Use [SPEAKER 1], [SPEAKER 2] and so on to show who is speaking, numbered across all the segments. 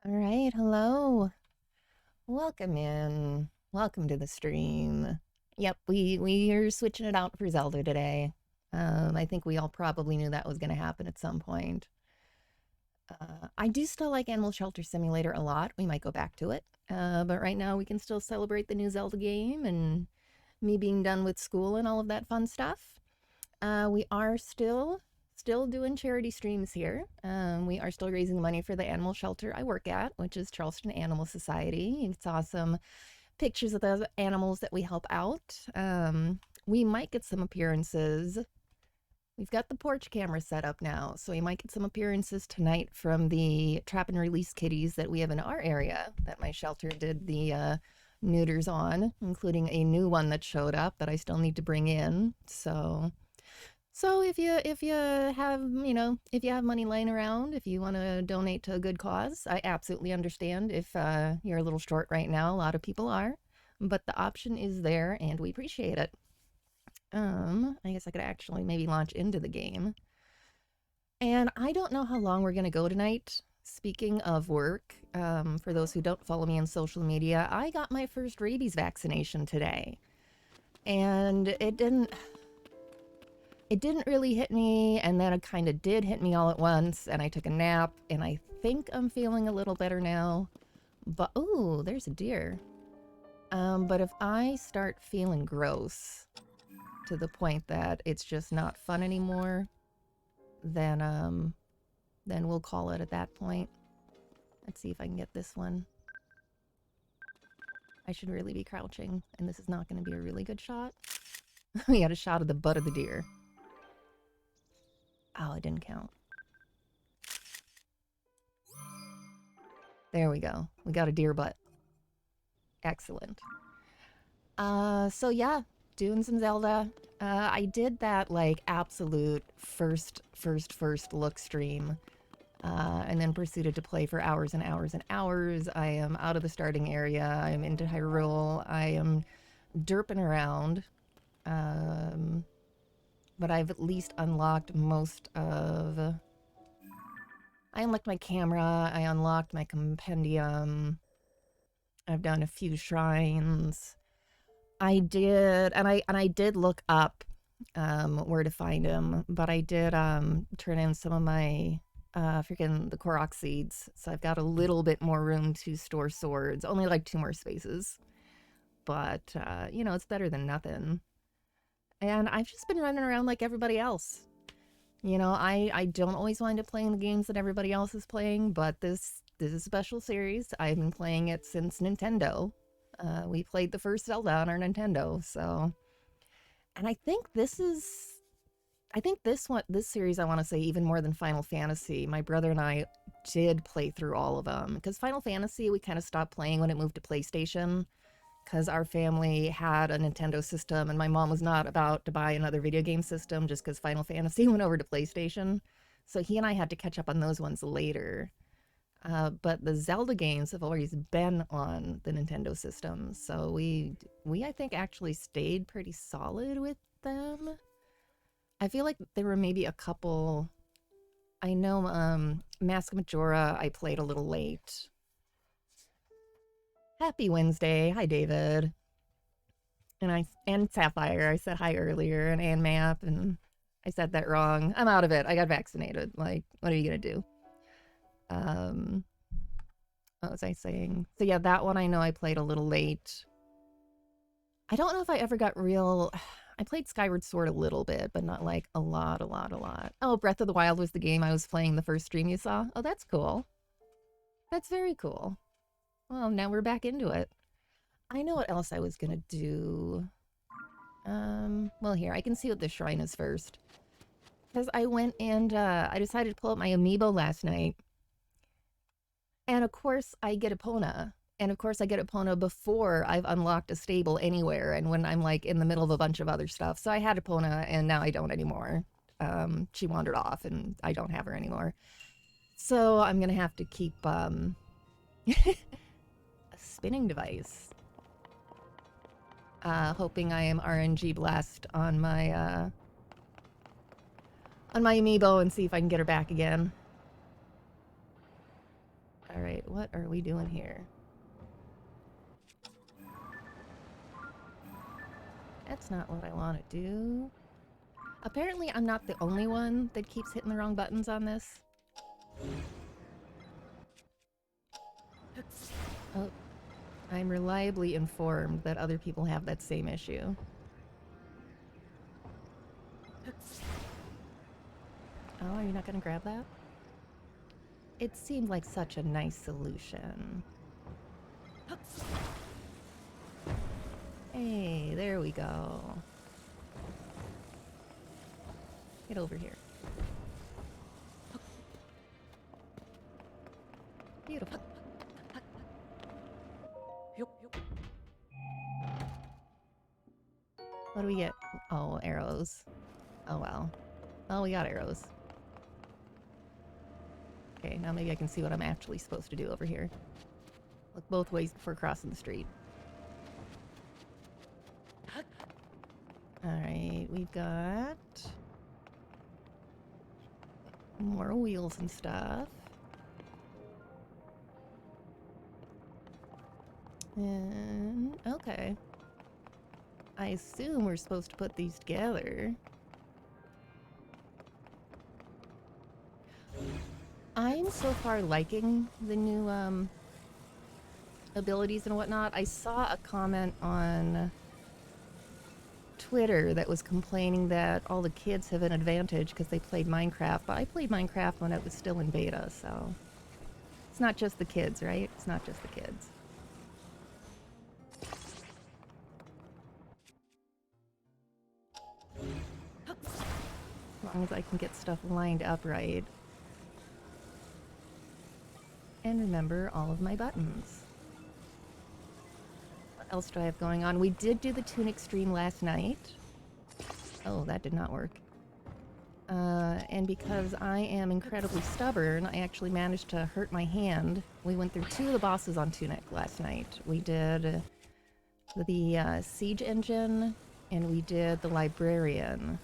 [SPEAKER 1] All right, hello. Welcome in. Welcome to the stream. Yep, we are switching it out for Zelda today. I think we all probably knew that was going to happen at some point. I do still like Animal Shelter Simulator a lot. We might go back to it. But right now we can still celebrate the new Zelda game and me being done with school and all of that fun stuff. We are still doing charity streams here. We are still raising money for the animal shelter I work at, which is Charleston Animal Society. You saw some pictures of the animals that we help out. We might get some appearances. We've got the porch camera set up now, so we might get some appearances tonight from the trap and release kitties that we have in our area that my shelter did the neuters on, including a new one that showed up that I still need to bring in. So if you have if you have money laying around, if you want to donate to a good cause, I absolutely understand if you're a little short right now. A lot of people are, but the option is there, and we appreciate it. I guess I could actually maybe launch into the game, and I don't know how long we're gonna go tonight. Speaking of work, for those who don't follow me on social media, I got my first rabies vaccination today, and it didn't really hit me, and then it kind of did hit me all at once, and I took a nap, and I think I'm feeling a little better now. But, ooh, there's a deer. But if I start feeling gross to the point that it's just not fun anymore, then we'll call it at that point. Let's see if I can get this one. I should really be crouching, and this is not going to be a really good shot. We got a shot of the butt of the deer. Oh, it didn't count. There we go. We got a deer butt. Excellent. So yeah, doing some Zelda. I did that like absolute first look stream, and then proceeded to play for hours and hours and hours. I am out of the starting area. I'm into Hyrule. I am derping around. But I've at least unlocked most of... I unlocked my camera. I unlocked my compendium. I've done a few shrines. I did, and I did look up where to find him, but I did turn in some of my freaking the Korok seeds, so I've got a little bit more room to store swords. Only like 2 more spaces, but it's better than nothing. And I've just been running around like everybody else. I don't always wind up playing the games that everybody else is playing, but this is a special series. I've been playing it since Nintendo. We played the first Zelda on our Nintendo, so... And I think this series, I want to say, even more than Final Fantasy, my brother and I did play through all of them. Because Final Fantasy, we kind of stopped playing when it moved to PlayStation, because our family had a Nintendo system, and my mom was not about to buy another video game system just because Final Fantasy went over to PlayStation. So he and I had to catch up on those ones later. But the Zelda games have always been on the Nintendo system, so we I think actually stayed pretty solid with them. I feel like there were maybe a couple. I know Mask of Majora I played a little late. Happy Wednesday. Hi, David. And Sapphire. I said hi earlier, and Map, and I said that wrong. I'm out of it. I got vaccinated. Like, what are you gonna do? What was I saying? So yeah, that one I know I played a little late. I don't know if I ever got real... I played Skyward Sword a little bit, but not like a lot. Oh, Breath of the Wild was the game I was playing the first stream you saw? Oh, that's cool. That's very cool. Well, now we're back into it. I know what else I was gonna do. Well, here, I can see what the shrine is first. Because I went and I decided to pull up my amiibo last night. And of course, I get Epona. And of course, I get Epona before I've unlocked a stable anywhere, and when I'm like in the middle of a bunch of other stuff. So I had Epona, and now I don't anymore. She wandered off, and I don't have her anymore. So I'm gonna have to keep a spinning device. Hoping I am RNG blessed on my amiibo and see if I can get her back again. All right, what are we doing here? That's not what I want to do. Apparently, I'm not the only one that keeps hitting the wrong buttons on this. Oh, I'm reliably informed that other people have that same issue. Oh, are you not going to grab that? It seemed like such a nice solution. Hey, there we go. Get over here. Beautiful. What do we get? Oh, arrows. Oh, well. Oh, we got arrows. Okay, now maybe I can see what I'm actually supposed to do over here. Look both ways before crossing the street. Alright, we've got more wheels and stuff. And, okay. I assume we're supposed to put these together. I'm so far liking the new abilities and whatnot. I saw a comment on Twitter that was complaining that all the kids have an advantage because they played Minecraft, but I played Minecraft when it was still in beta, so it's not just the kids, right? It's not just the kids. As long as I can get stuff lined up right. And remember all of my buttons. What else do I have going on? We did do the tunic stream last night. Oh, that did not work. And because I am incredibly stubborn, I actually managed to hurt my hand. We went through 2 of the bosses on Tunic last night. We did the Siege Engine, and we did the Librarian.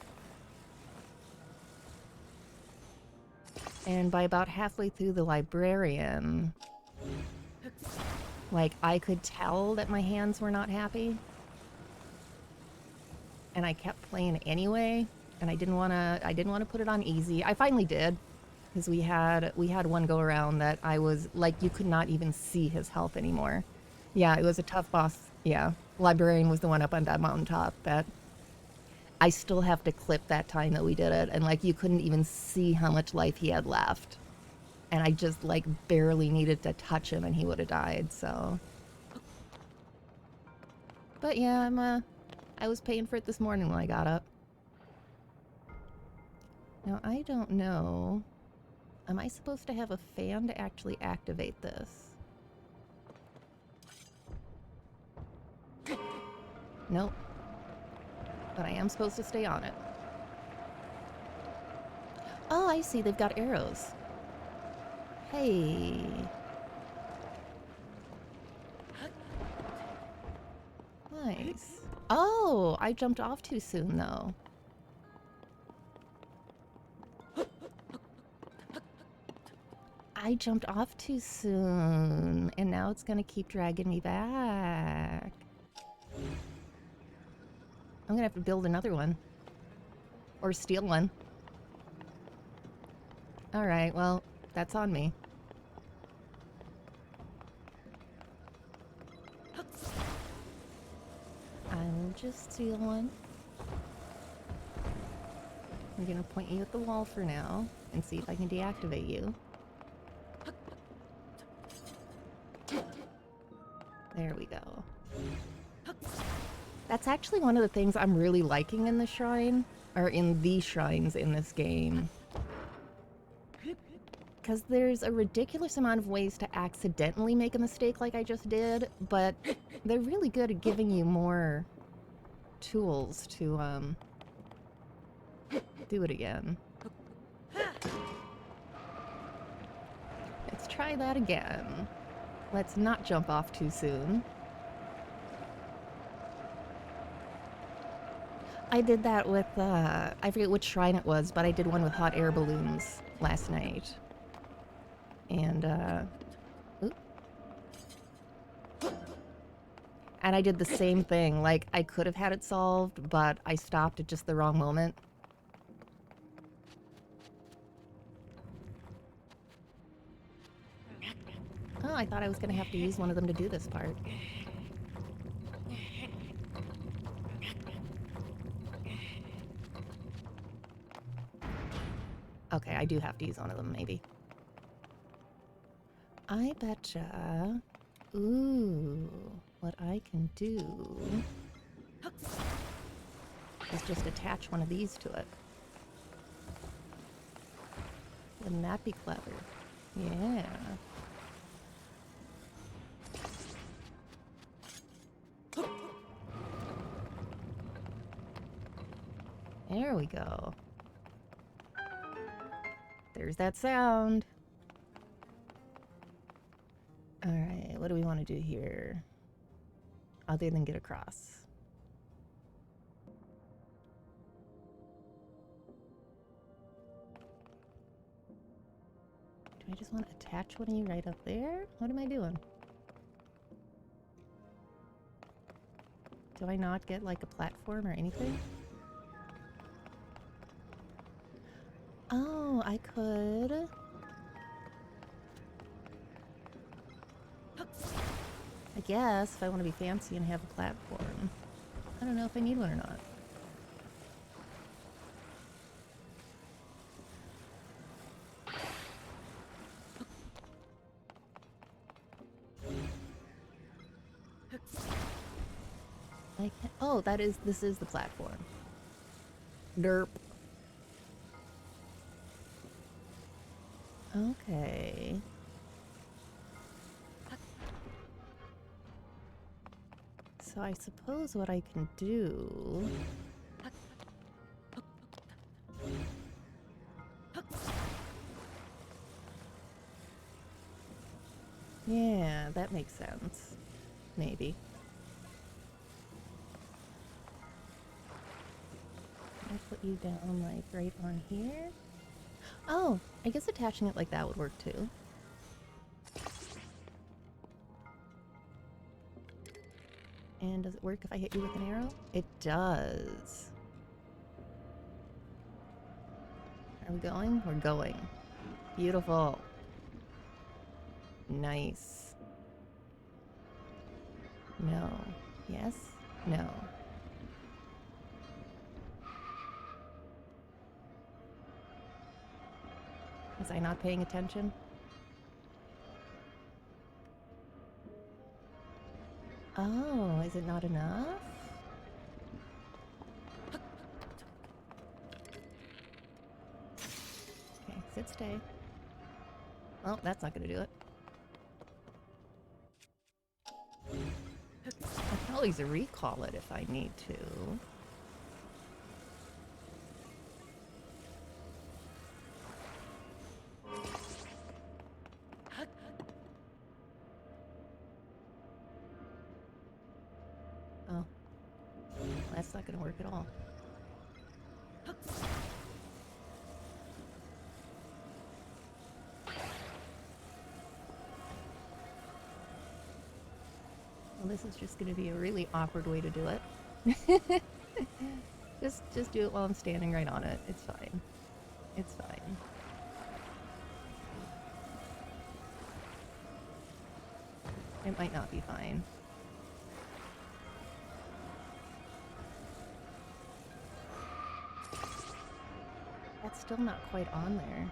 [SPEAKER 1] And by about halfway through the Librarian, like, I could tell that my hands were not happy. And I kept playing anyway, and I didn't want to put it on easy. I finally did, because we had one go around that I was like, you could not even see his health anymore. Yeah, it was a tough boss. Yeah, Librarian was the one up on that mountaintop that I still have to clip that time that we did it, and like, you couldn't even see how much life he had left. And I just like barely needed to touch him and he would have died, so. But yeah, I was paying for it this morning when I got up. Now, I don't know. Am I supposed to have a fan to actually activate this? Nope. But I am supposed to stay on it. Oh, I see. They've got arrows. Hey. Nice. Oh, I jumped off too soon, though. I jumped off too soon, and now it's gonna keep dragging me back. I'm gonna have to build another one. Or steal one. Alright, well, that's on me. I will just steal one. I'm gonna point you at the wall for now and see if I can deactivate you. There we go. That's actually one of the things I'm really liking in the shrine, or in the shrines in this game. Because there's a ridiculous amount of ways to accidentally make a mistake like I just did, but they're really good at giving you more tools to, do it again. Let's try that again. Let's not jump off too soon. I did that with, I forget which shrine it was, but I did one with hot air balloons last night. And, oop, And I did the same thing. Like, I could have had it solved, but I stopped at just the wrong moment. Oh, I thought I was going to have to use one of them to do this part. Okay, I do have to use one of them, maybe. I betcha. Ooh, what I can do is just attach one of these to it. Wouldn't that be clever? Yeah. There we go. There's that sound. Alright, what do we want to do here? Other than get across. Do I just want to attach one of you right up there? What am I doing? Do I not get like a platform or anything? Oh, I could... I guess if I want to be fancy and have a platform. I don't know if I need one or not. I can't... Oh, this is the platform. Derp. Okay. So I suppose what I can do... Yeah, that makes sense. Maybe. Can I put you down, like, right on here? Oh, I guess attaching it like that would work, too. And does it work if I hit you with an arrow? It does. Are we going? We're going. Beautiful. Nice. No. Yes? No. Was I not paying attention? Oh, is it not enough? Okay, sit, stay. Well, that's not gonna do it. I can always recall it if I need to. Oh. That's not gonna work at all. Well, this is just gonna be a really awkward way to do it. Just do it while I'm standing right on it. It's fine. It's fine. It might not be fine. That's still not quite on there.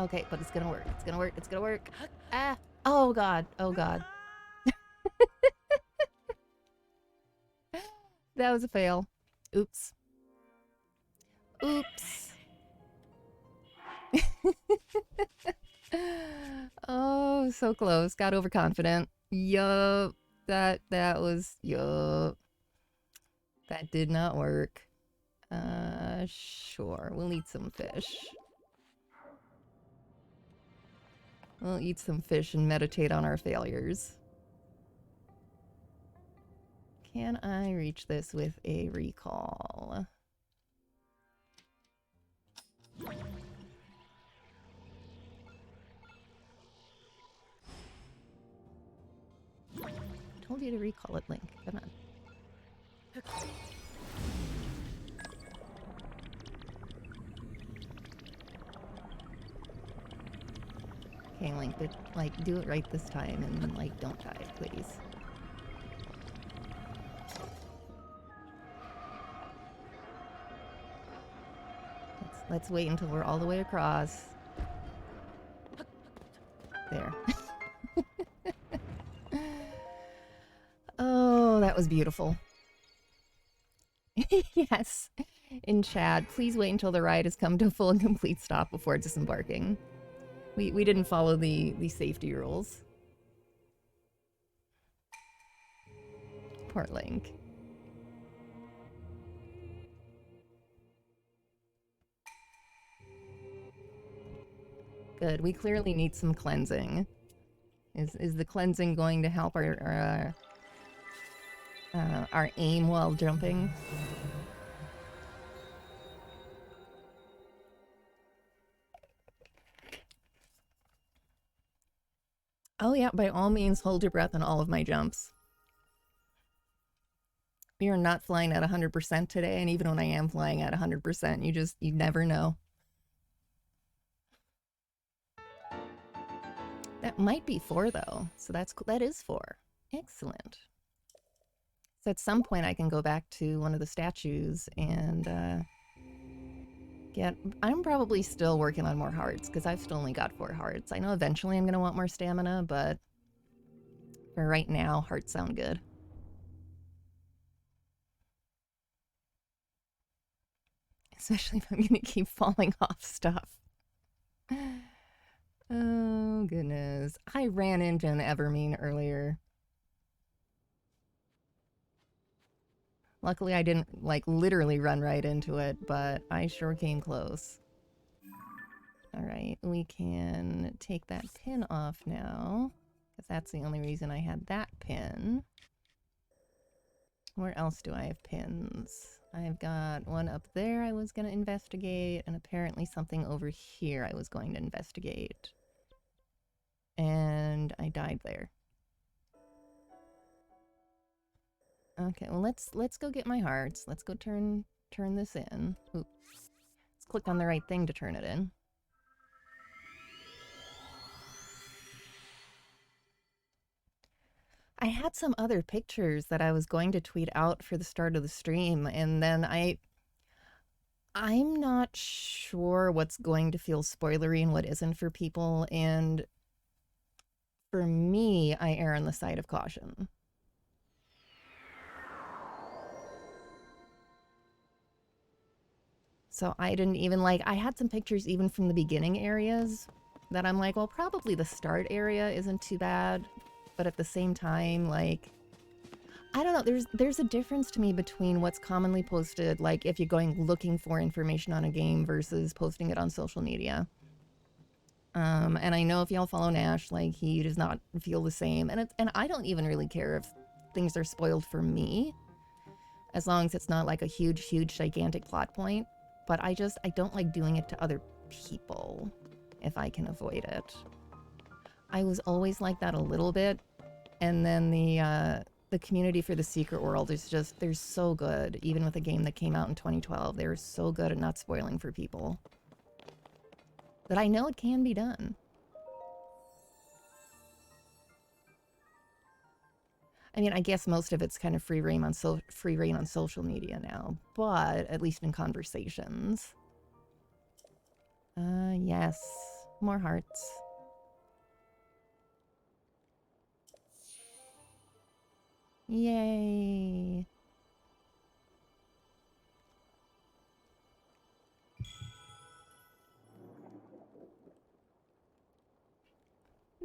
[SPEAKER 1] Okay, but it's gonna work. It's gonna work. It's gonna work. Ah! Oh god. Oh god. That was a fail. Oops. Oops. Oh, so close. Got overconfident. Yup. That was yup. That did not work. Sure. We'll eat some fish. We'll eat some fish and meditate on our failures. Can I reach this with a recall? told you to recall it, Link. Come on. Okay, Link, but, like, do it right this time and, like, don't die, please. Let's wait until we're all the way across. There. Oh, that was beautiful. Yes. In chat, please wait until the ride has come to a full and complete stop before disembarking. We didn't follow the safety rules. Poor Link. Good. We clearly need some cleansing. Is the cleansing going to help our aim while jumping? Oh yeah, by all means, hold your breath on all of my jumps. We are not flying at 100% today, and even when I am flying at 100%, you never know. That might be 4 though, so that is 4. Excellent. So at some point I can go back to one of the statues and I'm probably still working on more hearts, because I've still only got 4 hearts. I know eventually I'm going to want more stamina, but for right now, hearts sound good. Especially if I'm going to keep falling off stuff. Oh, goodness. I ran into an Evermean earlier. Luckily, I didn't, like, literally run right into it, but I sure came close. Alright, we can take that pin off now, because that's the only reason I had that pin. Where else do I have pins? I've got one up there I was going to investigate, and apparently something over here I was going to investigate. And I died there. Okay, well let's go get my hearts. Let's go turn this in. Ooh. Let's click on the right thing to turn it in. I had some other pictures that I was going to tweet out for the start of the stream, and then I'm not sure what's going to feel spoilery and what isn't for people, and for me, I err on the side of caution. So I didn't even, like, I had some pictures even from the beginning areas that I'm like, well, probably the start area isn't too bad, but at the same time, like, I don't know, there's a difference to me between what's commonly posted, like if you're going looking for information on a game versus posting it on social media. And I know if y'all follow Nash, like, he does not feel the same, and I don't even really care if things are spoiled for me, as long as it's not like a huge gigantic plot point. But I don't like doing it to other people if I can avoid it. I was always like that a little bit, and then the community for the Secret World is just, they're so good. Even with a game that came out in 2012, they're so good at not spoiling for people. That I know it can be done. I mean, I guess most of it's kind of free reign on social media now, but at least in conversations. Yes. More hearts. Yay.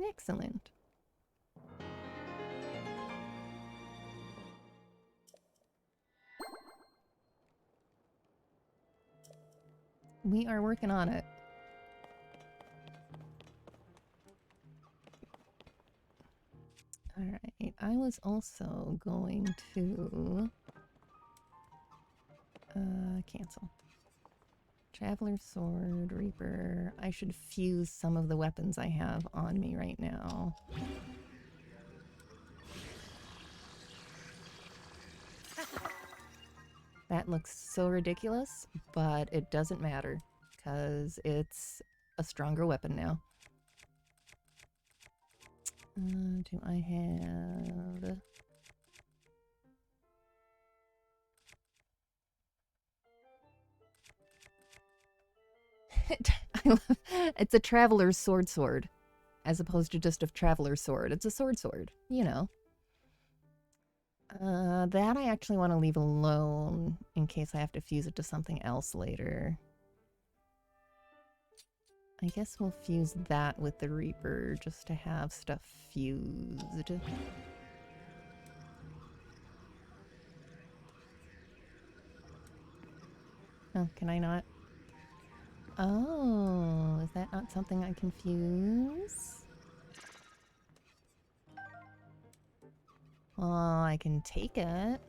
[SPEAKER 1] Excellent. We are working on it. Alright, I was also going to cancel. Traveler Sword, Reaper. I should fuse some of the weapons I have on me right now. That looks so ridiculous, but it doesn't matter, because it's a stronger weapon now. Do I have... It's a traveler's sword, as opposed to just a traveler's sword. It's a sword, you know. That I actually want to leave alone in case I have to fuse it to something else later. I guess we'll fuse that with the Reaper just to have stuff fused. Oh, can I not? Oh, is that not something I can fuse? Well, I can take it.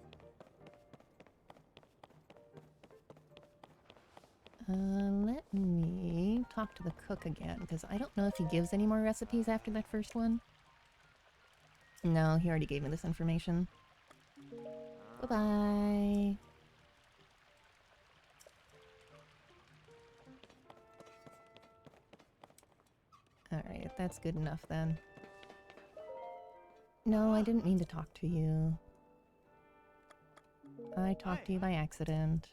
[SPEAKER 1] Let me talk to the cook again, because I don't know if he gives any more recipes after that first one. No, he already gave me this information. Bye-bye. Alright, that's good enough then. No, I didn't mean to talk to you. I talked to you by accident.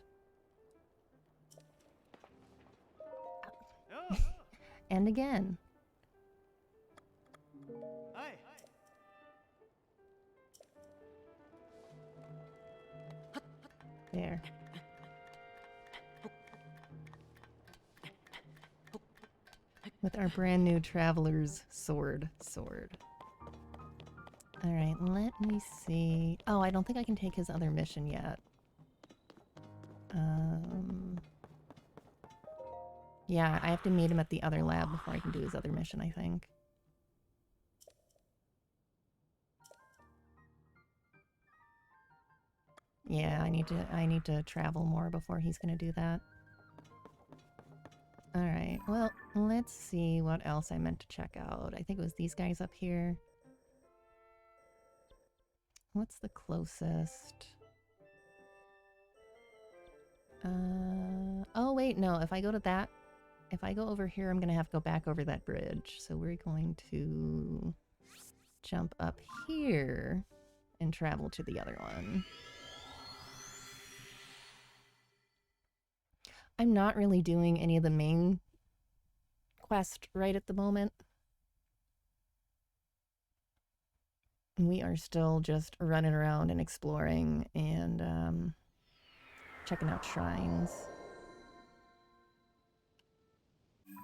[SPEAKER 1] And again. There. With our brand new traveler's sword. Alright, let me see. Oh, I don't think I can take his other mission yet. Yeah, I have to meet him at the other lab before I can do his other mission, I think. Yeah, I need to travel more before he's gonna do that. Alright, well, let's see what else I meant to check out. I think it was these guys up here. What's the closest? Oh wait, no, if I go to that, if I go over here, I'm gonna have to go back over that bridge. So we're going to jump up here and travel to the other one. I'm not really doing any of the main quest right at the moment. We are still just running around and exploring and checking out shrines.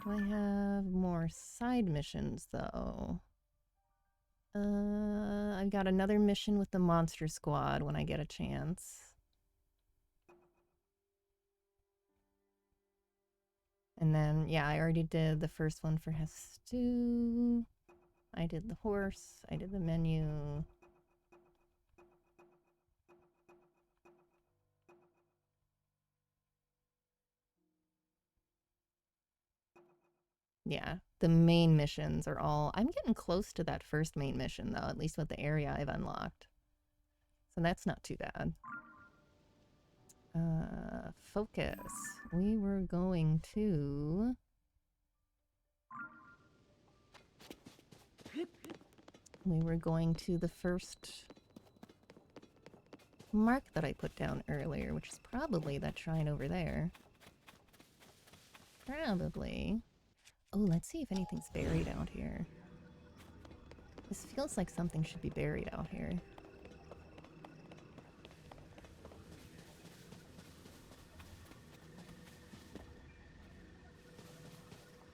[SPEAKER 1] Do I have more side missions, though? I've got another mission with the Monster Squad when I get a chance. And then, yeah, I already did the first one for Hestu. I did the horse. I did the menu. Yeah, the main missions are all... I'm getting close to that first main mission, though, at least with the area I've unlocked. So that's not too bad. Focus. We were going to... We were going to the first mark that I put down earlier, which is probably that shrine over there. Probably. Oh, let's see if anything's buried out here. This feels like something should be buried out here.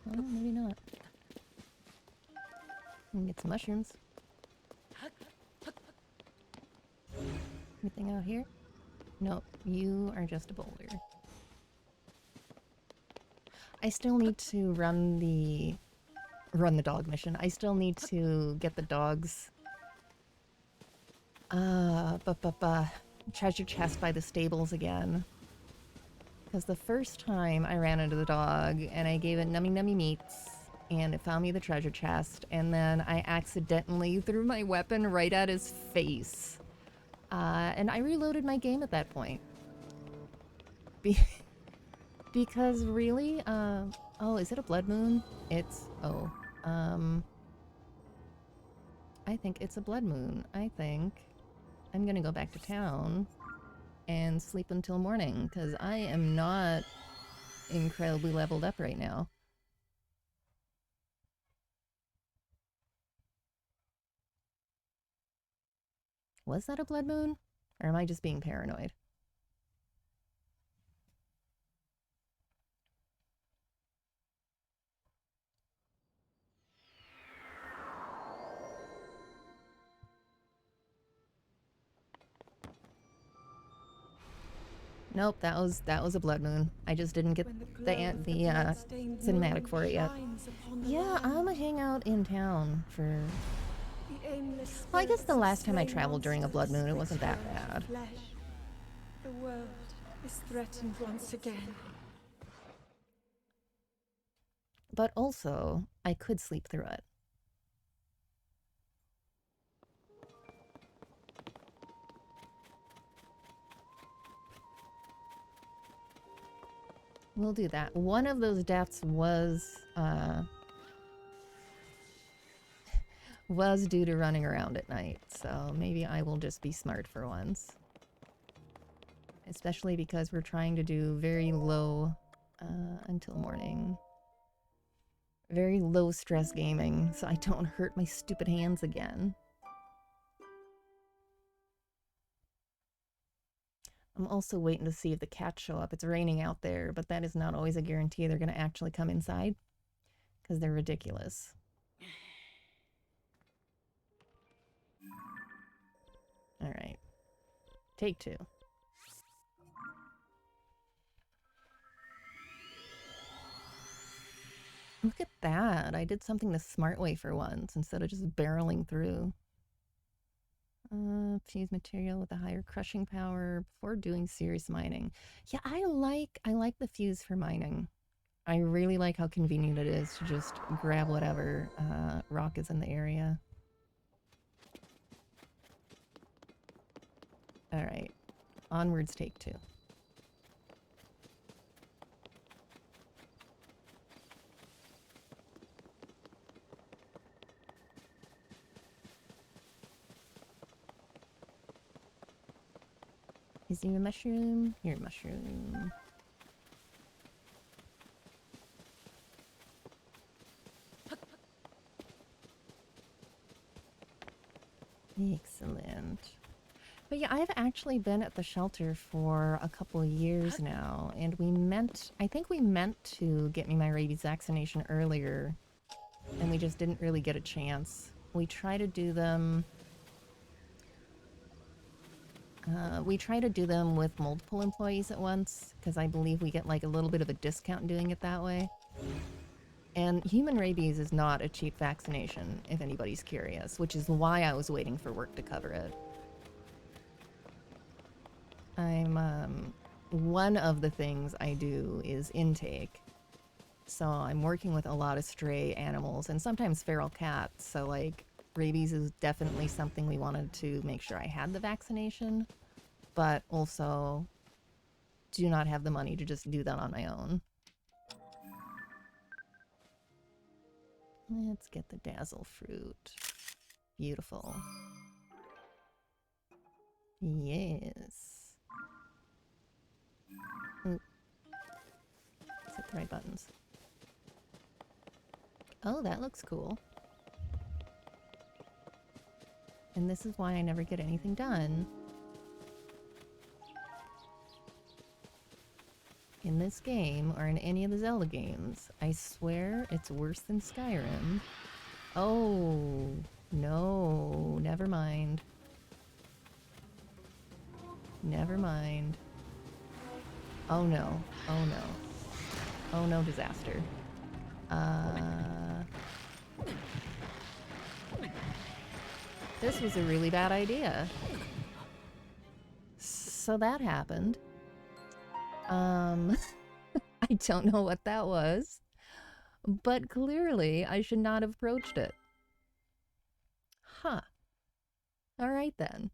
[SPEAKER 1] Well, maybe not. We can get some mushrooms. Anything out here? Nope, you are just a boulder. I still need to run the dog mission. I still need to get the dogs treasure chest by the stables again. Because the first time I ran into the dog and I gave it nummy nummy meats and it found me the treasure chest, and then I accidentally threw my weapon right at his face. And I reloaded my game at that point. Be because really, oh, is it a blood moon? It's, oh, I think it's a blood moon. I think I'm gonna go back to town and sleep until morning, because I am not incredibly leveled up right now. Was that a blood moon? Or am I just being paranoid? Nope, that was a blood moon. I just didn't get the cinematic for it yet. Yeah, I'm gonna hang out in town for. Well, I guess the last time I traveled during a blood moon, it wasn't that bad.
[SPEAKER 2] The world is threatened once again.
[SPEAKER 1] But also, I could sleep through it. We'll do that. One of those deaths was due to running around at night, so maybe I will just be smart for once. Especially because we're trying to do very low until morning. Very low stress gaming, so I don't hurt my stupid hands again. I'm also waiting to see if the cats show up. It's raining out there, but that is not always a guarantee they're going to actually come inside, because they're ridiculous. Alright. Take two. Look at that. I did something the smart way for once, instead of just barreling through. Fuse material with a higher crushing power before doing serious mining. Yeah, I like the fuse for mining. I really like how convenient it is to just grab whatever rock is in the area. Alright. Onwards, take two. Is you a mushroom? You're a mushroom. Excellent. But yeah, I've actually been at the shelter for a couple of years now, and I think we meant to get me my rabies vaccination earlier, and we just didn't really get a chance. We try to do them with multiple employees at once, because I believe we get like a little bit of a discount doing it that way. And human rabies is not a cheap vaccination, if anybody's curious, which is why I was waiting for work to cover it. One of the things I do is intake. So I'm working with a lot of stray animals and sometimes feral cats, so like rabies is definitely something we wanted to make sure I had the vaccination, but also do not have the money to just do that on my own. Let's get the dazzle fruit. Beautiful. Yes. Ooh. Hit the right buttons. Oh, that looks cool. And this is why I never get anything done. In this game, or in any of the Zelda games, I swear it's worse than Skyrim. Oh, no, never mind. Never mind. Oh no, oh no. Oh no, disaster. This was a really bad idea. So that happened. I don't know what that was, but clearly I should not have approached it. Huh. Alright then.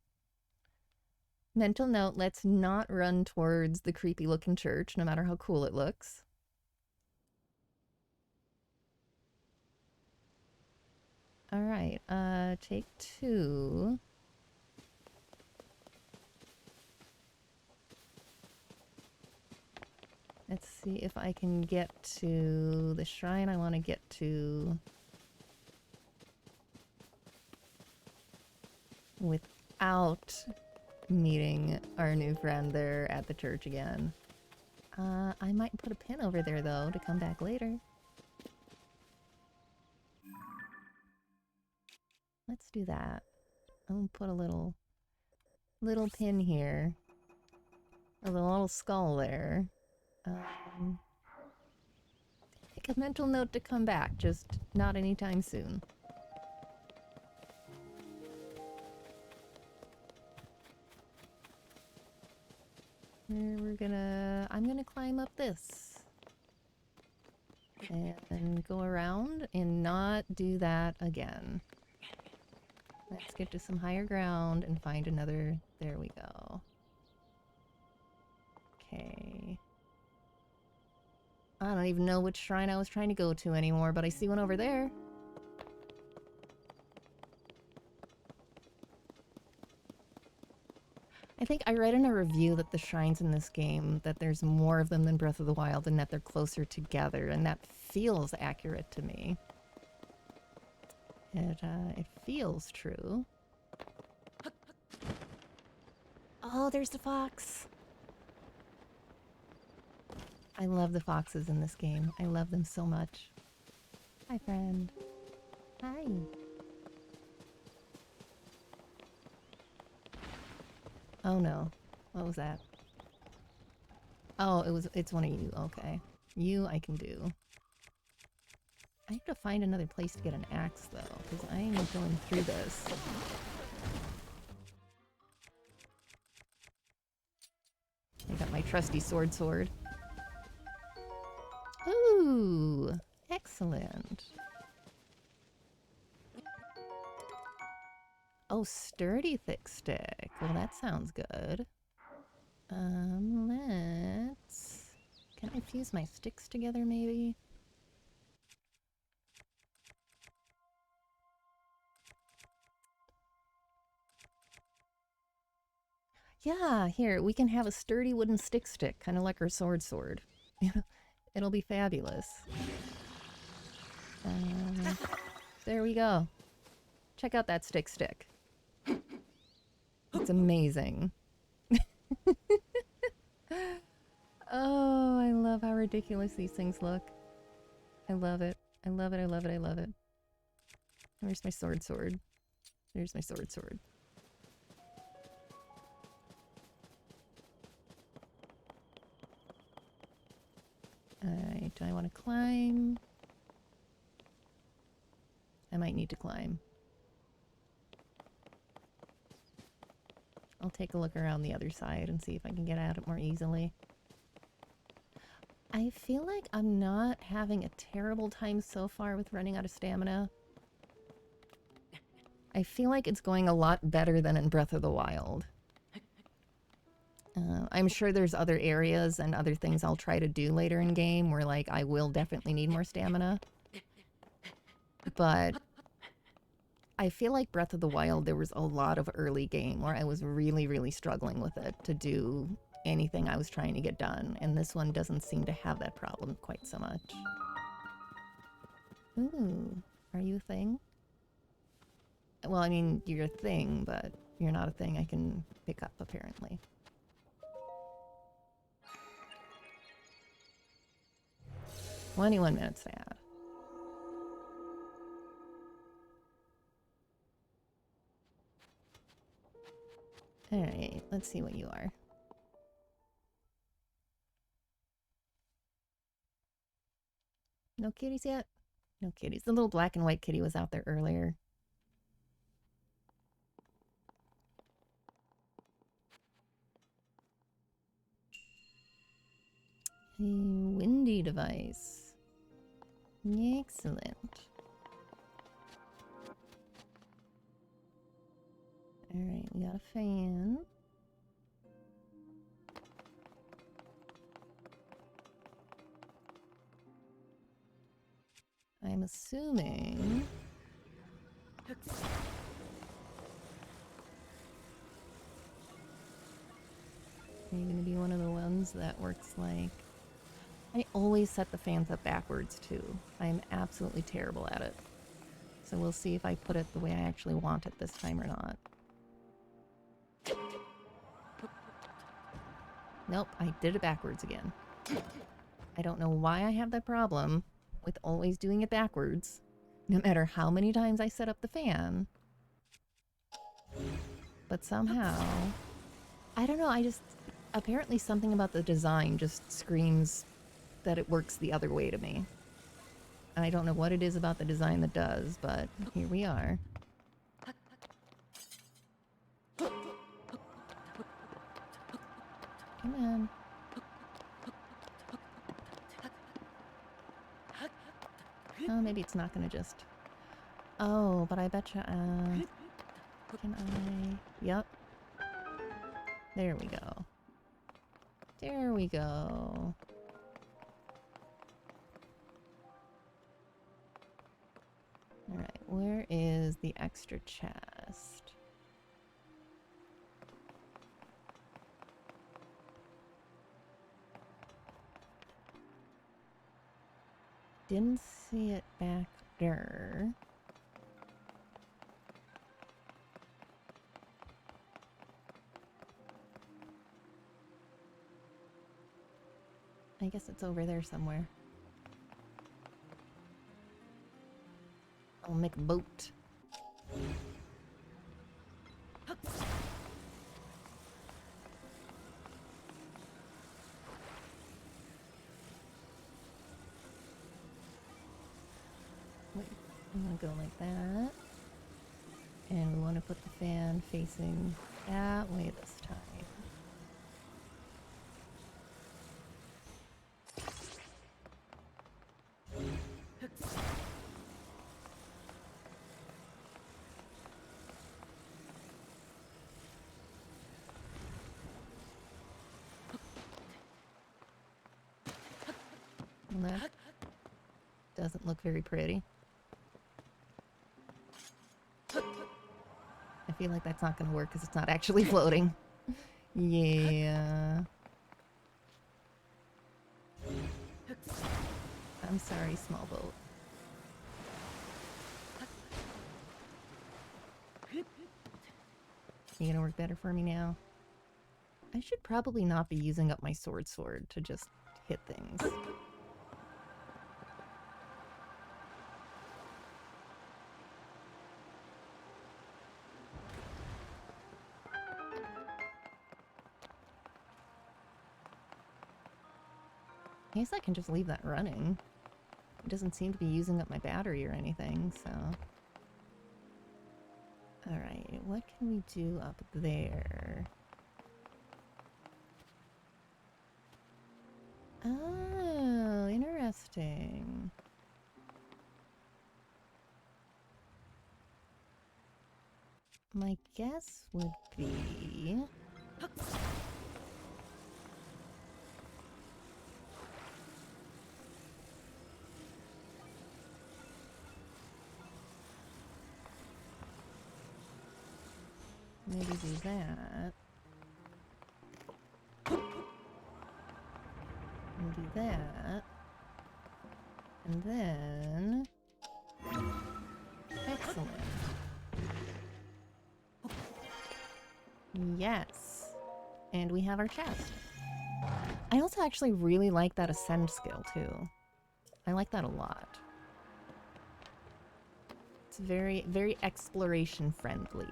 [SPEAKER 1] Mental note, let's not run towards the creepy looking church, no matter how cool it looks. Alright, take 2. Let's see if I can get to the shrine I want to get to without meeting our new friend there at the church again. I might put a pin over there, though, to come back later. Let's do that. I'll put a little pin here. A little skull there. Make a mental note to come back, just not anytime soon. I'm gonna climb up this. And go around and not do that again. Let's get to some higher ground and find another. There we go. Okay. I don't even know which shrine I was trying to go to anymore, but I see one over there. I think I read in a review that the shrines in this game, that there's more of them than Breath of the Wild and that they're closer together, and that feels accurate to me. It feels true. Oh, there's the fox! I love the foxes in this game. I love them so much. Hi, friend. Hi. Oh no. What was that? Oh, it's one of you. Okay. You I can do. I have to find another place to get an axe, though, because I am going through this. I got my trusty sword. Ooh! Excellent. Oh, sturdy thick stick. Well, that sounds good. Let's... Can I fuse my sticks together, maybe? Yeah, here, we can have a sturdy wooden stick, kind of like our sword. It'll be fabulous. There we go. Check out that stick. It's amazing. Oh, I love how ridiculous these things look. I love it. I love it. Where's my sword? There's my sword. Alright, do I want to climb? I might need to climb. I'll take a look around the other side and see if I can get at it more easily. I feel like I'm not having a terrible time so far with running out of stamina. I feel like it's going a lot better than in Breath of the Wild. I'm sure there's other areas and other things I'll try to do later in game where, like, I will definitely need more stamina. But I feel like Breath of the Wild, there was a lot of early game where I was really, really struggling with it to do anything I was trying to get done. And this one doesn't seem to have that problem quite so much. Ooh, are you a thing? Well, I mean, you're a thing, but you're not a thing I can pick up, apparently. 21 minutes to add. Alright, let's see what you are. No kitties yet? No kitties. The little black and white kitty was out there earlier. A windy device. Excellent. Alright, we got a fan. I'm assuming... Are you gonna be one of the ones that works like... I always set the fans up backwards too. I'm absolutely terrible at it. So we'll see if I put it the way I actually want it this time or not. Nope, I did it backwards again. I don't know why I have that problem with always doing it backwards, no matter how many times I set up the fan. But somehow, I don't know, I just, apparently something about the design just screams that it works the other way to me. I don't know what it is about the design that does, but here we are. Come on. Oh, maybe it's not gonna just... Oh, but I betcha, can I... Yep. There we go. There we go. Alright, where is the extra chest? Didn't see it back there. I guess it's over there somewhere. I'll make a boat. Wait, I'm gonna go like that. And we want to put the fan facing that way this time. Well, that doesn't look very pretty. I feel like that's not going to work because it's not actually floating. Yeah. I'm sorry, small boat. You gonna work better for me now? I should probably not be using up my sword to just hit things. I guess I can just leave that running. It doesn't seem to be using up my battery or anything, so... Alright, what can we do up there? Oh, interesting. My guess would be... maybe do that. And do that. And then... Excellent. Yes. And we have our chest. I also actually really like that ascend skill, too. I like that a lot. It's very, very exploration friendly.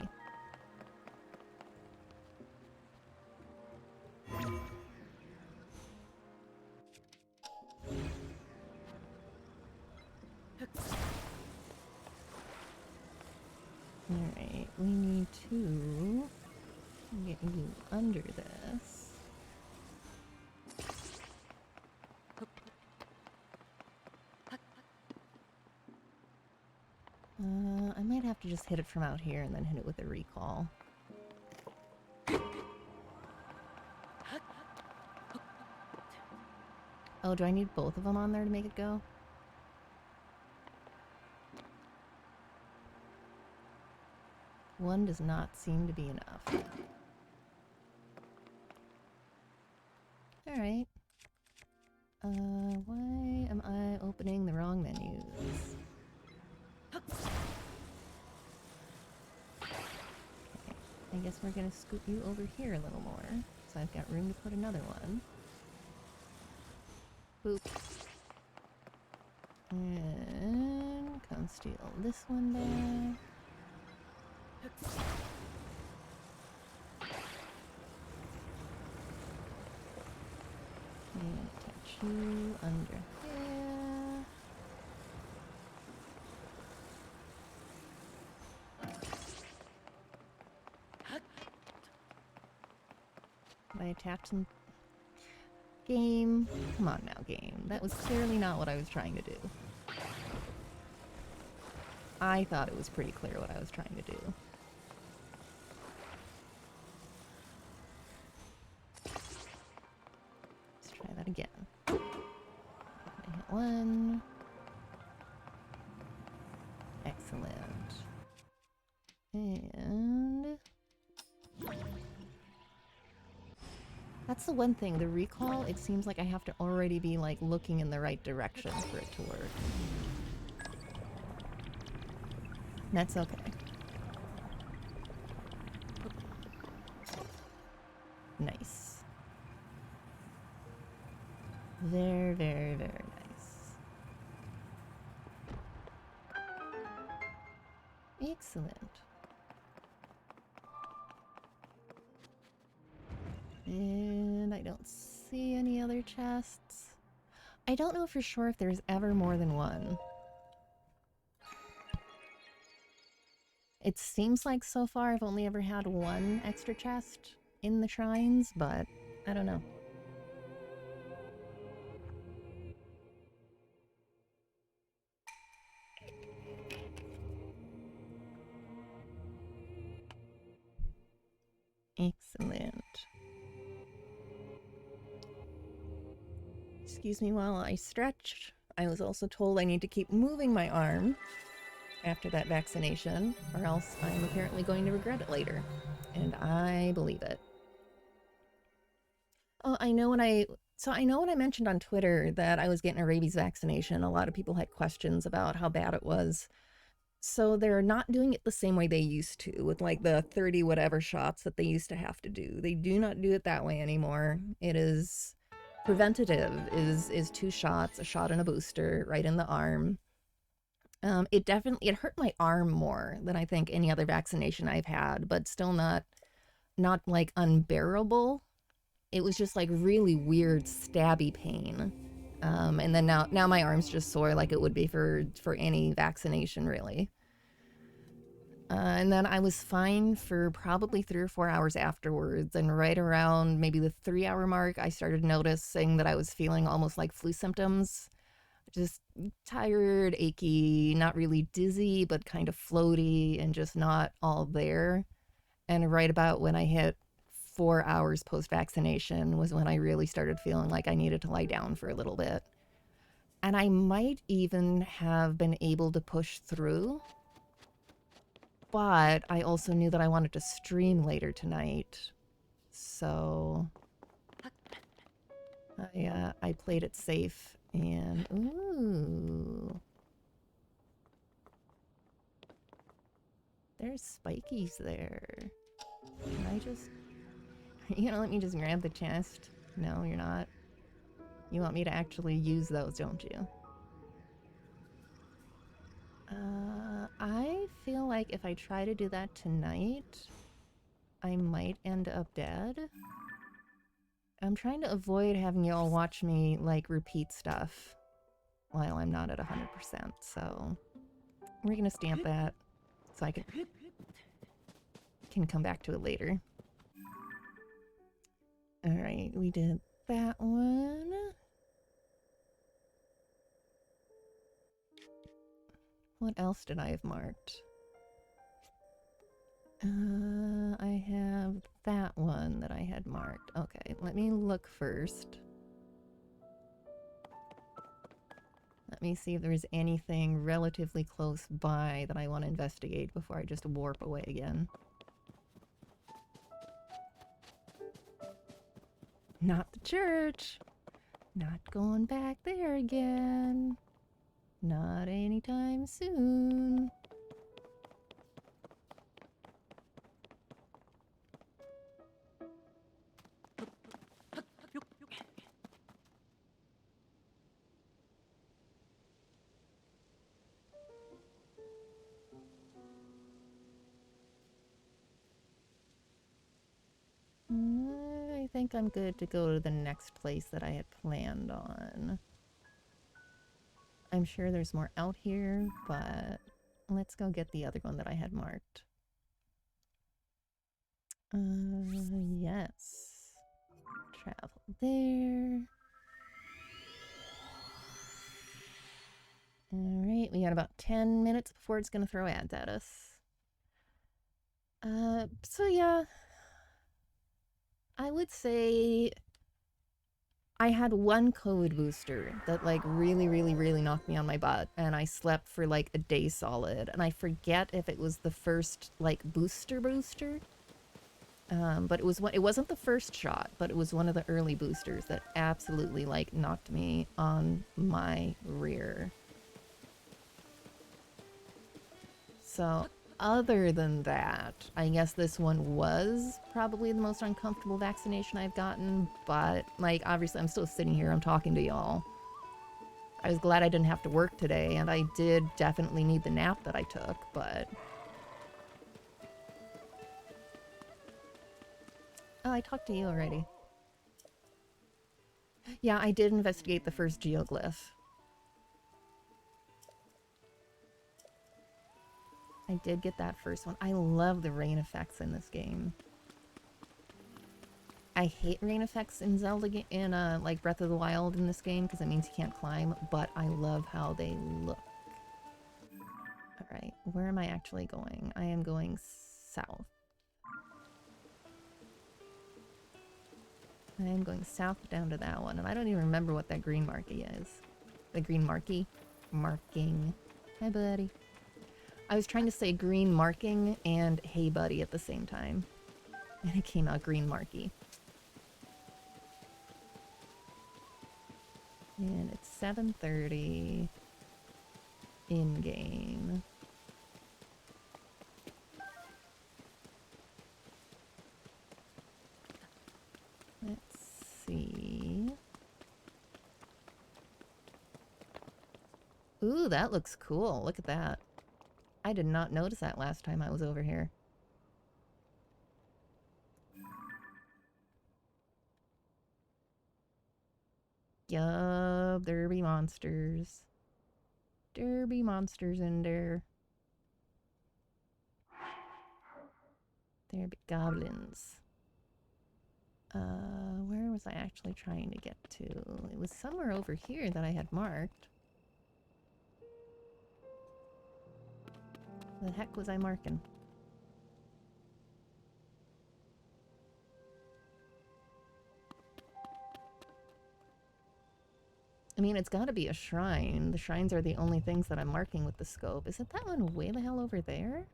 [SPEAKER 1] Alright, we need to get you under this. I might have to just hit it from out here and then hit it with a recall. Oh, do I need both of them on there to make it go? one does not seem to be enough. Alright. Why am I opening the wrong menus? I guess we're gonna scoot you over here a little more, so I've got room to put another one. Boop. And come steal this one back. And attach you under here. I attach some... Game. Come on now, game. That was clearly not what I was trying to do. I thought it was pretty clear what I was trying to do. Let's try that again. I hit one. Excellent. And... that's the one thing, the recall, it seems like I have to already be, like, looking in the right direction for it to work. That's okay. Nice. Very, very, very nice. Excellent. And I don't see any other chests. I don't know for sure if there's ever more than one. It seems like so far I've only ever had one extra chest in the shrines, but I don't know. Excellent. Excuse me while I stretch. I was also told I need to keep moving my arm after that vaccination, or else I'm apparently going to regret it later. And I believe it. Oh, I know when I mentioned on Twitter that I was getting a rabies vaccination, a lot of people had questions about how bad it was. So they're not doing it the same way they used to, with like the 30 whatever shots that they used to have to do. They do not do it that way anymore. It is preventative, is 2 shots, a shot and a booster right in the arm. It hurt my arm more than I think any other vaccination I've had, but still not like unbearable. It was just like really weird stabby pain. And then now my arm's just sore like it would be for any vaccination really. And then I was fine for probably 3 or 4 hours afterwards, and right around maybe the 3-hour mark I started noticing that I was feeling almost like flu symptoms. Just tired, achy, not really dizzy, but kind of floaty and just not all there. And right about when I hit 4 hours post-vaccination was when I really started feeling like I needed to lie down for a little bit. And I might even have been able to push through, but I also knew that I wanted to stream later tonight. So I played it safe. And, ooh. There's spikies there. Can I just... Are you gonna let me just grab the chest? No, you're not. You want me to actually use those, don't you? I feel like if I try to do that tonight, I might end up dead. I'm trying to avoid having y'all watch me, like, repeat stuff while I'm not at 100%, so we're gonna stamp that so I can come back to it later. Alright, we did that one. What else did I have marked? I have that one that I had marked. Okay, let me look first. Let me see if there's anything relatively close by that I want to investigate before I just warp away again. Not the church! Not going back there again. Not anytime soon. I think I'm good to go to the next place that I had planned on. I'm sure there's more out here, but let's go get the other one that I had marked. Yes. Travel there. Alright, we got about 10 minutes before it's gonna throw ads at us. So yeah. I would say I had one code booster that like really knocked me on my butt, and I slept for like a day solid, and I forget if it was the first like booster, but it wasn't the first shot, but it was one of the early boosters that absolutely like knocked me on my rear. So other than that, I guess this one was probably the most uncomfortable vaccination I've gotten, but like obviously I'm still sitting here, I'm talking to y'all. I was glad I didn't have to work today, and I did definitely need the nap that I took, but... Oh, I talked to you already. Yeah, I did investigate the first geoglyph. I did get that first one. I love the rain effects in this game. I hate rain effects in Zelda, in like Breath of the Wild in this game, because it means you can't climb, but I love how they look. Alright, where am I actually going? I am going south. I am going south down to that one, and I don't even remember what that green marquee is. The green marquee? Marking. Hi, buddy. I was trying to say green marking and hey, buddy at the same time. And it came out green marquee. And it's 7:30 in-game. Let's see. Ooh, that looks cool. Look at that. I did not notice that last time I was over here. Yup, there be monsters. There be monsters in there. There be goblins. Where was I actually trying to get to? It was somewhere over here that I had marked. The heck was I marking? I mean, it's gotta be a shrine. The shrines are the only things that I'm marking with the scope. Is it that one way the hell over there?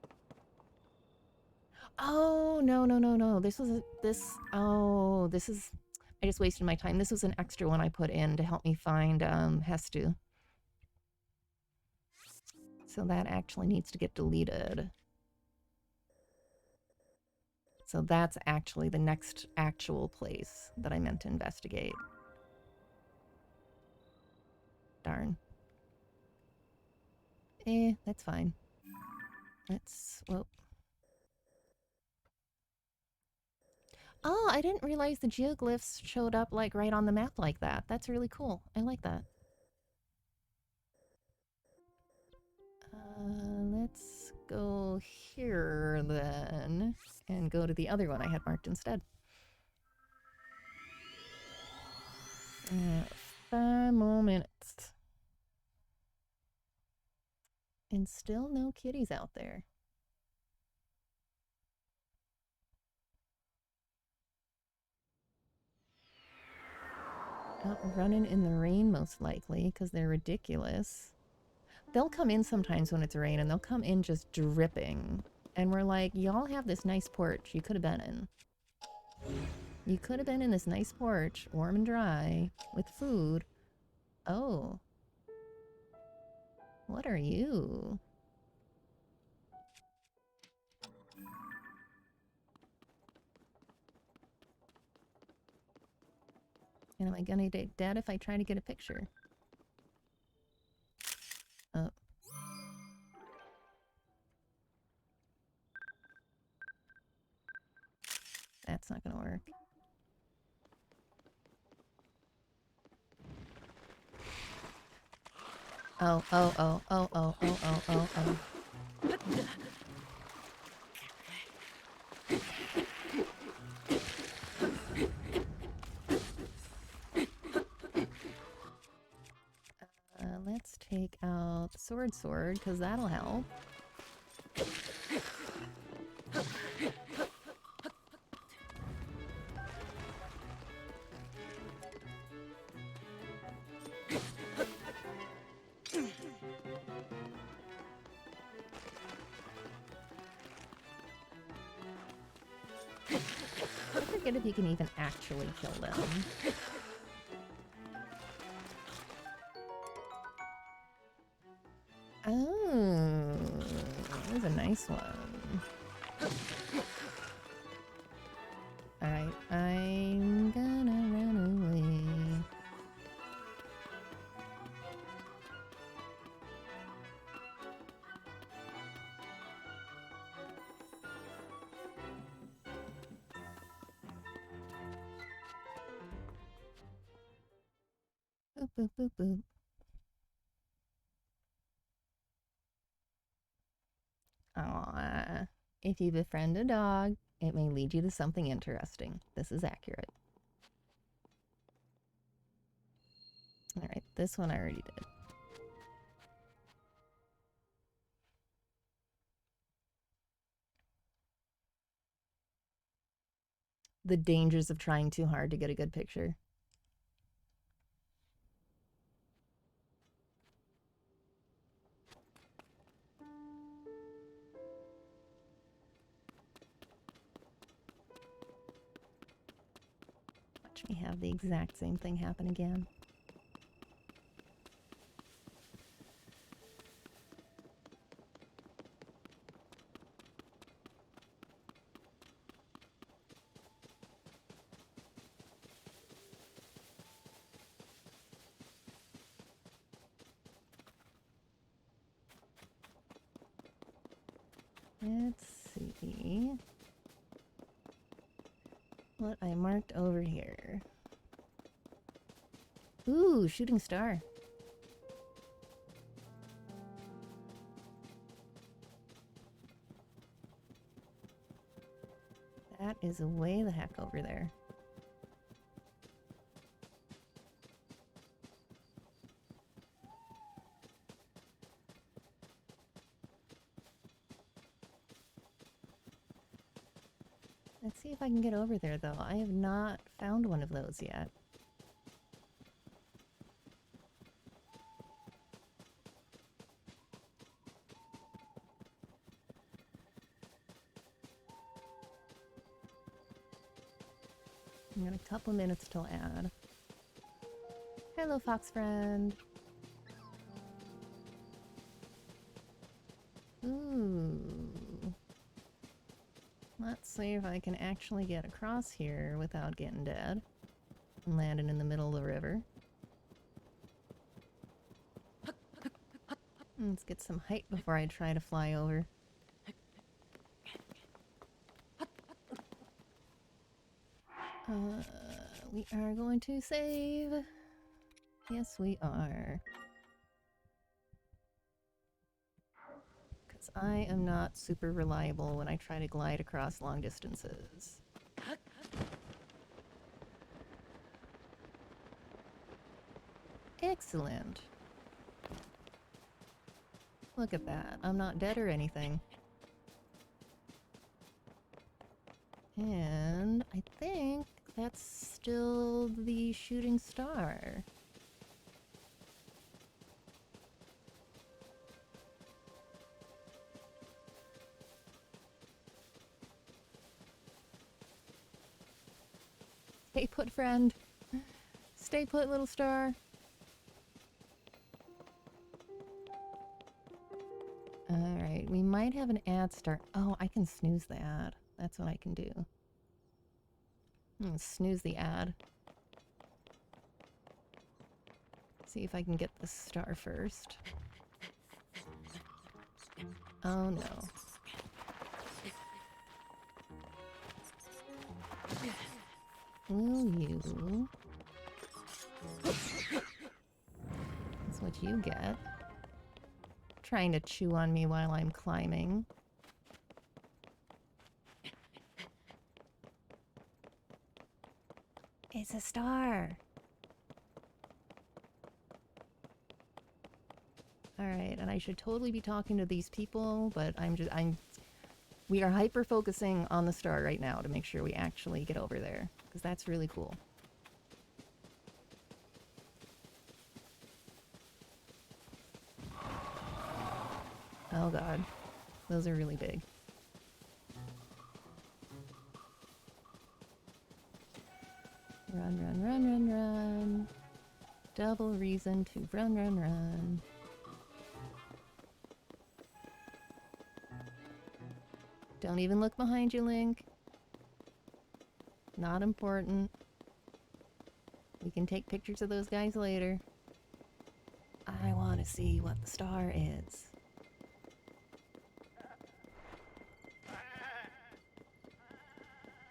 [SPEAKER 1] Oh, no. This was oh, this is... I just wasted my time. This was an extra one I put in to help me find, Hestu. So that actually needs to get deleted. So that's actually the next actual place that I meant to investigate. Darn. That's fine. Let's... Whoa. Oh, I didn't realize the geoglyphs showed up, like, right on the map like that. That's really cool. I like that. Let's go here, then, and go to the other one I had marked instead. 5 more minutes. And still no kitties out there. Out running in the rain, most likely, because they're ridiculous. They'll come in sometimes when it's raining. They'll come in just dripping. And we're like, y'all have this nice porch you could have been in. You could have been in this nice porch, warm and dry, with food. Oh. What are you? And am I gonna get dead if I try to get a picture? Oh. That's not gonna work. Oh, oh, oh, oh, oh, oh, oh, oh, oh. Let's take out the sword, because that'll help. I forget if you can even actually kill them. Oh, that was a nice one. Alright, I'm gonna run away. Boop, boop, boop, boop. Aww. If you befriend a dog, it may lead you to something interesting. This is accurate. Alright, this one I already did. The dangers of trying too hard to get a good picture. Watch me have the exact same thing happen again. Let's see what I marked over here. Ooh, shooting star. That is way the heck over there. Let's see if I can get over there, though. I have not found one of those yet. I've got a couple minutes till ad. Hello, fox friend. Ooh. Let's see if I can actually get across here without getting dead. And landing in the middle of the river. Let's get some height before I try to fly over. We are going to save. Yes, we are. Because I am not super reliable when I try to glide across long distances. Excellent. Look at that. I'm not dead or anything. And I think That's still the shooting star. Stay put, friend. Stay put, little star. Alright, we might have an ad start. Oh, I can snooze the ad. That's what I can do. Snooze the ad. See if I can get the star first. Oh no. Will you? That's what you get. Trying to chew on me while I'm climbing. It's a star. Alright, and I should totally be talking to these people, but we are hyper-focusing on the star right now to make sure we actually get over there, because that's really cool. Oh god. Those are really big. Run, run, run, run, run. Double reason to run, run, run. Don't even look behind you, Link. Not important. We can take pictures of those guys later. I want to see what the star is.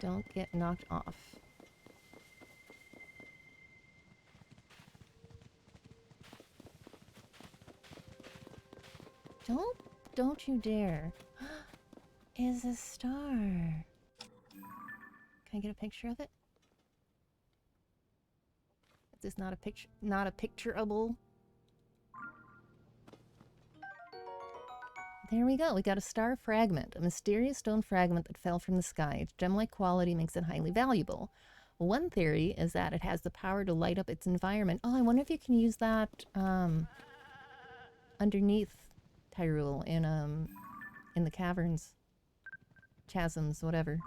[SPEAKER 1] Don't get knocked off. Don't you dare. Is a star. Can I get a picture of it? Is this not a picturable? There we go. We got a star fragment, a mysterious stone fragment that fell from the sky. Its gem-like quality makes it highly valuable. One theory is that it has the power to light up its environment. Oh, I wonder if you can use that underneath Hyrule in the caverns, chasms, whatever.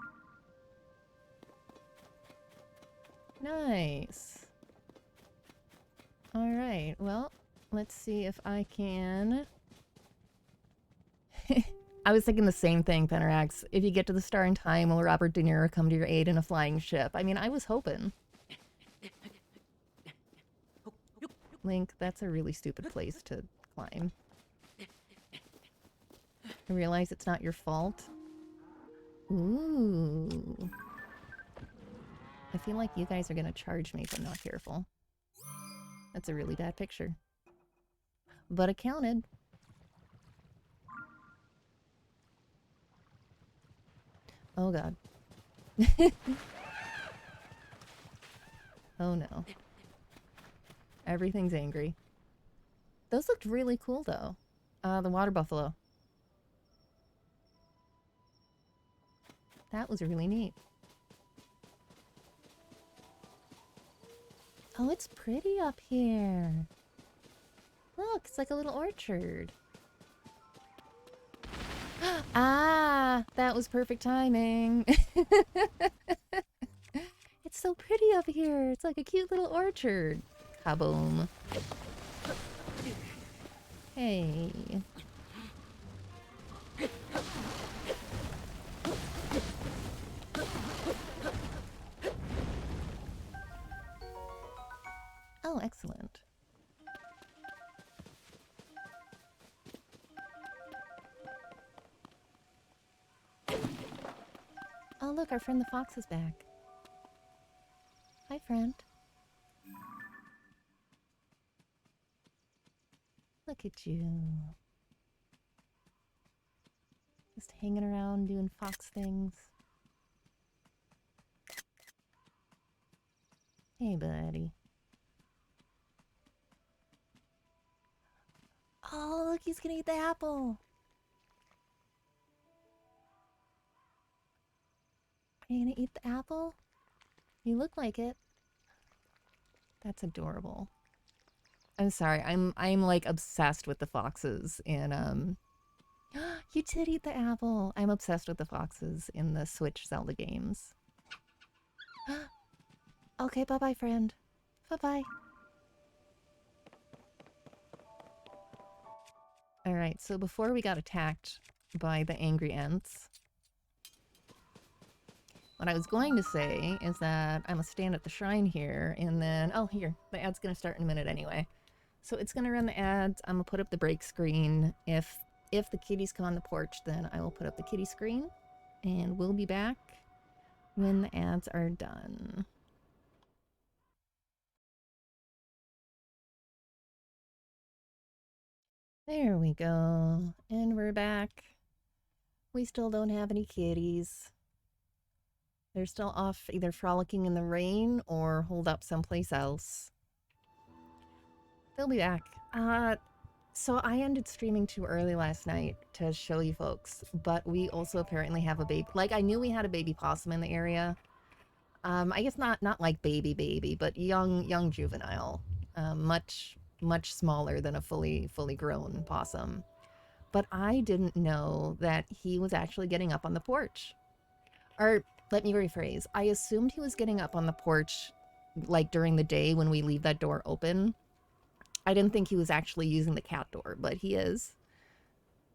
[SPEAKER 1] Nice. All right. Well, let's see if I can. I was thinking the same thing, Penerax. If you get to the star in time, will Robert De Niro come to your aid in a flying ship? I mean, I was hoping. Link, that's a really stupid place to climb. I realize it's not your fault. Ooh. I feel like you guys are gonna charge me if I'm not careful. That's a really bad picture. But it counted. Oh god. Oh no. Everything's angry. Those looked really cool though. The water buffalo. That was really neat. Oh, it's pretty up here. Look, it's like a little orchard. Ah, that was perfect timing. It's so pretty up here. It's like a cute little orchard. Kaboom. Hey. Oh, excellent. Oh, look, our friend the fox is back. Hi, friend. Look at you. Just hanging around doing fox things. Hey, buddy. Oh, look, he's gonna eat the apple. Are you gonna eat the apple? You look like it. That's adorable. I'm sorry. I'm like obsessed with the foxes in you did eat the apple. I'm obsessed with the foxes in the Switch Zelda games. Okay, bye-bye, friend. Bye-bye. Alright, so before we got attacked by the angry ants, what I was going to say is that I'm gonna stand at the shrine here, and then... Oh, here. The ad's gonna start in a minute anyway. So it's gonna run the ads. I'm gonna put up the break screen. If the kitties come on the porch, then I will put up the kitty screen. And we'll be back when the ads are done. There we go. And we're back. We still don't have any kitties. They're still off either frolicking in the rain or holed up someplace else. They'll be back. So I ended streaming too early last night to show you folks, but we also apparently have a baby. Like, I knew we had a baby possum in the area. I guess not like baby, but young juvenile. Much smaller than a fully grown possum. But I didn't know that he was actually getting up on the porch. Or let me rephrase. I assumed he was getting up on the porch like during the day when we leave that door open. I didn't think he was actually using the cat door, but he is.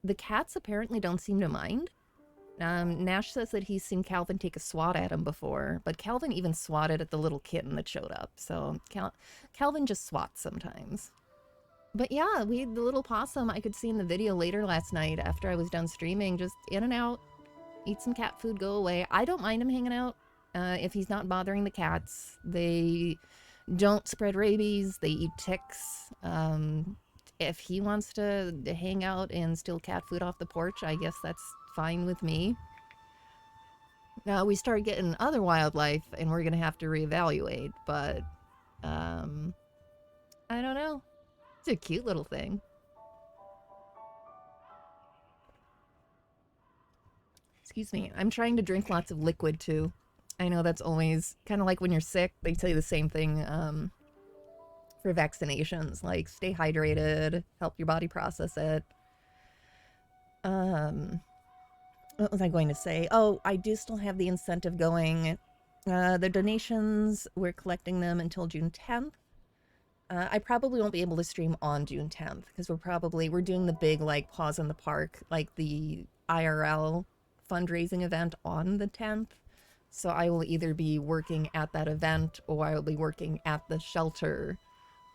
[SPEAKER 1] The cats apparently don't seem to mind. Nash says that he's seen Calvin take a swat at him before, but Calvin even swatted at the little kitten that showed up. So Calvin just swats sometimes. But yeah, the little possum I could see in the video later last night after I was done streaming, just in and out, eat some cat food, go away. I don't mind him hanging out if he's not bothering the cats. They don't spread rabies. They eat ticks. If he wants to hang out and steal cat food off the porch, I guess that's fine with me. Now, we start getting other wildlife, and we're going to have to reevaluate, but I don't know. It's a cute little thing. Excuse me. I'm trying to drink lots of liquid, too. I know that's always kind of like when you're sick. They tell you the same thing for vaccinations. Like, stay hydrated, help your body process it. What was I going to say? Oh, I do still have the incentive going. The donations, we're collecting them until June 10th. I probably won't be able to stream on June 10th because we're doing the big like pause in the park, like the IRL fundraising event on the 10th. So I will either be working at that event or I will be working at the shelter,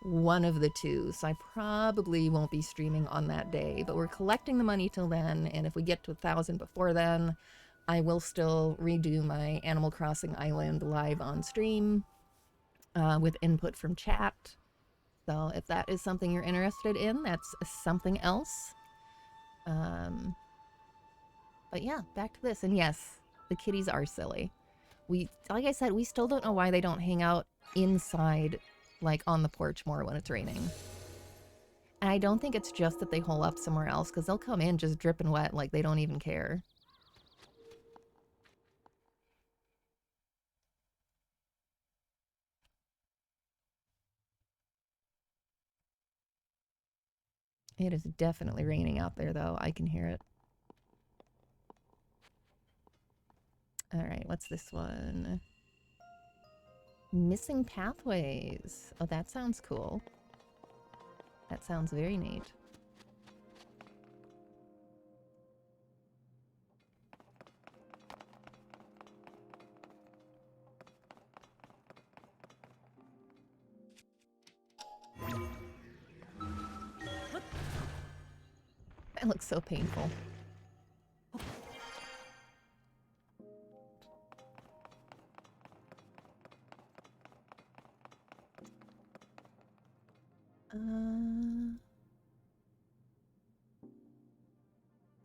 [SPEAKER 1] one of the two. So I probably won't be streaming on that day, but we're collecting the money till then. And if we get to 1,000 before then, I will still redo my Animal Crossing Island live on stream with input from chat. So if that is something you're interested in, that's something else. But yeah, back to this. And yes, the kitties are silly. Like I said, we still don't know why they don't hang out inside, like on the porch more when it's raining. And I don't think it's just that they hole up somewhere else, because they'll come in just dripping wet like they don't even care. It is definitely raining out there, though. I can hear it. Alright, what's this one? Missing pathways. Oh, that sounds cool. That sounds very neat. That looks so painful.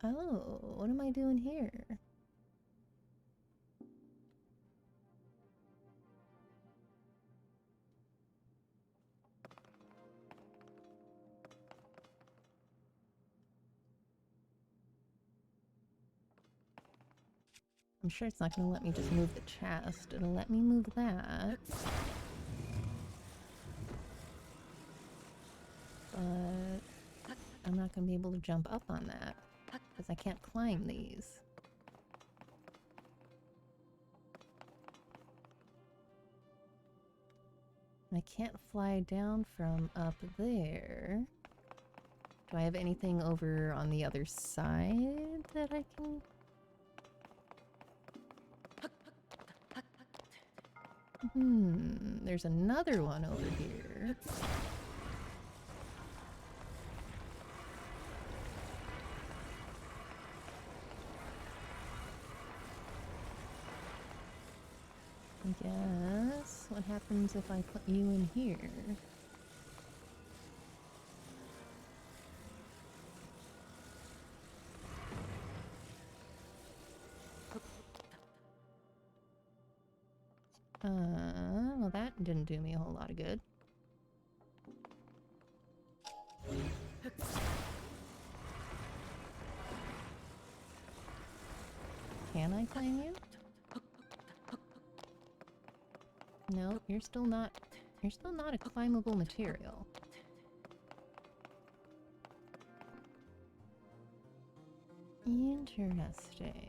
[SPEAKER 1] Oh, what am I doing here? I'm sure it's not going to let me just move the chest. It'll let me move that. But I'm not going to be able to jump up on that because I can't climb these. I can't fly down from up there. Do I have anything over on the other side that I can... There's another one over here. I guess. What happens if I put you in here? Well that didn't do me a whole lot of good. Can I climb you? No, you're still not a climbable material. Interesting.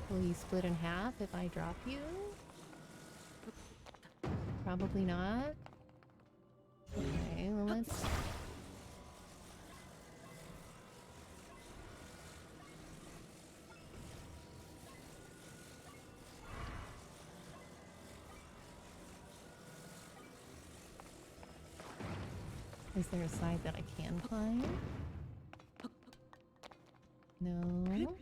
[SPEAKER 1] Will you split in half if I drop you? Probably not. Okay, well let's... Is there a side that I can climb? No.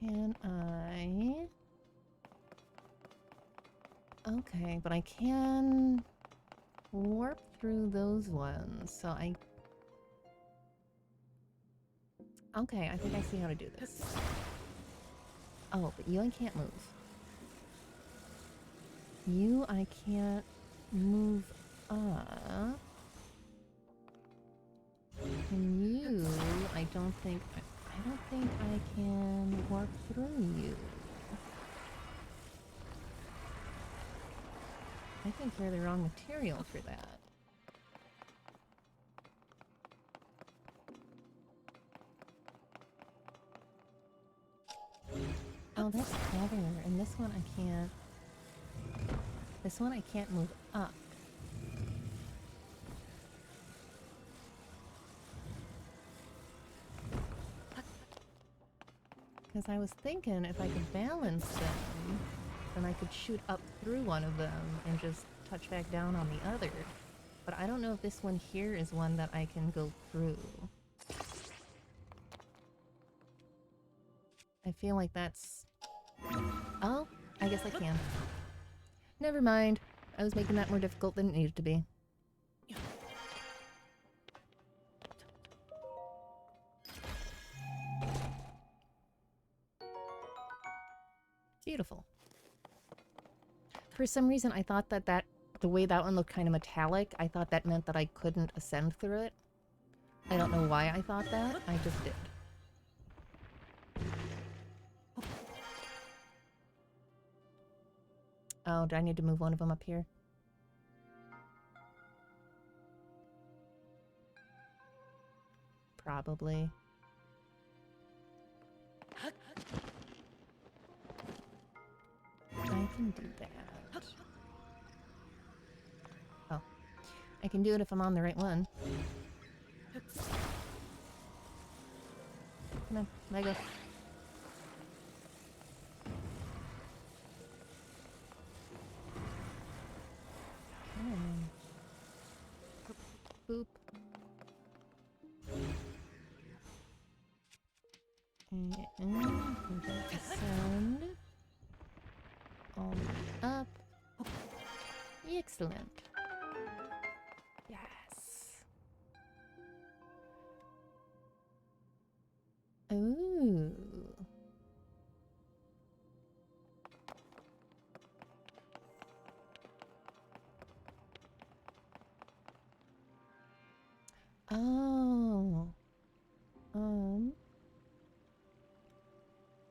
[SPEAKER 1] Can I? Okay, but I can warp through those ones, so I... Okay, I think I see how to do this. Oh, but you I can't move. You I can't move up. And you I don't think I can warp through you. I think you're the wrong material for that. Oh, that's clever. And this one I can't... This one I can't move up. Because I was thinking if I could balance them, then I could shoot up through one of them and just touch back down on the other. But I don't know if this one here is one that I can go through. I feel like that's... Oh, I guess I can. Never mind. I was making that more difficult than it needed to be. Beautiful. For some reason, I thought that the way that one looked kind of metallic, I thought that meant that I couldn't ascend through it. I don't know why I thought that. I just did. Oh, do I need to move one of them up here? Probably. I can do that. Oh. I can do it if I'm on the right one. Come on, let go. Boop. And ascend. All the way up. Excellent. Yes. Ooh.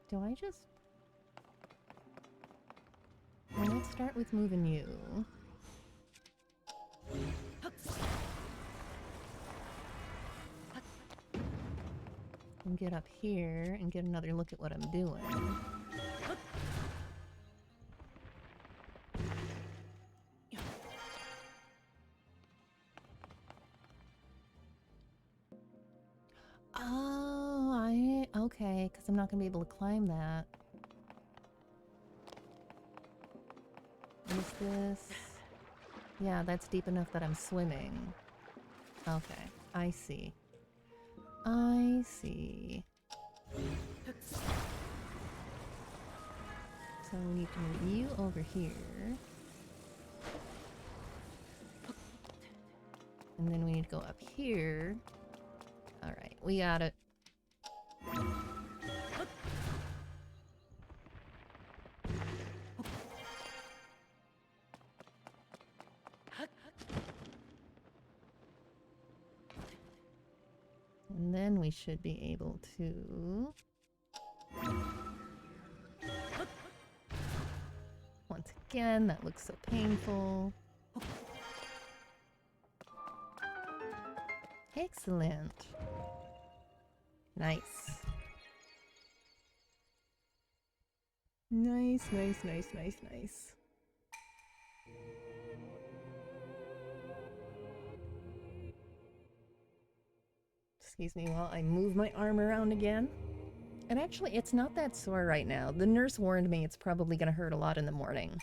[SPEAKER 1] Do I just... Well, let's start with moving you. And get up here and get another look at what I'm doing. Oh, okay, because I'm not going to be able to climb that. What is this? Yeah, that's deep enough that I'm swimming. Okay, I see. I see. So we need to move you over here. And then we need to go up here. Alright, we got it. And then we should be able to... Once again, that looks so painful. Excellent. Nice. Nice, nice, nice, nice, nice. Excuse me while I move my arm around again. And actually, it's not that sore right now. The nurse warned me it's probably going to hurt a lot in the morning.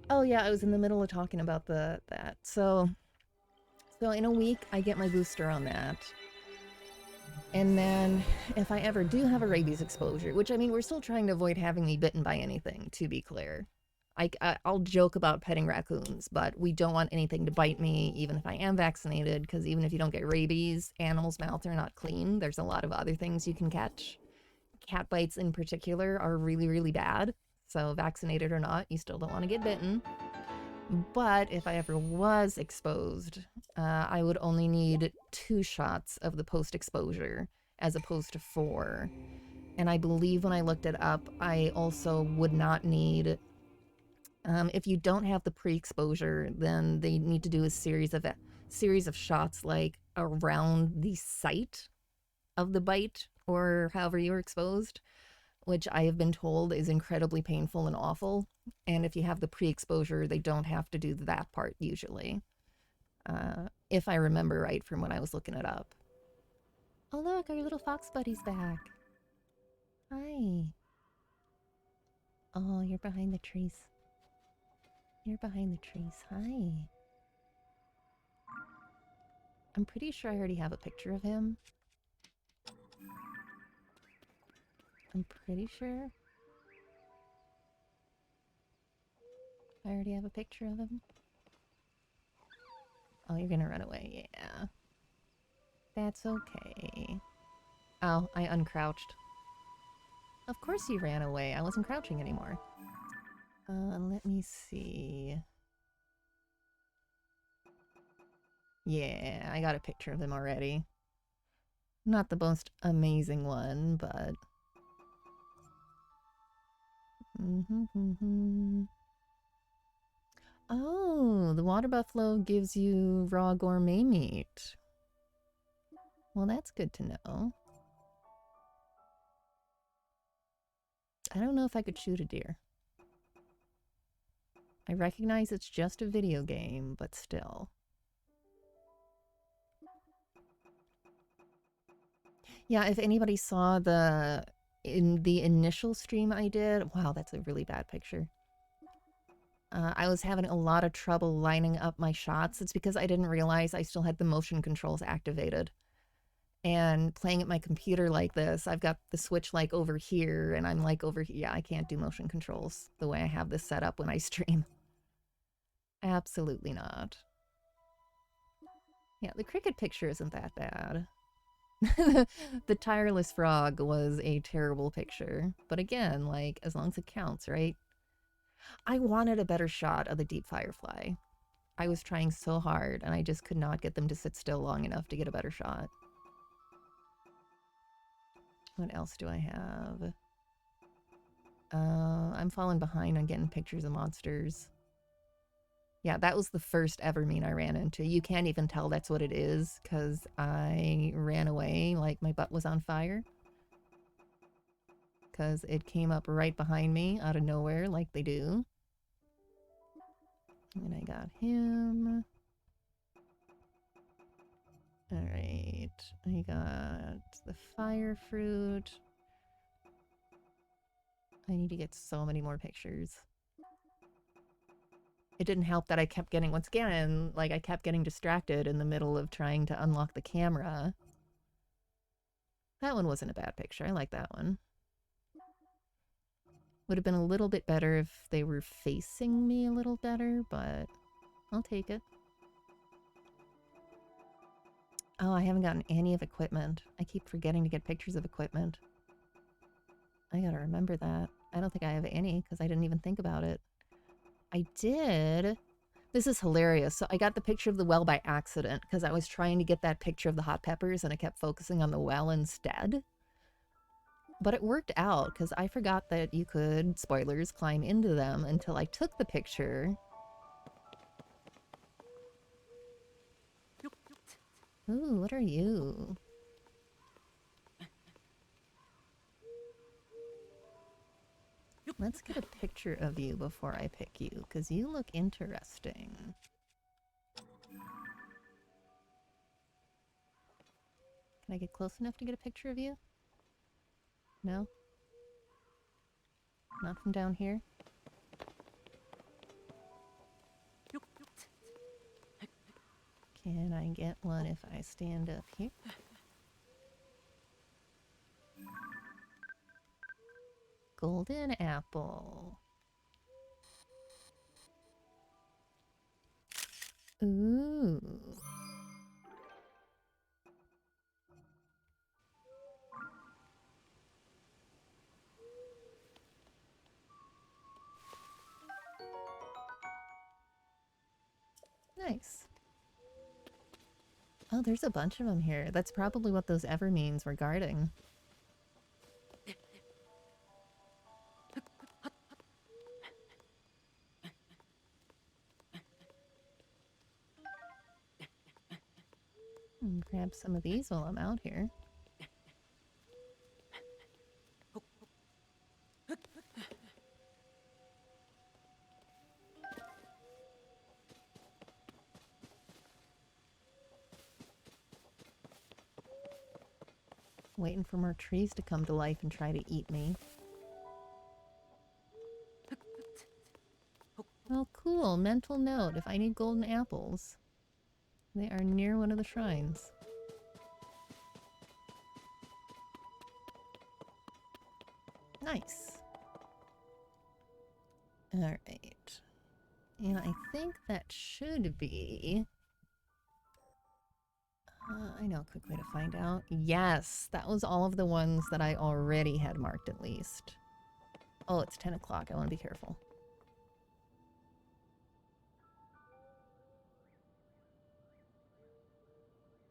[SPEAKER 1] Oh yeah, I was in the middle of talking about that. So in a week, I get my booster on that. And then if I ever do have a rabies exposure, which I mean, we're still trying to avoid having me bitten by anything, to be clear. I'll joke about petting raccoons, but we don't want anything to bite me, even if I am vaccinated, because even if you don't get rabies, animals' mouths are not clean. There's a lot of other things you can catch. Cat bites in particular are really, really bad. So vaccinated or not, you still don't want to get bitten. But if I ever was exposed, I would only need 2 shots of the post-exposure as opposed to 4. And I believe when I looked it up, I also would not need... if you don't have the pre-exposure, then they need to do a series of shots like around the site of the bite or however you were exposed, which I have been told is incredibly painful and awful. And if you have the pre-exposure, they don't have to do that part usually. If I remember right from when I was looking it up. Oh look, our little fox buddy's back. Hi. Oh, you're behind the trees. You're behind the trees. Hi. I'm pretty sure I already have a picture of him. I'm pretty sure. I already have a picture of him. Oh, you're gonna run away. Yeah. That's okay. Oh, I uncrouched. Of course you ran away. I wasn't crouching anymore. Let me see. Yeah, I got a picture of him already. Not the most amazing one, but... Oh, the water buffalo gives you raw gourmet meat. Well, that's good to know. I don't know if I could shoot a deer. I recognize it's just a video game, but still. Yeah, if anybody saw in the initial stream I did, wow, that's a really bad picture. I was having a lot of trouble lining up my shots. It's because I didn't realize I still had the motion controls activated. And playing at my computer like this, I've got the Switch like over here, and I'm like over here. Yeah, I can't do motion controls the way I have this set up when I stream. Absolutely not. Yeah, the cricket picture isn't that bad. The tireless frog was a terrible picture. But again, like, as long as it counts, right? I wanted a better shot of the deep firefly. I was trying so hard, and I just could not get them to sit still long enough to get a better shot. What else do I have? I'm falling behind on getting pictures of monsters. Yeah, that was the first ever meme I ran into. You can't even tell that's what it is because I ran away like my butt was on fire. Because it came up right behind me out of nowhere like they do. And I got him. Alright, I got the fire fruit. I need to get so many more pictures. It didn't help that I kept getting, once again, like I kept getting distracted in the middle of trying to unlock the camera. That one wasn't a bad picture. I like that one. Would have been a little bit better if they were facing me a little better, but I'll take it. Oh, I haven't gotten any of equipment. I keep forgetting to get pictures of equipment. I gotta remember that. I don't think I have any because I didn't even think about it. I did. This is hilarious. So I got the picture of the well by accident because I was trying to get that picture of the hot peppers and I kept focusing on the well instead. But it worked out because I forgot that you could, spoilers, climb into them until I took the picture. Ooh, what are you? Let's get a picture of you before I pick you, because you look interesting. Can I get close enough to get a picture of you? No? Not from down here? Can I get one if I stand up here? Golden apple. Ooh. Nice. Oh, there's a bunch of them here. That's probably what those evermeans were guarding. Grab some of these while I'm out here. Waiting for more trees to come to life and try to eat me. Oh, cool. Mental note. If I need golden apples, they are near one of the shrines. Nice. Alright. And I think that should be... I know a quick way to find out. Yes, that was all of the ones that I already had marked at least. Oh, it's 10 o'clock. I want to be careful.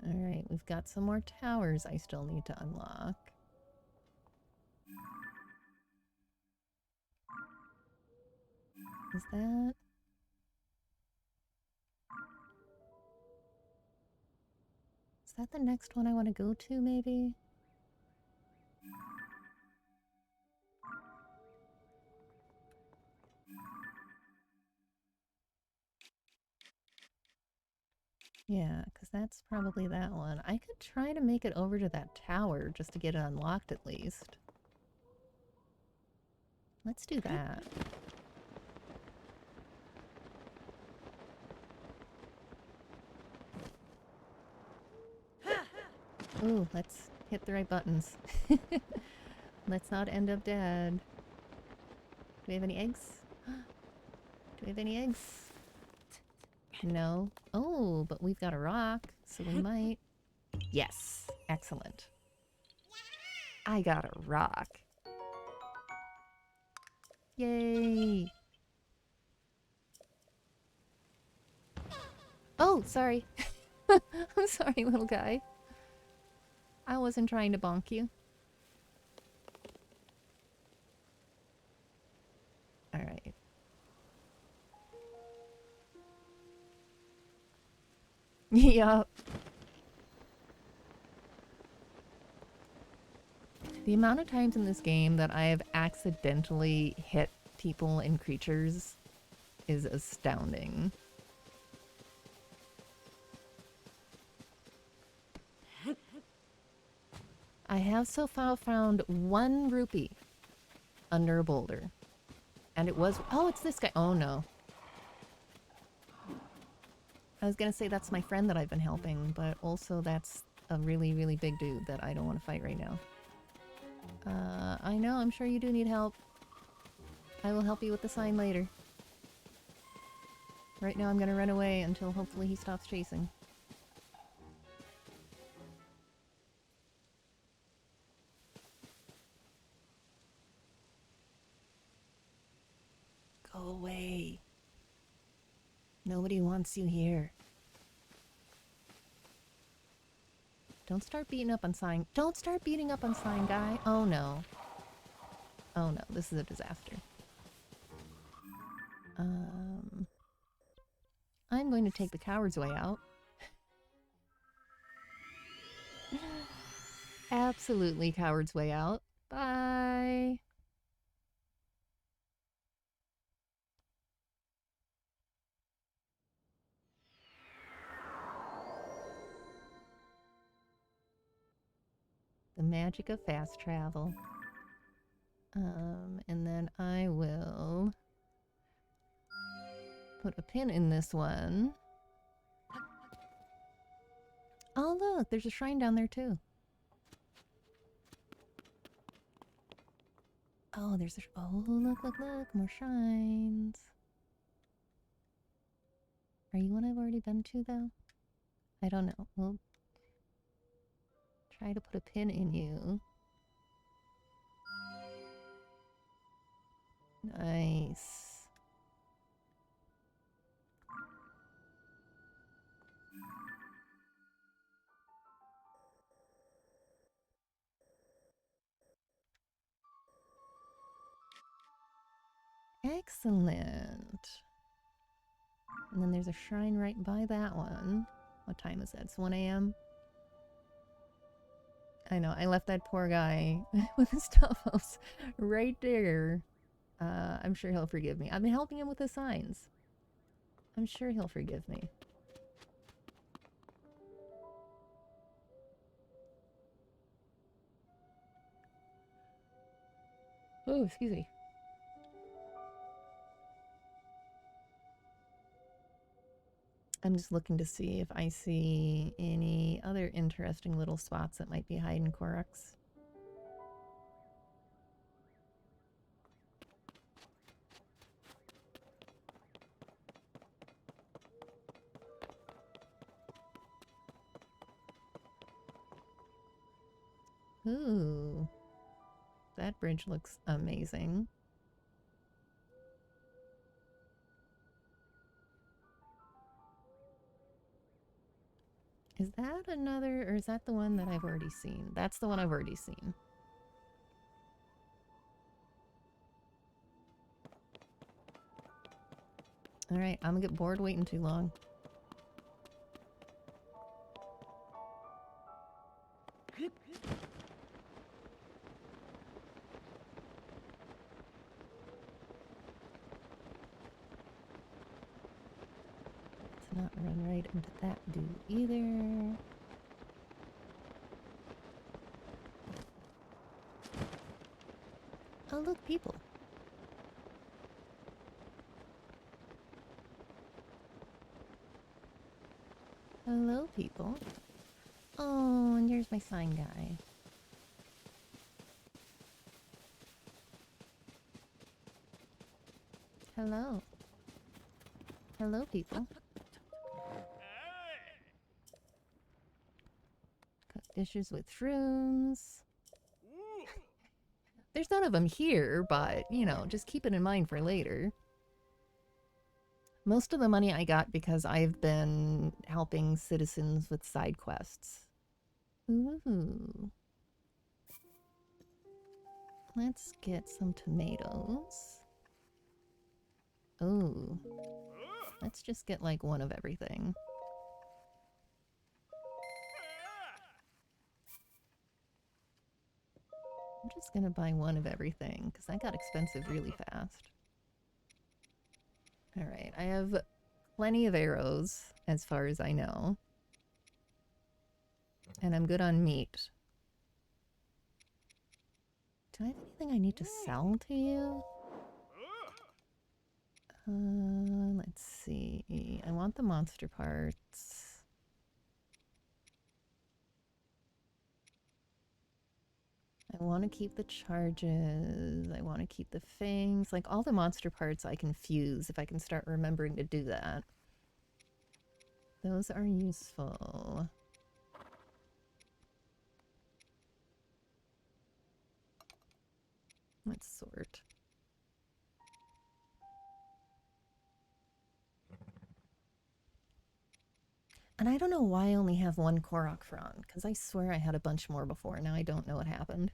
[SPEAKER 1] Alright, we've got some more towers I still need to unlock. Is that... Is that the next one I want to go to, maybe? Yeah, because that's probably that one. I could try to make it over to that tower just to get it unlocked at least. Let's do that. Ooh, let's hit the right buttons. Let's not end up dead. Do we have any eggs? Do we have any eggs? No. Oh, but we've got a rock, so we might. Yes. Excellent. I got a rock. Yay. Oh, sorry. I'm sorry, little guy. I wasn't trying to bonk you. Yup. The amount of times in this game that I have accidentally hit people and creatures is astounding. I have so far found 1 rupee under a boulder. And it was... Oh, it's this guy. Oh, no. I was gonna say that's my friend that I've been helping, but also that's a really, really big dude that I don't want to fight right now. I know, I'm sure you do need help. I will help you with the sign later. Right now I'm gonna run away until hopefully he stops chasing. Go away. Nobody wants you here. Don't start beating up on sign. Don't start beating up on sign guy. Oh no. Oh no, this is a disaster. I'm going to take the coward's way out. Absolutely coward's way out. Bye. The magic of fast travel. And then I will put a pin in this one. Oh look, there's a shrine down there too. Oh, there's a... Oh, look, look, look, more shrines. Are you one I've already been to though? I don't know. We'll try to put a pin in you. Nice. Excellent. And then there's a shrine right by that one. What time is that? It's 1 a.m. I know, I left that poor guy with his stuff house right there. I'm sure he'll forgive me. I've been helping him with the signs. I'm sure he'll forgive me. Oh, excuse me. I'm just looking to see if I see any other interesting little spots that might be hiding Koroks. Ooh. That bridge looks amazing. Is that another, or is that the one that I've already seen? That's the one I've already seen. Alright, I'm gonna get bored waiting too long. Let's not run right into that dude either. Oh, look, people. Hello, people. Oh, and there's my sign guy. Hello. Hello, people. Cook dishes with shrooms. There's none of them here, but, you know, just keep it in mind for later. Most of the money I got because I've been helping citizens with side quests. Ooh. Let's get some tomatoes. Ooh. Let's just get like one of everything. I'm just gonna buy one of everything, because that got expensive really fast. Alright, I have plenty of arrows, as far as I know. And I'm good on meat. Do I have anything I need to sell to you? Let's see. I want the monster parts. I want to keep the charges. I want to keep the fangs. Like, all the monster parts I can fuse if I can start remembering to do that. Those are useful. Let's sort. And I don't know why I only have one Korok Fron, because I swear I had a bunch more before. Now I don't know what happened.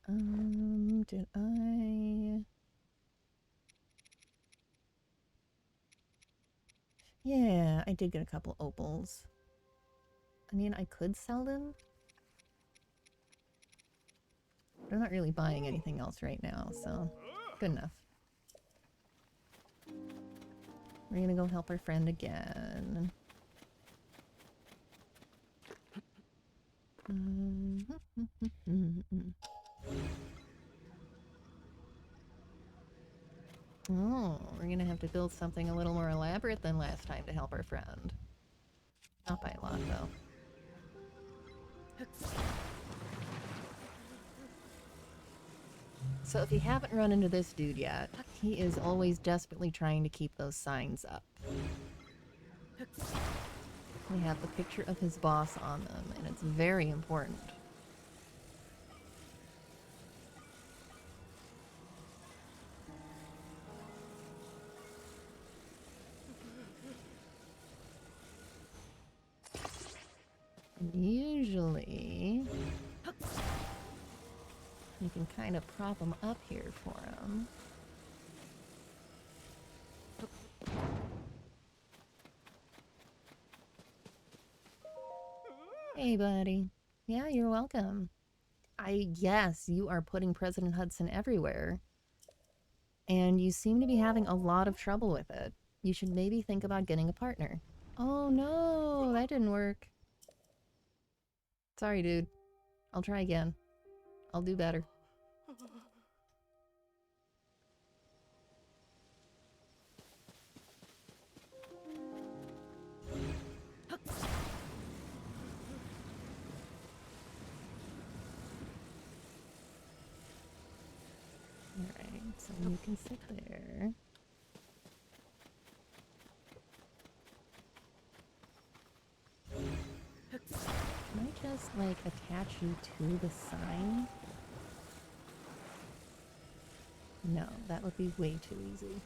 [SPEAKER 1] Did I... Yeah, I did get a couple opals. I mean, I could sell them. But I'm not really buying anything else right now, so good enough. We're gonna go help our friend again. Oh, we're gonna have to build something a little more elaborate than last time to help our friend. Not by a lot, though. So if you haven't run into this dude yet, he is always desperately trying to keep those signs up. They have the picture of his boss on them, and it's very important. And usually, you can kind of prop him up here for him. Hey, buddy. Yeah, you're welcome. Yes, you are putting President Hudson everywhere. And you seem to be having a lot of trouble with it. You should maybe think about getting a partner. Oh no, that didn't work. Sorry, dude. I'll try again. I'll do better. Alright, so you can sit there. Can I just, like, attach you to the sign? No, that would be way too easy.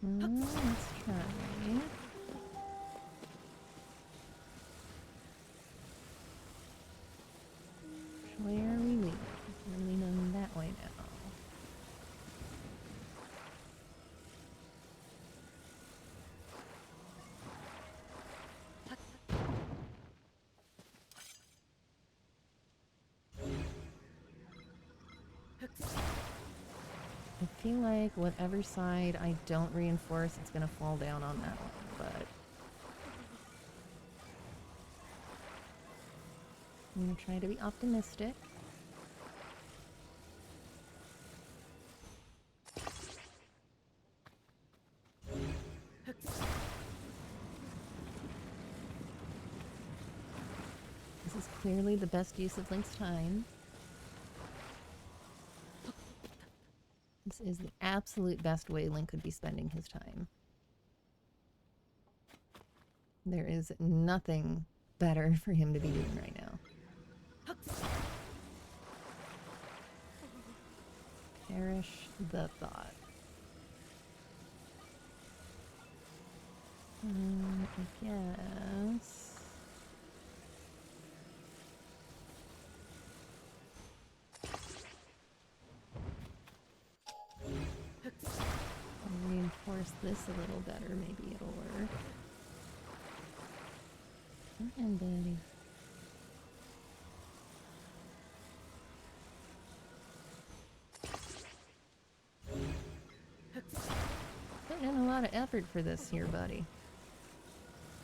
[SPEAKER 1] Let's try. Where are we leaning? We're leaning that way now. I feel like whatever side I don't reinforce, it's gonna fall down on that one, but I'm gonna try to be optimistic. This is clearly the best use of Link's time. This is the absolute best way Link could be spending his time. There is nothing better for him to be doing right now. Perish the thought. I guess... adjust this a little better, maybe it'll work. Come on, buddy. Putting in a lot of effort for this here, buddy.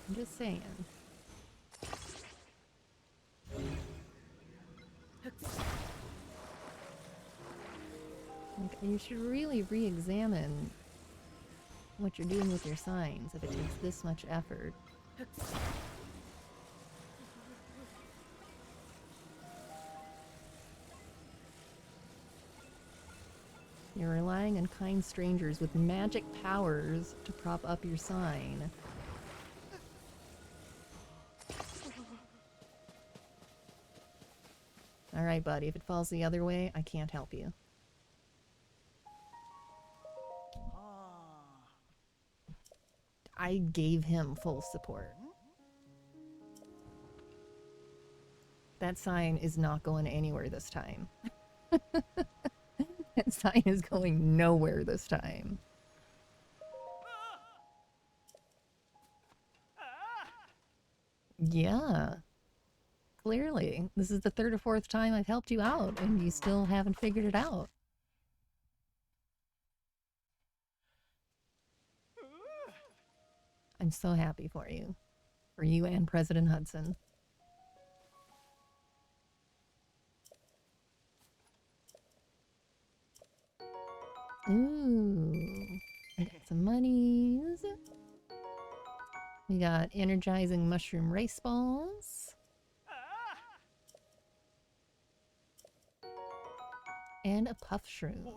[SPEAKER 1] I'm just saying. Like, you should really re-examine what you're doing with your signs if it takes this much effort. You're relying on kind strangers with magic powers to prop up your sign. Alright, buddy, if it falls the other way, I can't help you. I gave him full support. That sign is not going anywhere this time. That sign is going nowhere this time. Yeah. Clearly. This is the third or fourth time I've helped you out, and you still haven't figured it out. I'm so happy for you. For you and President Hudson. Ooh. I got some monies. We got energizing mushroom race balls. And a puff shroom.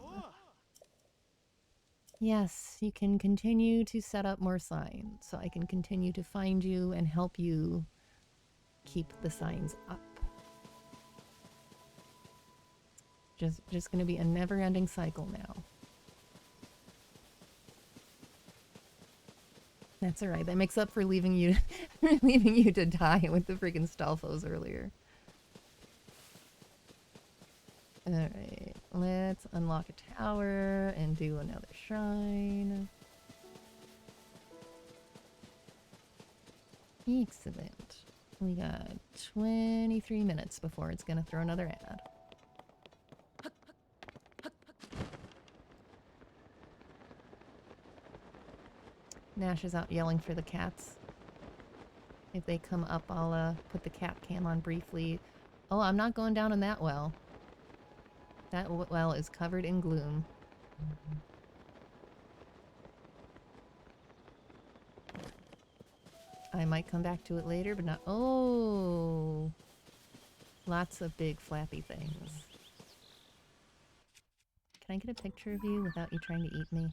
[SPEAKER 1] Yes, you can continue to set up more signs, so I can continue to find you and help you keep the signs up. Just gonna be a never-ending cycle now. That's alright, that makes up for leaving you leaving you to die with the freaking Stalfos earlier. Alright, let's unlock a tower and do another shrine. Excellent. We got 23 minutes before it's gonna throw another ad. Nash is out yelling for the cats. If they come up, I'll put the cat cam on briefly. Oh, I'm not going down in that well. That well is covered in gloom. I might come back to it later, but not... Oh! Lots of big flappy things. Can I get a picture of you without you trying to eat me?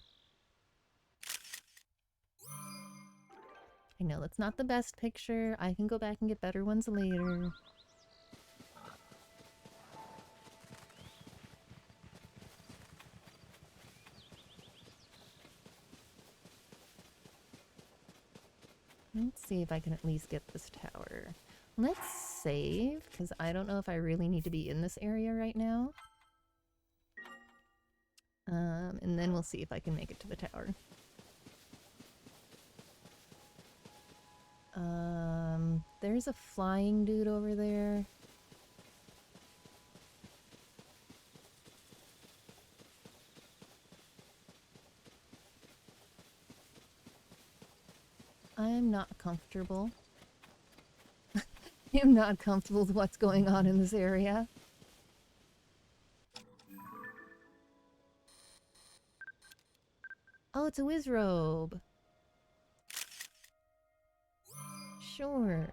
[SPEAKER 1] I know that's not the best picture. I can go back and get better ones later. Let's see if I can at least get this tower. Let's save, because I don't know if I really need to be in this area right now. And then we'll see if I can make it to the tower. There's a flying dude over there. I'm not comfortable. I'm not comfortable with what's going on in this area. Oh, it's a Wizrobe. Sure.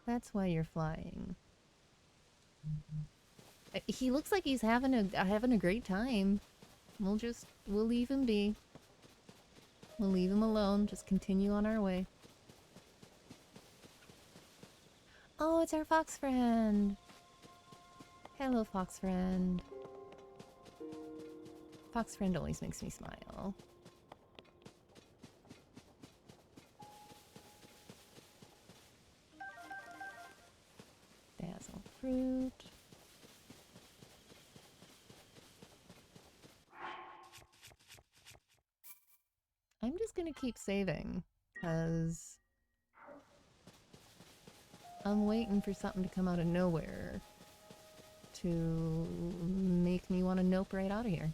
[SPEAKER 1] That's why you're flying. He looks like he's having a great time. We'll leave him be. We'll leave him alone. Just continue on our way. Oh, it's our fox friend. Hello, fox friend. Fox friend always makes me smile. Dazzle fruit. just gonna keep saving, because I'm waiting for something to come out of nowhere to make me want to nope right out of here.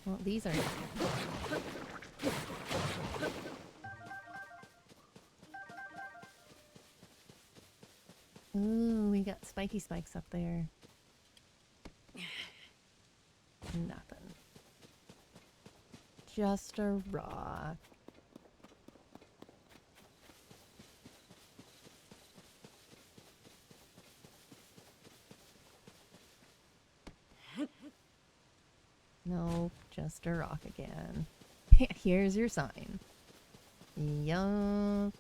[SPEAKER 1] Well, these are... Ooh, we got spiky spikes up there. Nothing. Just a rock. Nope, just a rock again. Here's your sign. Yup.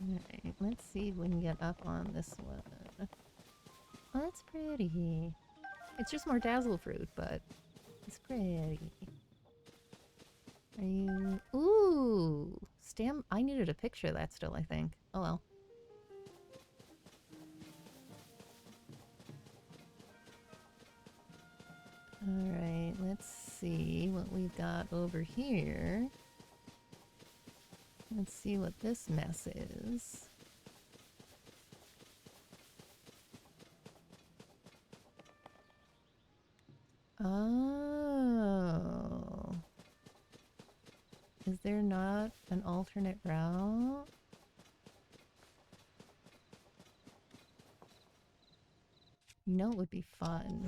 [SPEAKER 1] Alright, let's see if we can get up on this one. Oh, that's pretty. It's just more dazzle fruit, but it's pretty. Are you... Ooh! Stamp... I needed a picture of that still, I think. Oh well. Alright, let's see what we've got over here. Let's see what this mess is. Oh. Is there not an alternate route? You know it would be fun.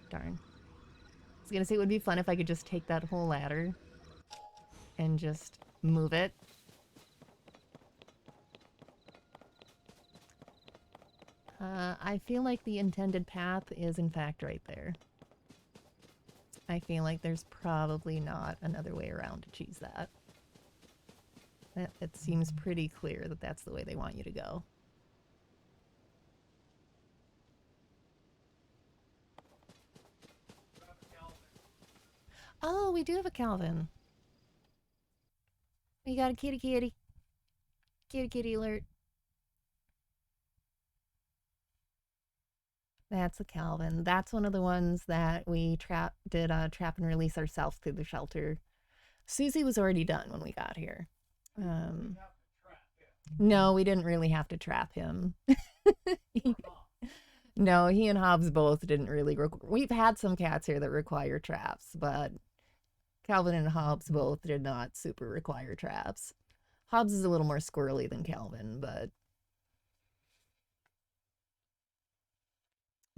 [SPEAKER 1] Darn. I was gonna say it would be fun if I could just take that whole ladder and just move it. I feel like the intended path is in fact right there. I feel like there's probably not another way around to choose that. It seems pretty clear that that's the way they want you to go. Oh, we do have a Calvin. We got a kitty kitty. Kitty kitty alert. That's a Calvin. That's one of the ones that we did trap and release ourselves through the shelter. Susie was already done when we got here. No, we didn't really have to trap him. No, he and Hobbs both didn't really. We've had some cats here that require traps, but Calvin and Hobbs both did not super require traps. Hobbs is a little more squirrely than Calvin, but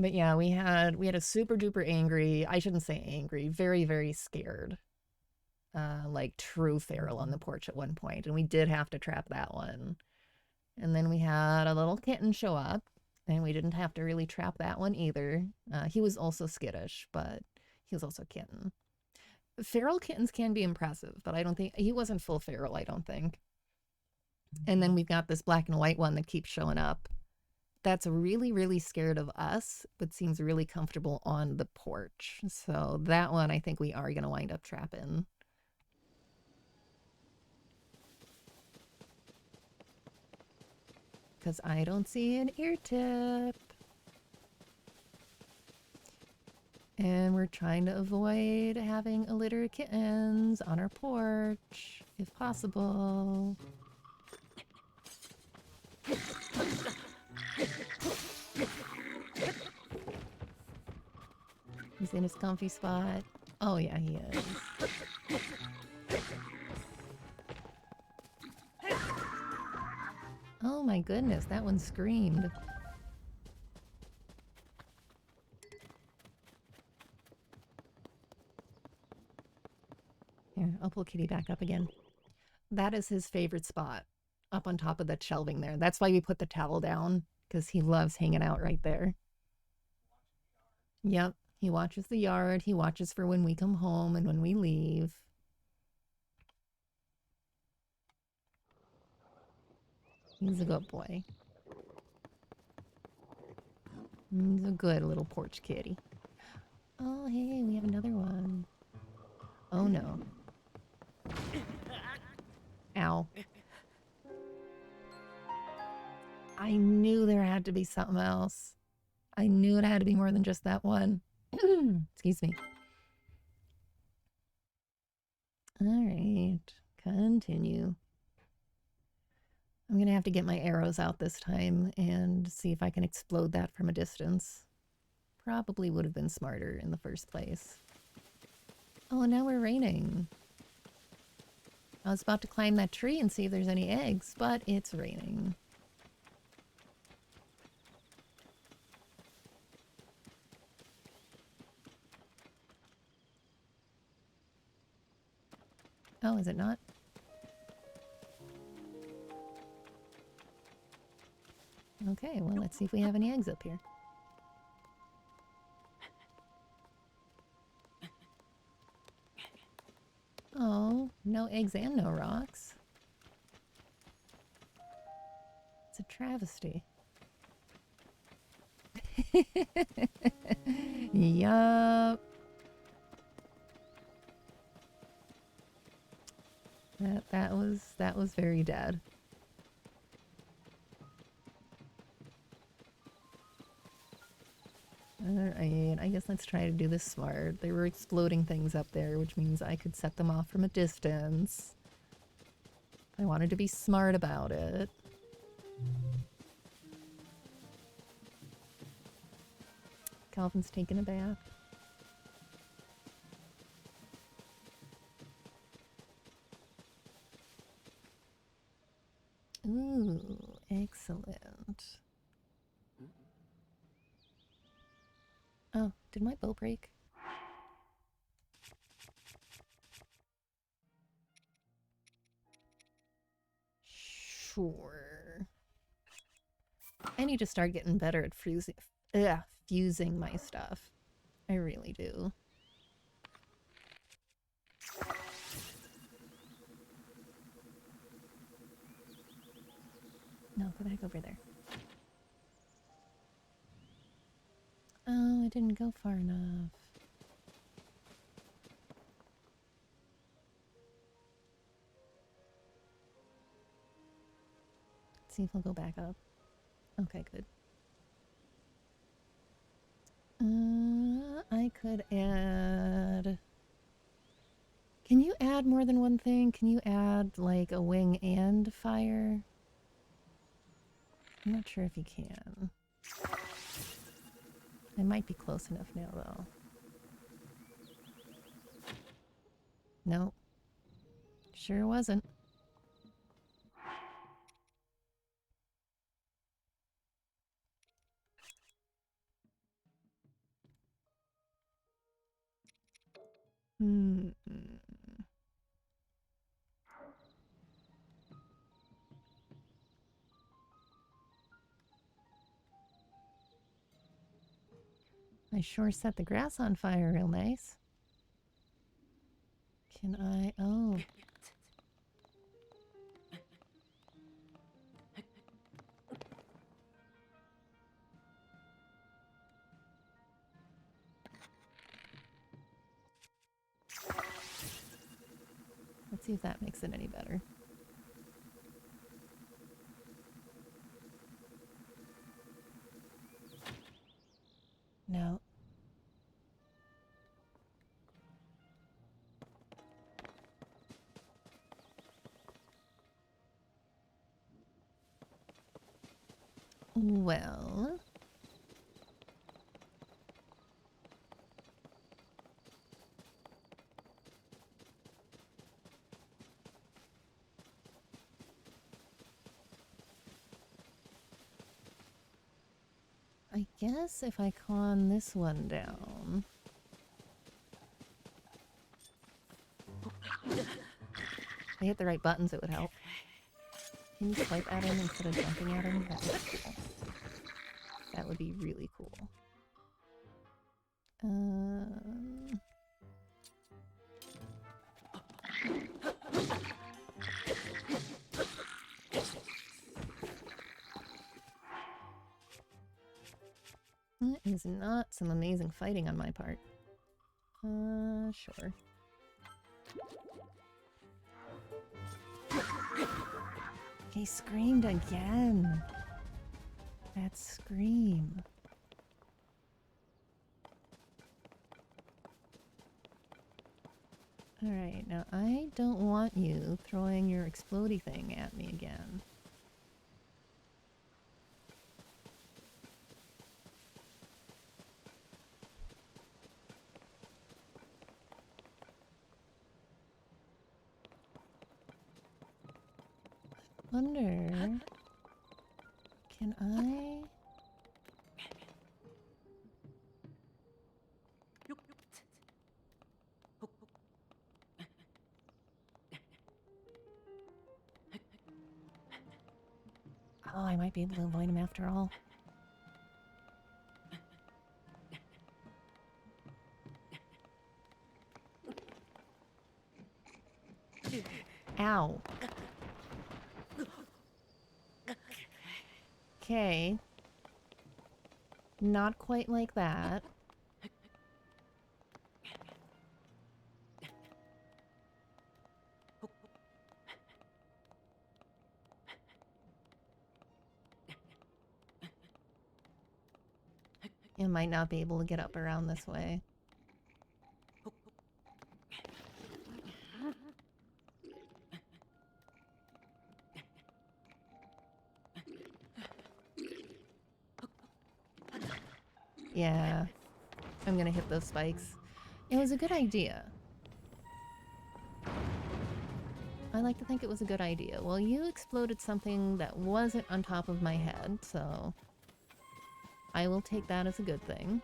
[SPEAKER 1] yeah, we had a super duper angry, I shouldn't say angry, very, very scared. Like true feral on the porch at one point, and we did have to trap that one. And then we had a little kitten show up, and we didn't have to really trap that one either. He was also skittish, but he was also a kitten. Feral kittens can be impressive, but I don't think he wasn't full feral, I don't think. And then we've got this black and white one that keeps showing up. That's really, really scared of us, but seems really comfortable on the porch. So that one I think we are going to wind up trapping. Because I don't see an ear tip. And we're trying to avoid having a litter of kittens on our porch, if possible. He's in his comfy spot. Oh yeah, he is. Oh my goodness, that one screamed. Here, I'll pull Kitty back up again. That is his favorite spot, up on top of that shelving there. That's why we put the towel down, because he loves hanging out right there. Yep, he watches the yard. He watches for when we come home and when we leave. He's a good boy. He's a good little porch kitty. Oh, hey, we have another one. Oh no. Ow. I knew there had to be something else. I knew it had to be more than just that one. Excuse me. Alright. Continue. I'm gonna have to get my arrows out this time and see if I can explode that from a distance. Probably would have been smarter in the first place. Oh, now we're raining. I was about to climb that tree and see if there's any eggs, but it's raining. Oh, is it not? Okay, well, let's see if we have any eggs up here. Oh, no eggs and no rocks. It's a travesty. Yup. That was very dead. Alright, I guess let's try to do this smart. There were exploding things up there, which means I could set them off from a distance. I wanted to be smart about it. Calvin's taking a bath. Ooh, excellent. Oh, did my bow break? Sure. I need to start getting better at fusing my stuff. I really do. No, go back over there. Oh, I didn't go far enough. Let's see if I'll go back up. Okay, good. I could add... Can you add more than one thing? Can you add, like, a wing and fire? I'm not sure if you can. I might be close enough now, though. Nope. Sure wasn't. Hmm. I sure set the grass on fire real nice. Can I... Oh. Let's see if that makes it any better. No. Well... I guess if I con this one down... If I hit the right buttons, it would help. Can you swipe at him instead of jumping at him? That would be cool. That would be really cool. That is not some amazing fighting on my part. Sure. He screamed again. That scream. Alright, now I don't want you throwing your explodey thing at me again. Wonder, can I? Oh, I might be able to avoid him after all. Ow. Okay. Not quite like that. You might not be able to get up around this way. Yeah. I'm gonna hit those spikes. It was a good idea. I like to think it was a good idea. Well, you exploded something that wasn't on top of my head, so I will take that as a good thing.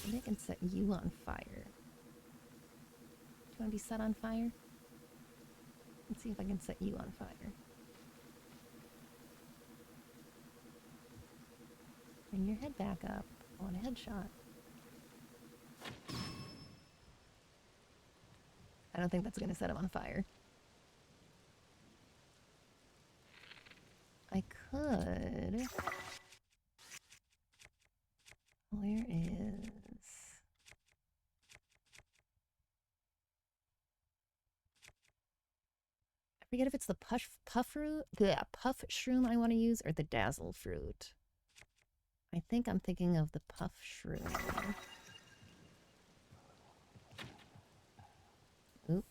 [SPEAKER 1] Maybe I can set you on fire. Do you want to be set on fire? Let's see if I can set you on fire. Bring your head back up. I want a headshot. I don't think that's going to set him on fire. I could... Where is... I forget if it's the puff shroom I want to use or the dazzle fruit. I think I'm thinking of the puff shroom. Oop.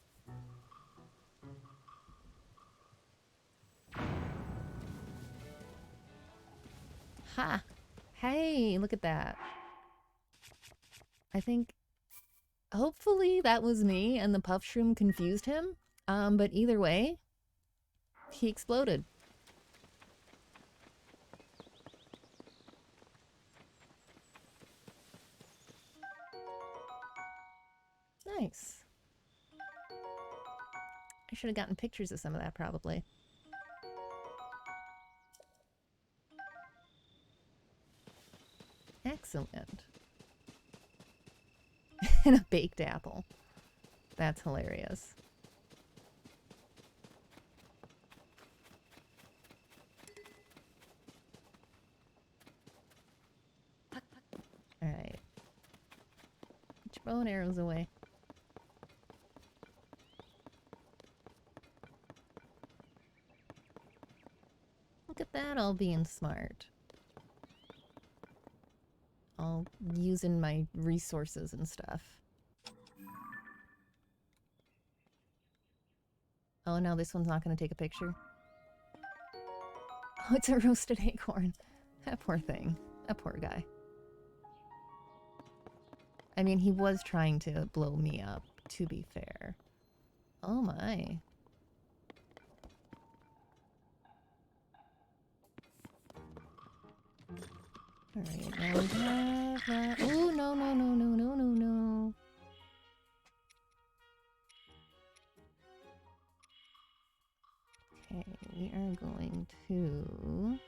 [SPEAKER 1] Ha! Hey, look at that. I think... Hopefully that was me and the puff shroom confused him. But either way, he exploded. Nice. I should have gotten pictures of some of that, probably. Excellent. And a baked apple. That's hilarious. Alright. Put your bow and arrows away. Look at that, all being smart. All using my resources and stuff. Oh no, this one's not going to take a picture. Oh, it's a roasted acorn. That poor thing. That poor guy. I mean, he was trying to blow me up, to be fair. Oh my. Alright, now we have that. Oh, no, no, no, no, no, no, no. Okay, we are going to...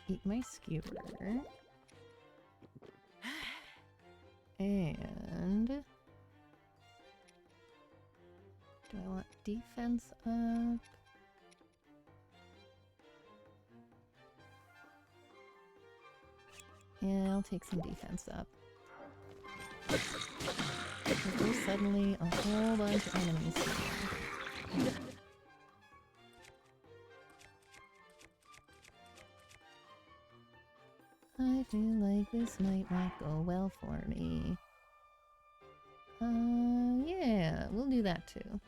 [SPEAKER 1] eat my skewer. And... do I want defense up? Yeah, I'll take some defense up. There's suddenly a whole bunch of enemies here. I feel like this might not go well for me. Yeah, we'll do that too.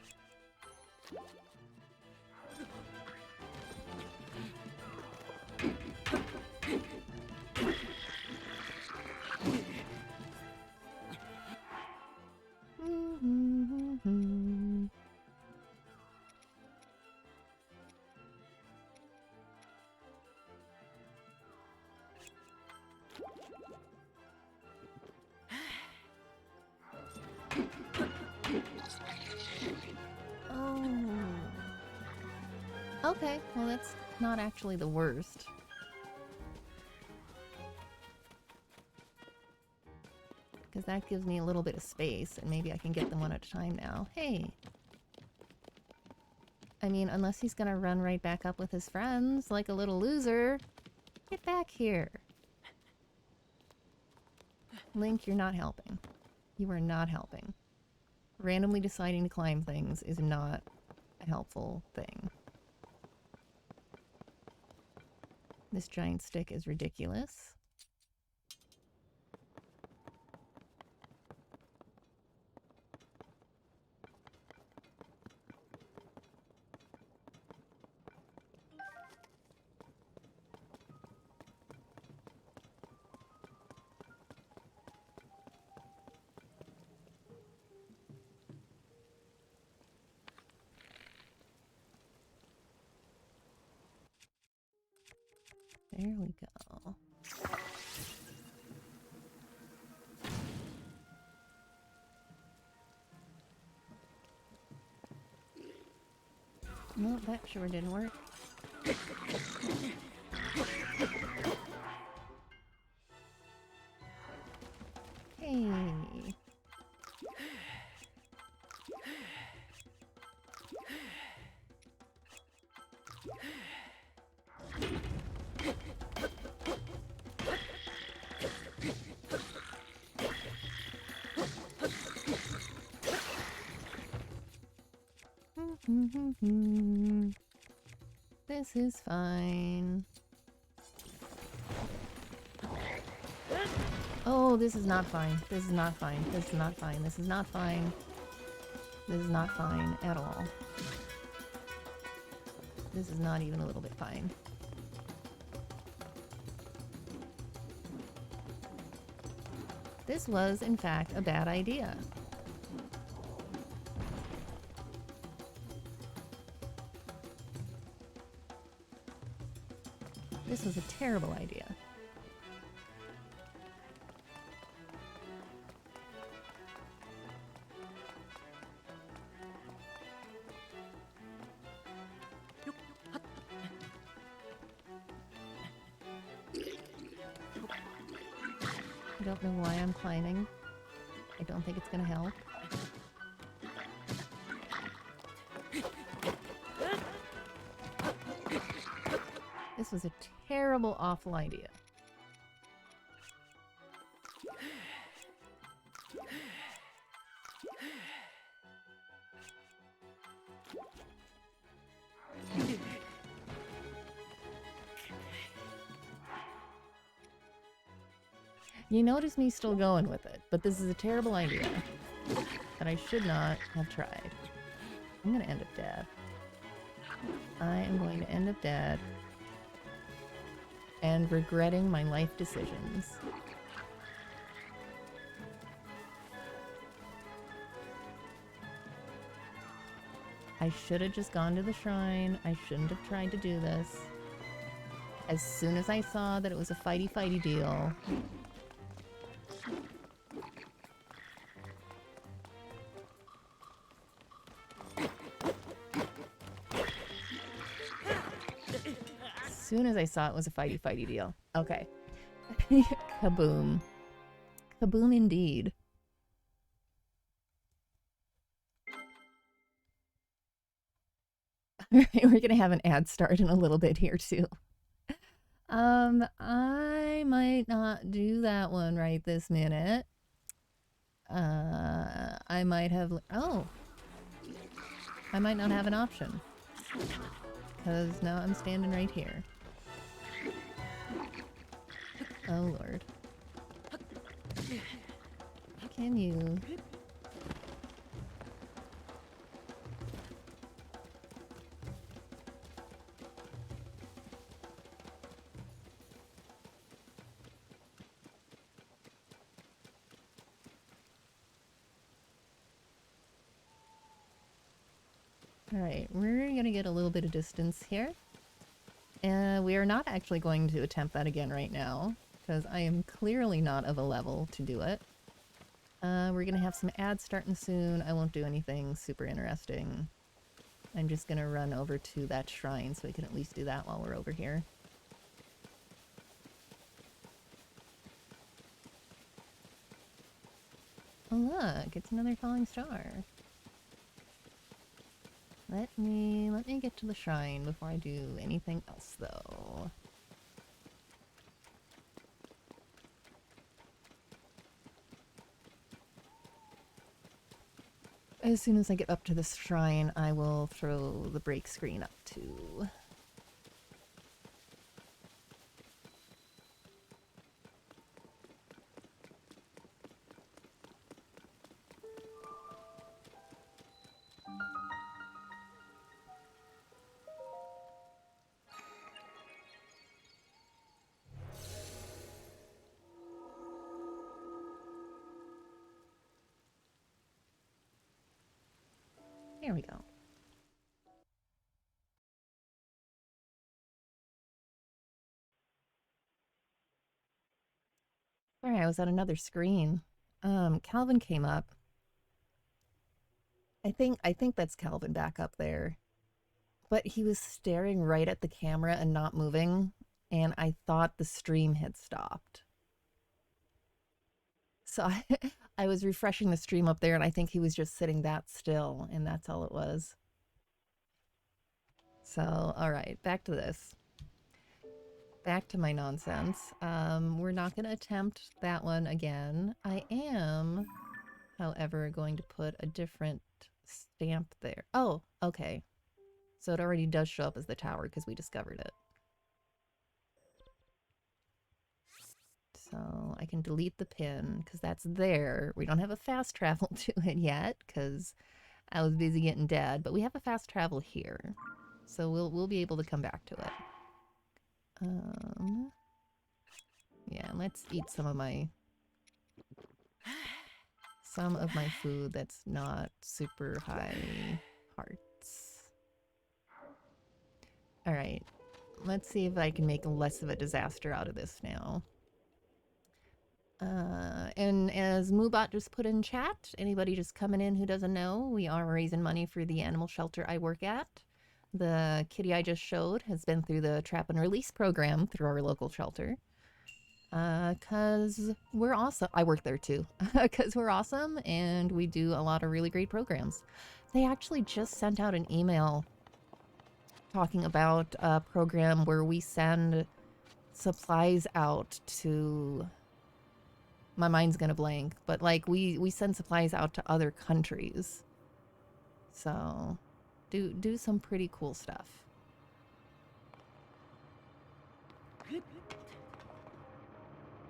[SPEAKER 1] Okay, well that's not actually the worst. Because that gives me a little bit of space, and maybe I can get them one at a time now. Hey! I mean, unless he's gonna run right back up with his friends, like a little loser. Get back here! Link, you're not helping. You are not helping. Randomly deciding to climb things is not a helpful thing. This giant stick is ridiculous. There we go. Well, that sure didn't work. Hey. This is fine. Oh, this is not fine. This is not fine. This is not fine. This is not fine. This is not fine at all. This is not even a little bit fine. This was, in fact, a bad idea. This was a terrible idea. I don't know why I'm climbing. I don't think it's gonna help. This was a terrible, awful idea. You notice me still going with it, but this is a terrible idea that I should not have tried. I'm gonna end up dead. I am going to end up dead and regretting my life decisions. I should have just gone to the shrine. I shouldn't have tried to do this. As soon as I saw that it was a fighty-fighty deal. As soon as I saw it was a fighty-fighty deal. Okay. Kaboom. Kaboom indeed. Alright, we're gonna have an ad start in a little bit here too. I might not do that one right this minute. I might have... Oh! I might not have an option. Because now I'm standing right here. Oh lord. Can you... Alright, we're gonna get a little bit of distance here. We are not actually going to attempt that again right now, because I am clearly not of a level to do it. We're gonna have some ads starting soon. I won't do anything super interesting. I'm just gonna run over to that shrine so we can at least do that while we're over here. Oh look, it's another falling star. Let me get to the shrine before I do anything else though. As soon as I get up to this shrine, I will throw the break screen up too. There we go. Sorry, I was on another screen. Calvin came up. I think that's Calvin back up there. But he was staring right at the camera and not moving, and I thought the stream had stopped. So I was refreshing the stream up there, and I think he was just sitting that still, and that's all it was. So, alright, back to this. Back to my nonsense. We're not going to attempt that one again. I am, however, going to put a different stamp there. Oh, okay. So it already does show up as the tower because we discovered it. So I can delete the pin because that's there. We don't have a fast travel to it yet because I was busy getting dead, but we have a fast travel here. So we'll be able to come back to it. Yeah, let's eat some of my food that's not super high hearts. All right, let's see if I can make less of a disaster out of this now. And as Moobot just put in chat, anybody just coming in who doesn't know, we are raising money for the animal shelter I work at. The kitty I just showed has been through the trap and release program through our local shelter. Cause we're awesome. I work there too. Cause we're awesome and we do a lot of really great programs. They actually just sent out an email talking about a program where we send supplies out to... My mind's gonna blank, but like we send supplies out to other countries. So do some pretty cool stuff.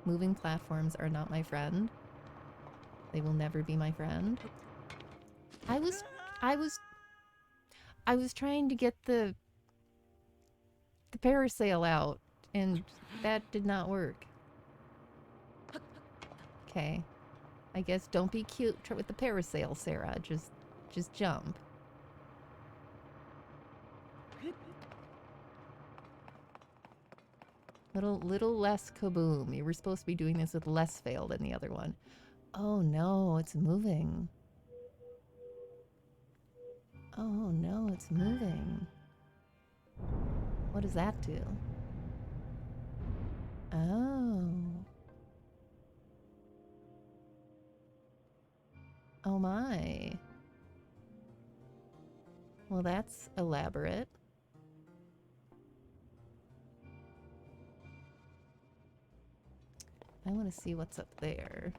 [SPEAKER 1] Moving platforms are not my friend. They will never be my friend. I was trying to get the parasail out and that did not work. Okay. I guess don't be cute with the parasail, Sarah. Just jump. Little less kaboom. You were supposed to be doing this with less fail than the other one. Oh no, it's moving. Oh no, it's moving. What does that do? Oh. Oh my. Well, that's elaborate. I want to see what's up there.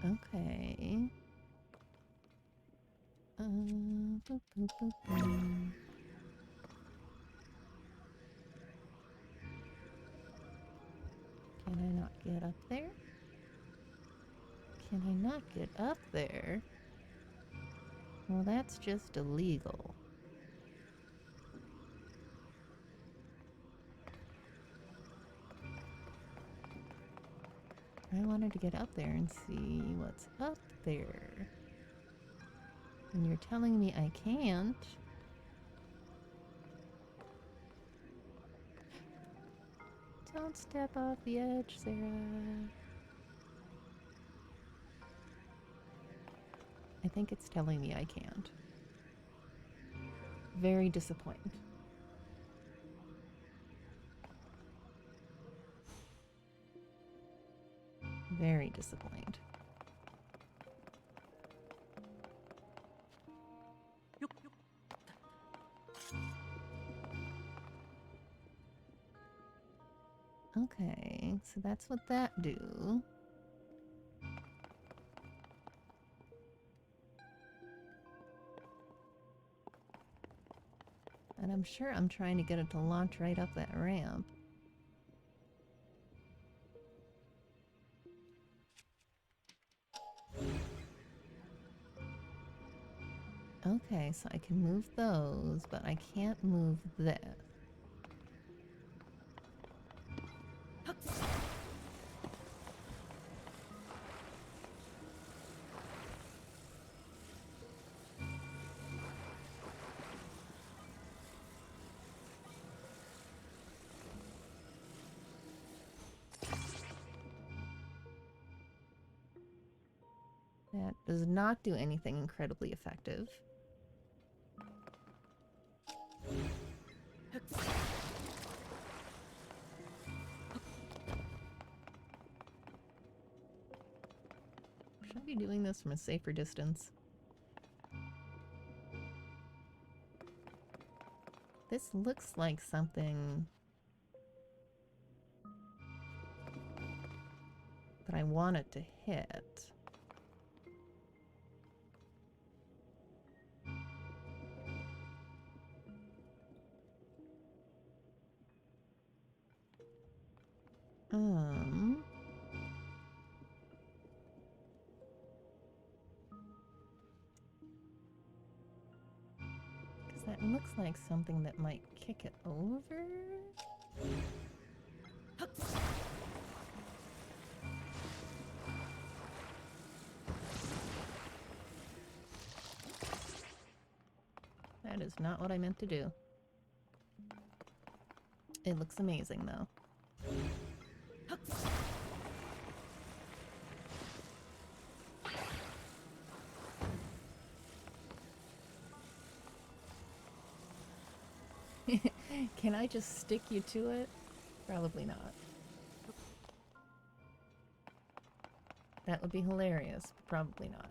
[SPEAKER 1] Okay. Boop, boop, boop, boop. Can I not get up there? Can I not get up there? Well, that's just illegal. I wanted to get up there and see what's up there. And you're telling me I can't? Don't step off the edge, Sarah. I think it's telling me I can't. Very disappointed. Very disappointed. Okay, so that's what that do. And I'm sure I'm trying to get it to launch right up that ramp. Okay, so I can move those, but I can't move this. That does not do anything incredibly effective. Should I be doing this from a safer distance? This looks like something that I want it to hit. Because that looks like something that might kick it over. That is not what I meant to do. It looks amazing, though. Can I just stick you to it? Probably not. That would be hilarious, but probably not.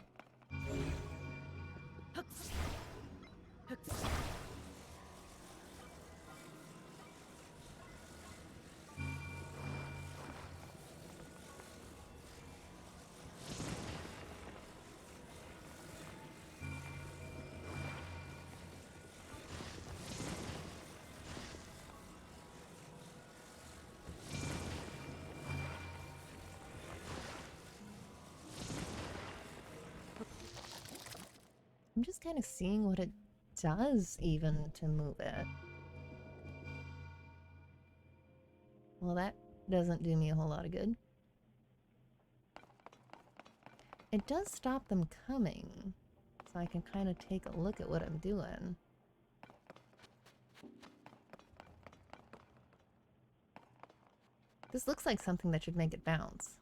[SPEAKER 1] I'm just kind of seeing what it does even to move it. Well, that doesn't do me a whole lot of good. it does stop them coming. So I can kind of take a look at what I'm doing. This looks like something that should make it bounce.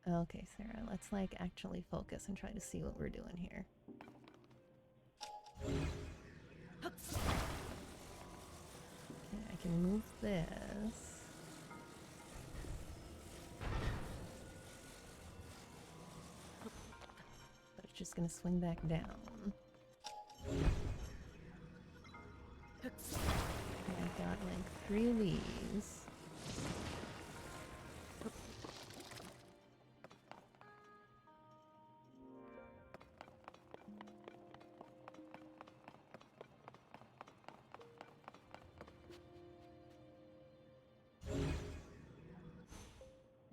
[SPEAKER 1] Okay, Sarah, let's like actually focus and try to see what we're doing here. Okay, I can move this. But it's just gonna swing back down. And I've got like 3 of these.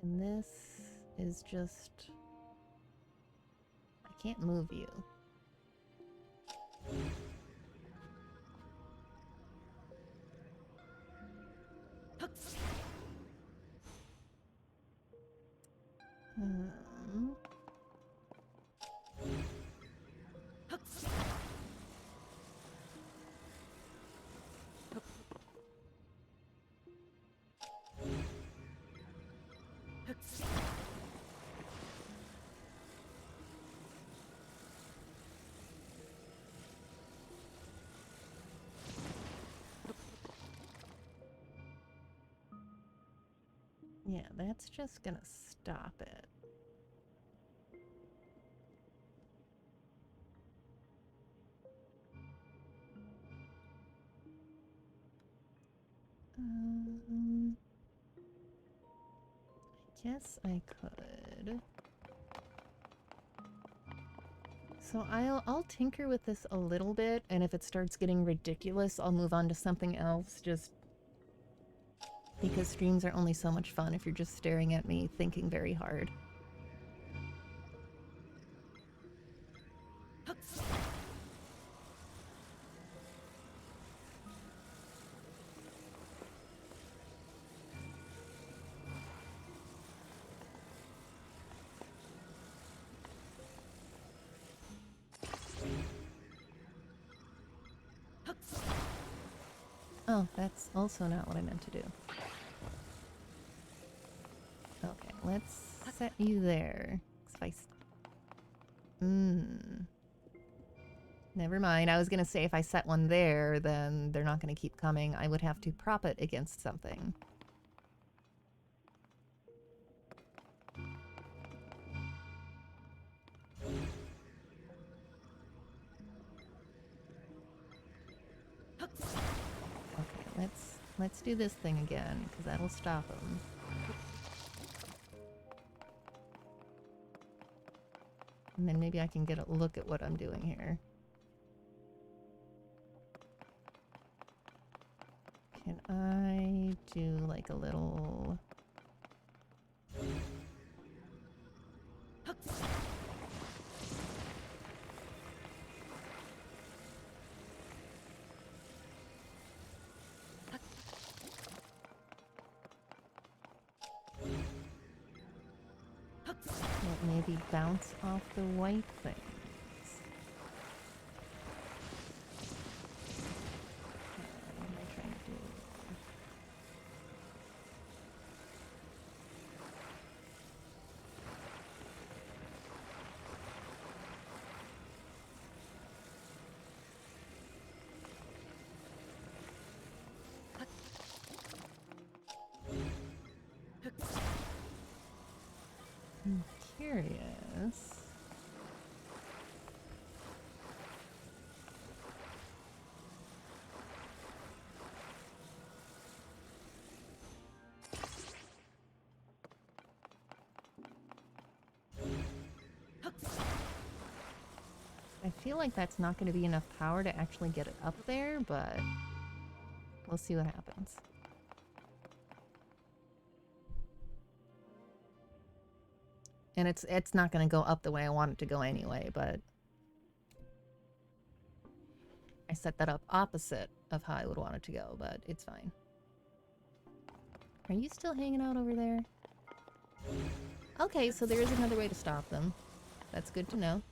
[SPEAKER 1] And this is just... I can't move you. Yeah, that's just gonna stop it. I guess I could. So I'll tinker with this a little bit, and if it starts getting ridiculous, I'll move on to something else, just because streams are only so much fun if you're just staring at me thinking very hard. Oh, that's also not what I meant to do. Okay, let's set you there. Never mind. I was gonna say if I set one there, then they're not gonna keep coming. I would have to prop it against something. Okay, let's do this thing again, because that'll stop them. And then maybe I can get a look at what I'm doing here. Can I do like a little... maybe bounce off the white things. What am I trying to do? I'm curious. I feel like that's not going to be enough power to actually get it up there, but we'll see what happens. And it's not going to go up the way I want it to go anyway, but I set that up opposite of how I would want it to go, but it's fine. Are you still hanging out over there? Okay, so there is another way to stop them. That's good to know.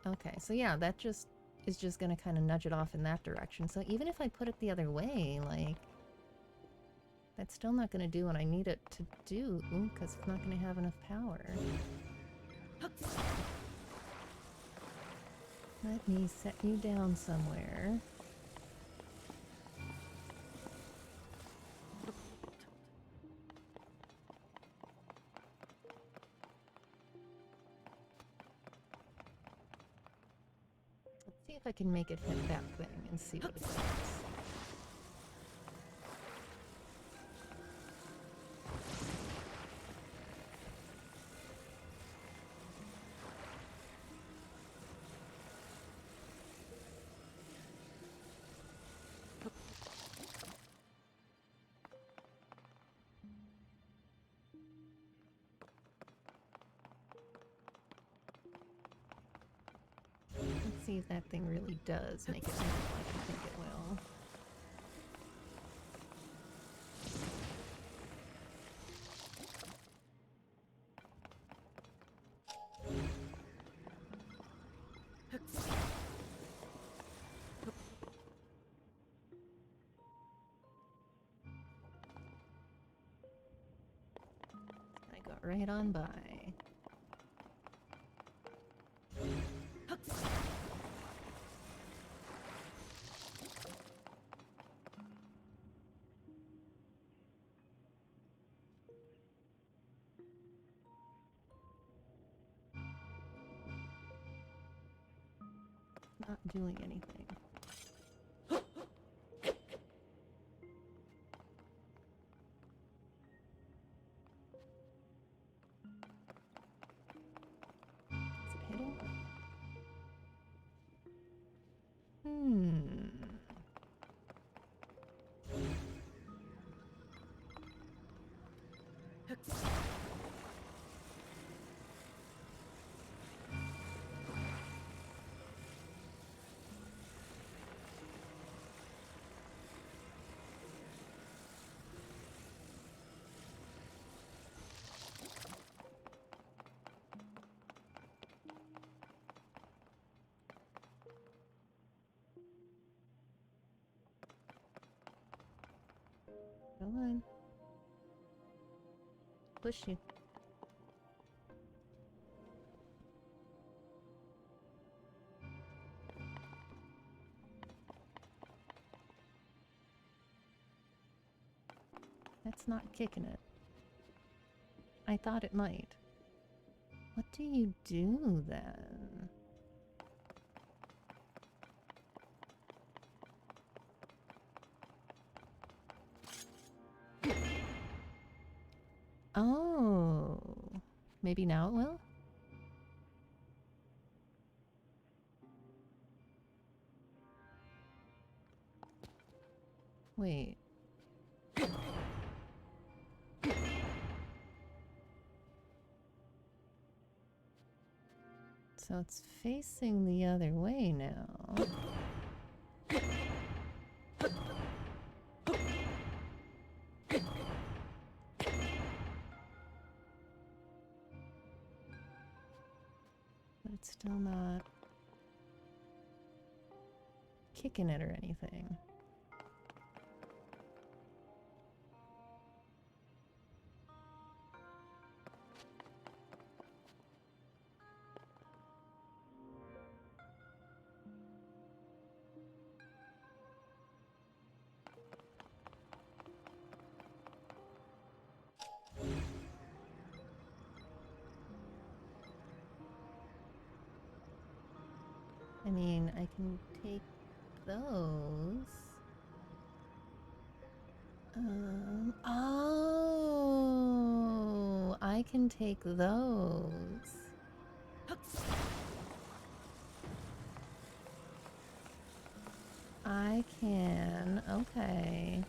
[SPEAKER 1] Okay, so yeah, that just is just gonna kind of nudge it off in that direction. So even if I put it the other way, like, that's still not gonna do what I need it to do, because it's not gonna have enough power. Let me set you down somewhere. Let's see if I can make it hit that thing and see what it does. Let's see if that thing really does make it move like I think it will. I got right on by. Not doing anything. Is it hitting? Go on. Push you. That's not kicking it. I thought it might. What do you do then? Oh. Maybe now it will? Wait. So it's facing the other way now. But it's still not kicking it or anything. I mean, I can take those. Oh, I can take those. I can, okay.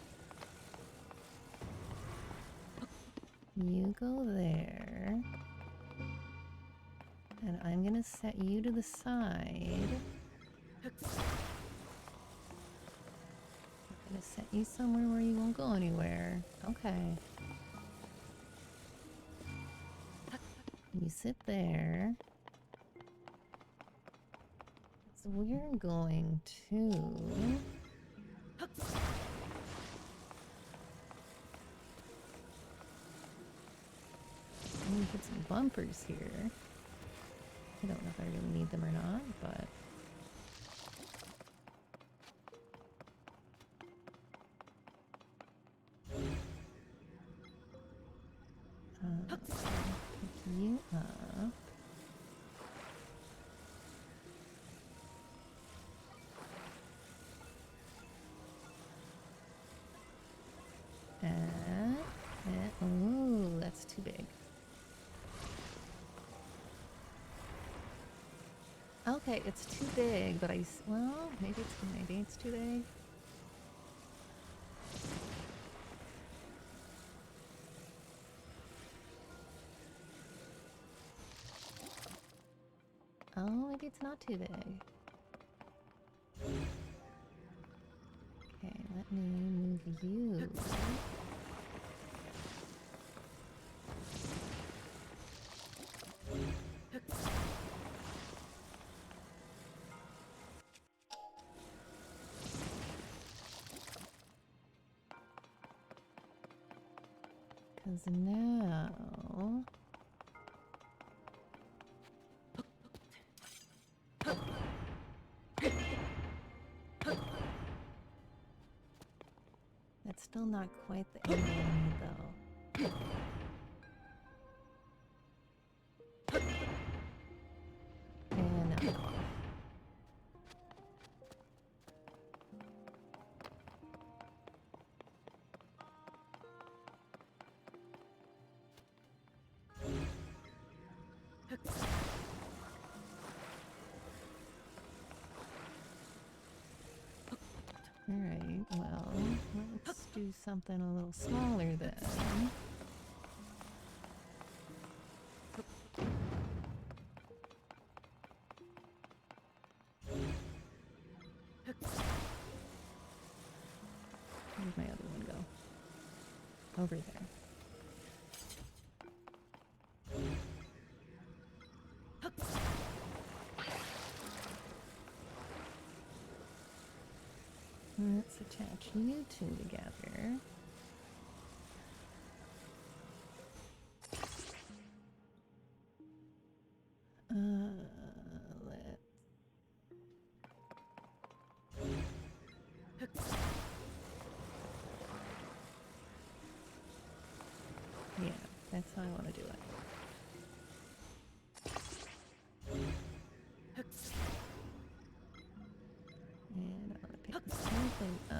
[SPEAKER 1] You go there. And I'm gonna set you to the side. I'm gonna set you somewhere where you won't go anywhere. Okay. You sit there. So we're going to... I'm gonna put some bumpers here. I don't know if I really need them or not, but... pick you up. Oh, that's too big. Okay, it's too big, but well, maybe it's too big. Oh, maybe it's not too big. Okay, let me move you. Because now... That's still not quite the angle I need, though. And now. Alright, well, let's do something a little smaller then. Where'd my other one go? Over there. Let's attach you two together. Yeah, that's how I want to do it. And I want to pick this whole thing up.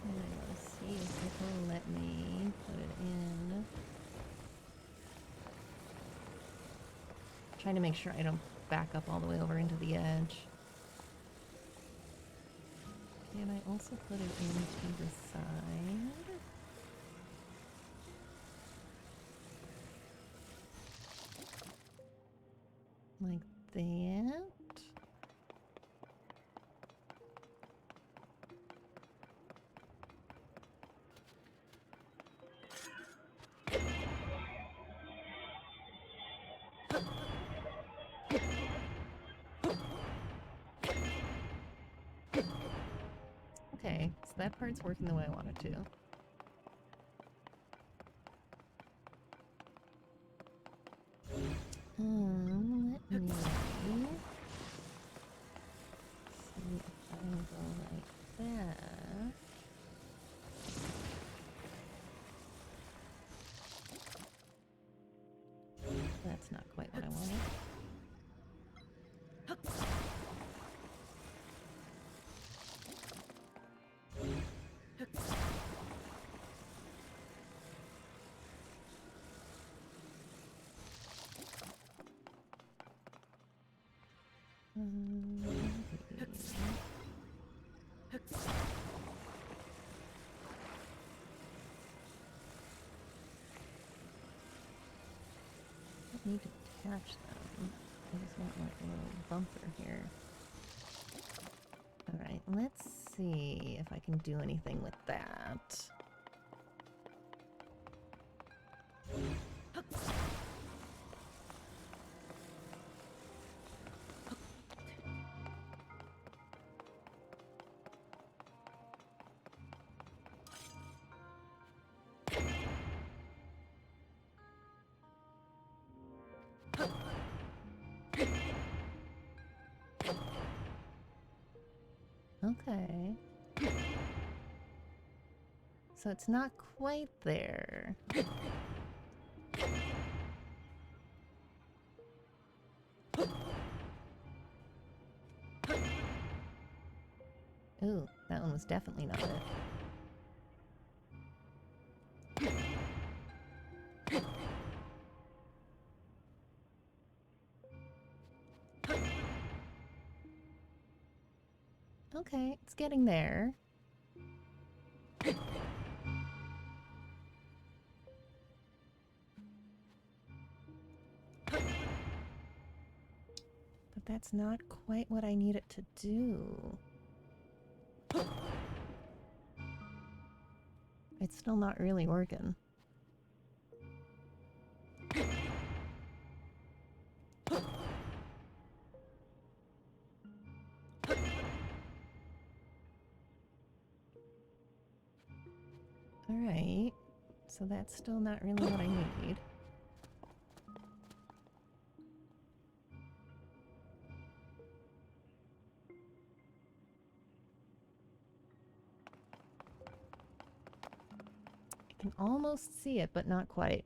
[SPEAKER 1] And I want to see if it will let me put it in. Trying to make sure I don't back up all the way over into the edge. Can I also put it into the side? Like that? Okay, so that part's working the way I want it to. Let me see if I go like that. That's not quite what I wanted. Don't need to attach them. I just want like a little bumper here. Alright, let's see if I can do anything with that. Okay. So it's not quite there. Ooh, that one was definitely not it. Okay, it's getting there. But that's not quite what I need it to do. It's still not really working. Alright, so that's still not really what I need. I can almost see it, but not quite.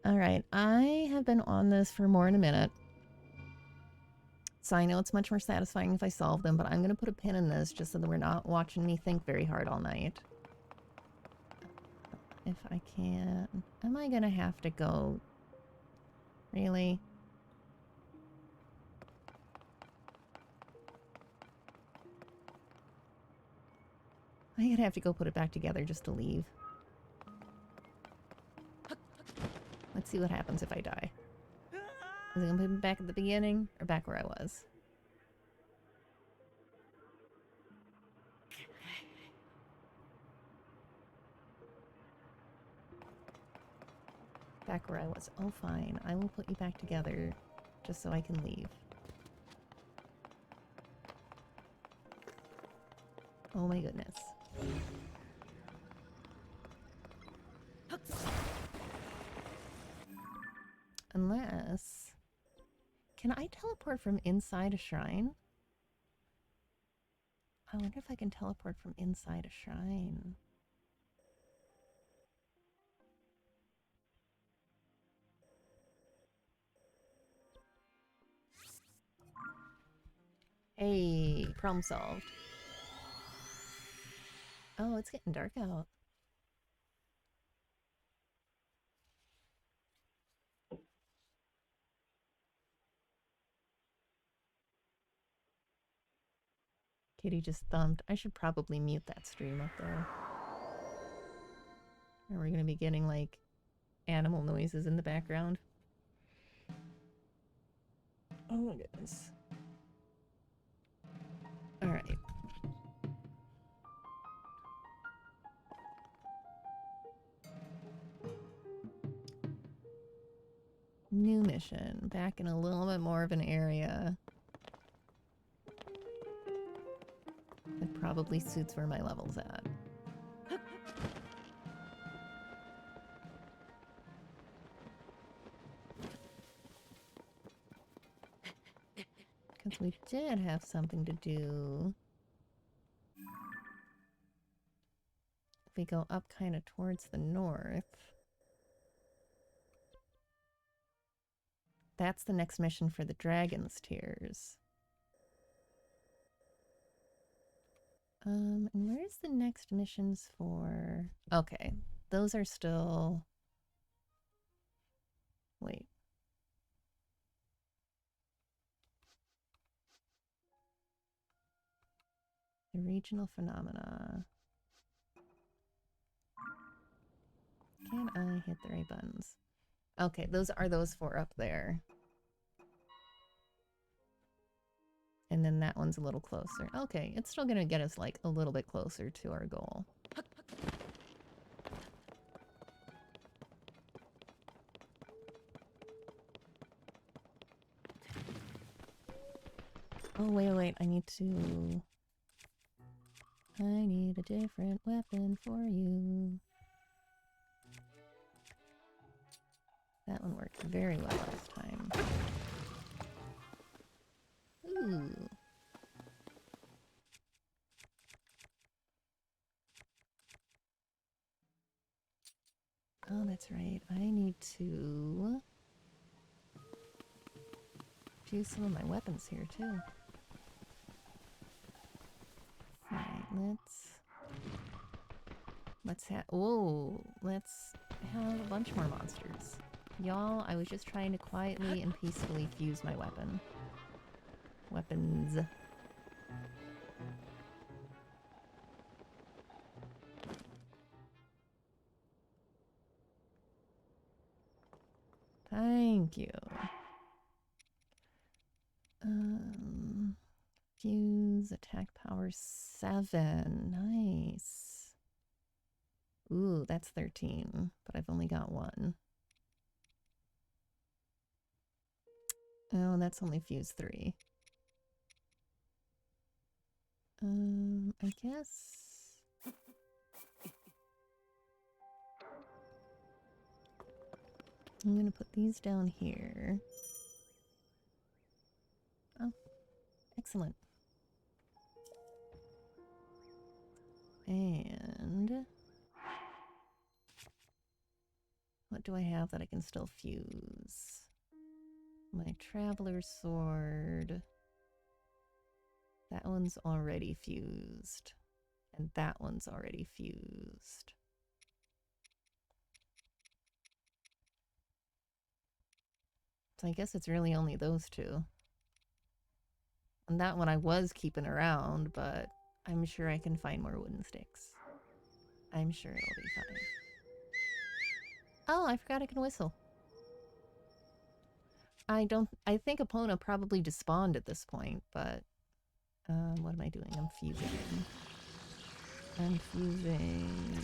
[SPEAKER 1] Alright, I have been on this for more than a minute. So I know it's much more satisfying if I solve them, but I'm going to put a pin in this just so that we're not watching me think very hard all night. If I can. Am I going to have to go? Really? I'm going to have to go put it back together just to leave. Let's see what happens if I die. Is it going to put me back at the beginning or back where I was? Back where I was. Oh, fine. I will put you back together just so I can leave. Oh my goodness. Unless... Can I teleport from inside a shrine? I wonder if I can teleport from inside a shrine. Hey, problem solved. Oh, it's getting dark out. Kitty just thumped. I should probably mute that stream up there. Or we're gonna be getting like animal noises in the background. Oh my goodness. Alright. New mission. Back in a little bit more of an area. That probably suits where my level's at. Because we did have something to do. If we go up kind of towards the north. That's the next mission for the Dragon's Tears. And where's the next missions for... Okay, those are still... Wait. The regional phenomena. Can I hit the right buttons? Okay, those are those four up there. And then that one's a little closer. Okay, it's still gonna get us like a little bit closer to our goal. Oh, wait, I need a different weapon for you. That one worked very well last time. Ooh. Oh, that's right. I need to fuse some of my weapons here, too. Alright, let's have a bunch more monsters. Y'all, I was just trying to quietly and peacefully fuse my weapons. Thank you. Fuse, attack power 7. Nice. Ooh, that's 13, but I've only got one. Oh, that's only fuse 3. I guess... I'm gonna put these down here. Oh, excellent. And... what do I have that I can still fuse? My Traveler's Sword. That one's already fused. And that one's already fused. So I guess it's really only those two. And that one I was keeping around, but I'm sure I can find more wooden sticks. I'm sure it'll be fine. Oh, I forgot I can whistle. I think Epona probably despawned at this point, but... what am I doing? I'm fusing. I'm fusing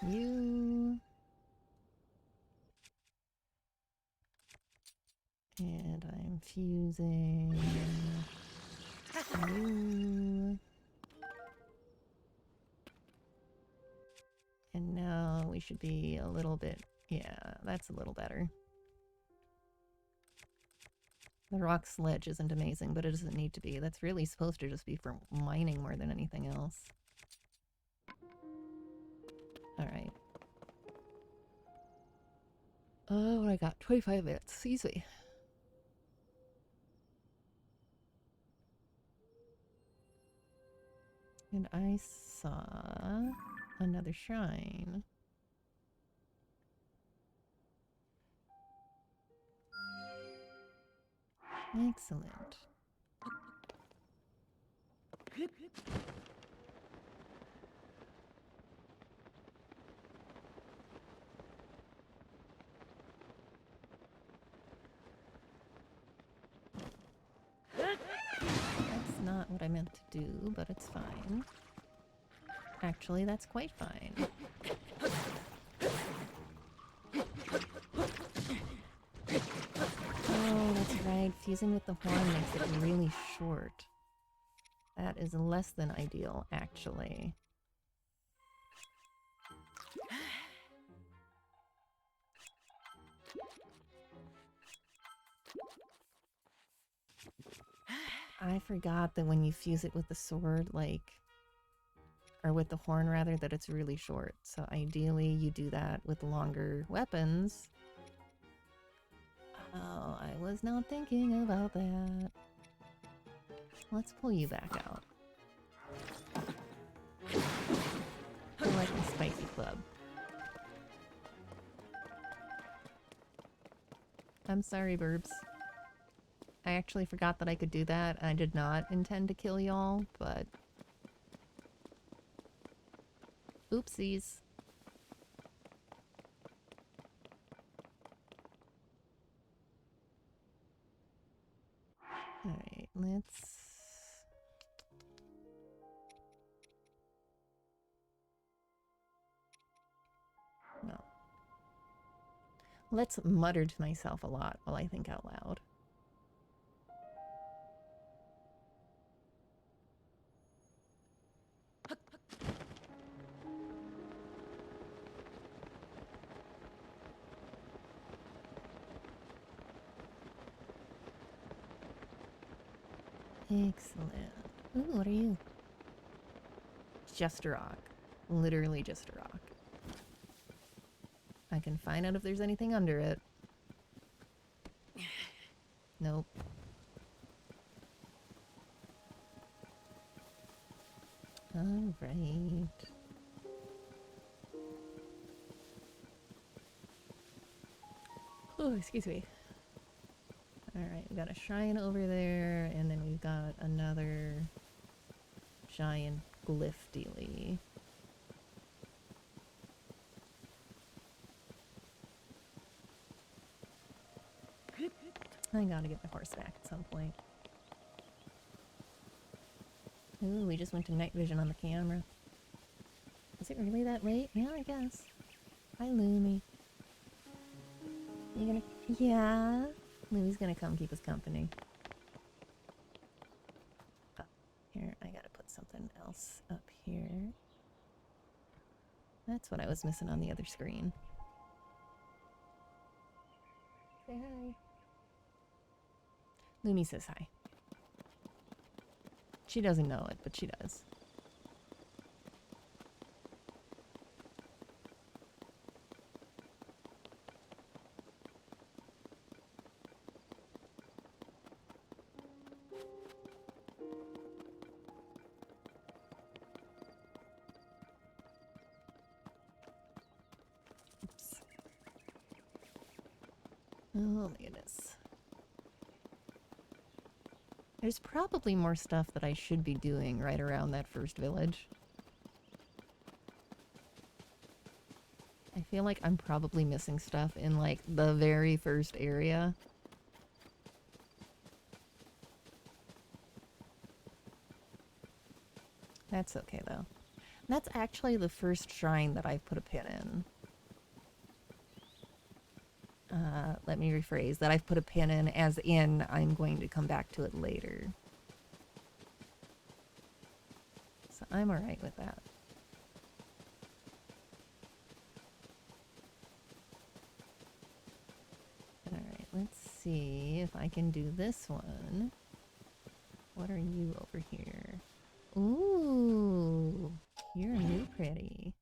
[SPEAKER 1] you. And I'm fusing you. And now we should be a little bit... yeah, that's a little better. The rock sledge isn't amazing, but it doesn't need to be. That's really supposed to just be for mining more than anything else. Alright. Oh, I got 25 minutes. Easy. And I saw another shrine. Excellent. That's not what I meant to do, but it's fine. Actually, that's quite fine. Oh, that's right. Fusing with the horn makes it really short. That is less than ideal, actually. I forgot that when you fuse it with the sword, like... or with the horn, rather, that it's really short. So ideally, you do that with longer weapons. Oh, I was not thinking about that. Let's pull you back out. I like the spicy club. I'm sorry, Burbs. I actually forgot that I could do that. I did not intend to kill y'all, but Oopsies. Alright, let's... No. Let's mutter to myself a lot while I think out loud. Excellent. Ooh, what are you? Just a rock. Literally just a rock. I can find out if there's anything under it. Nope. Alright. Oh, excuse me. Alright, we got a shrine over there, and then we've got another giant glyph dealy. I gotta get my horse back at some point. Ooh, we just went to night vision on the camera. Is it really that late? Yeah, I guess. Hi, Lumi. You gonna... Yeah? Lumi's gonna come keep us company. Oh, here, I gotta put something else up here. That's what I was missing on the other screen. Say hi. Lumi says hi. She doesn't know it, but she does. Oops. Oh my goodness. There's probably more stuff that I should be doing right around that first village. I feel like I'm probably missing stuff in, like, the very first area. That's okay, though. That's actually the first shrine that I've put a pin in. Let me rephrase. That I've put a pin in, as in I'm going to come back to it later. So I'm alright with that. Alright, let's see if I can do this one. What are you over here? Ooh, you're new pretty.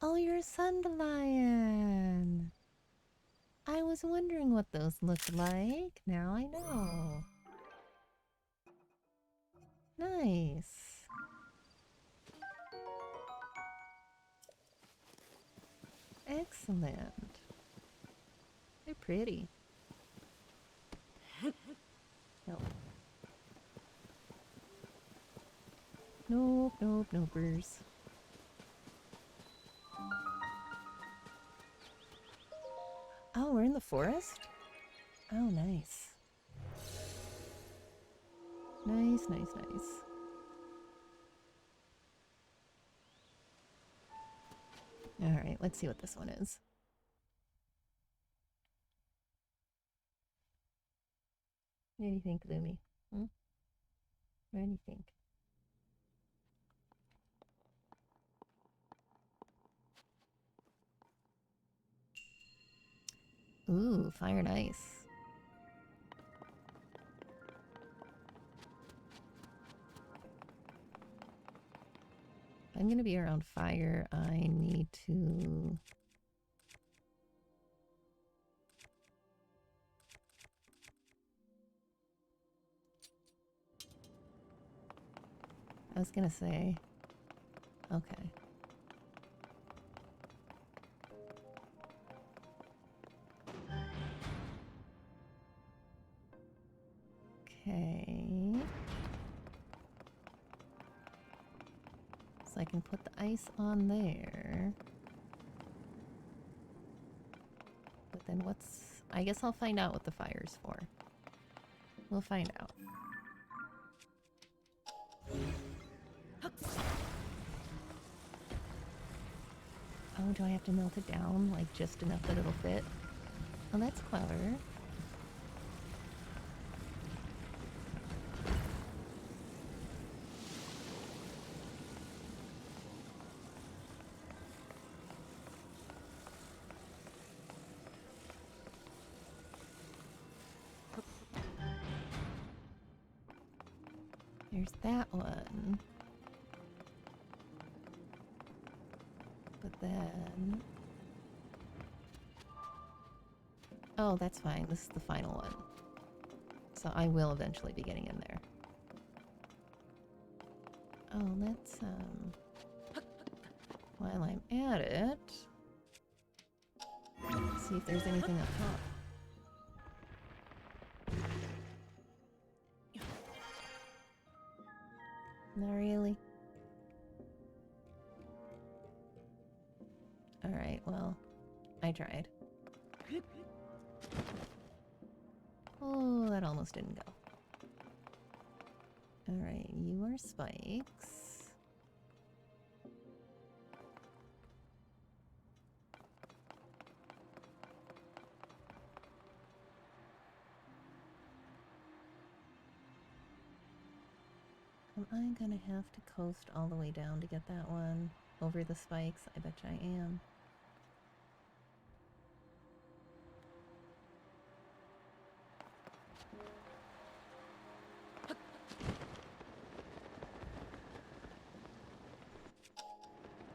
[SPEAKER 1] Oh, you're a Sundelion! I was wondering what those looked like. Now I know. Nice. Excellent. They're pretty. Nope. Nope, nope, nopers. Oh, we're in the forest? Oh, nice. Nice, nice, nice. Alright, let's see what this one is. What do you think, Lumi? Hmm? What do you think? Ooh, fire and ice. If I'm gonna be around fire, I need to... I was gonna say... Okay. Okay. So I can put the ice on there. But then what's... I guess I'll find out what the fire's for. We'll find out. Oh, do I have to melt it down? Like, just enough that it'll fit? Oh, that's clever. There's that one. But then... Oh, that's fine. This is the final one. So I will eventually be getting in there. Oh, let's, while I'm at it, see if there's anything up top. Not really. Alright, well, I tried. Oh, that almost didn't go. Alright, you are spikes. Am I gonna have to coast all the way down to get that one? Over the spikes? I bet you I am.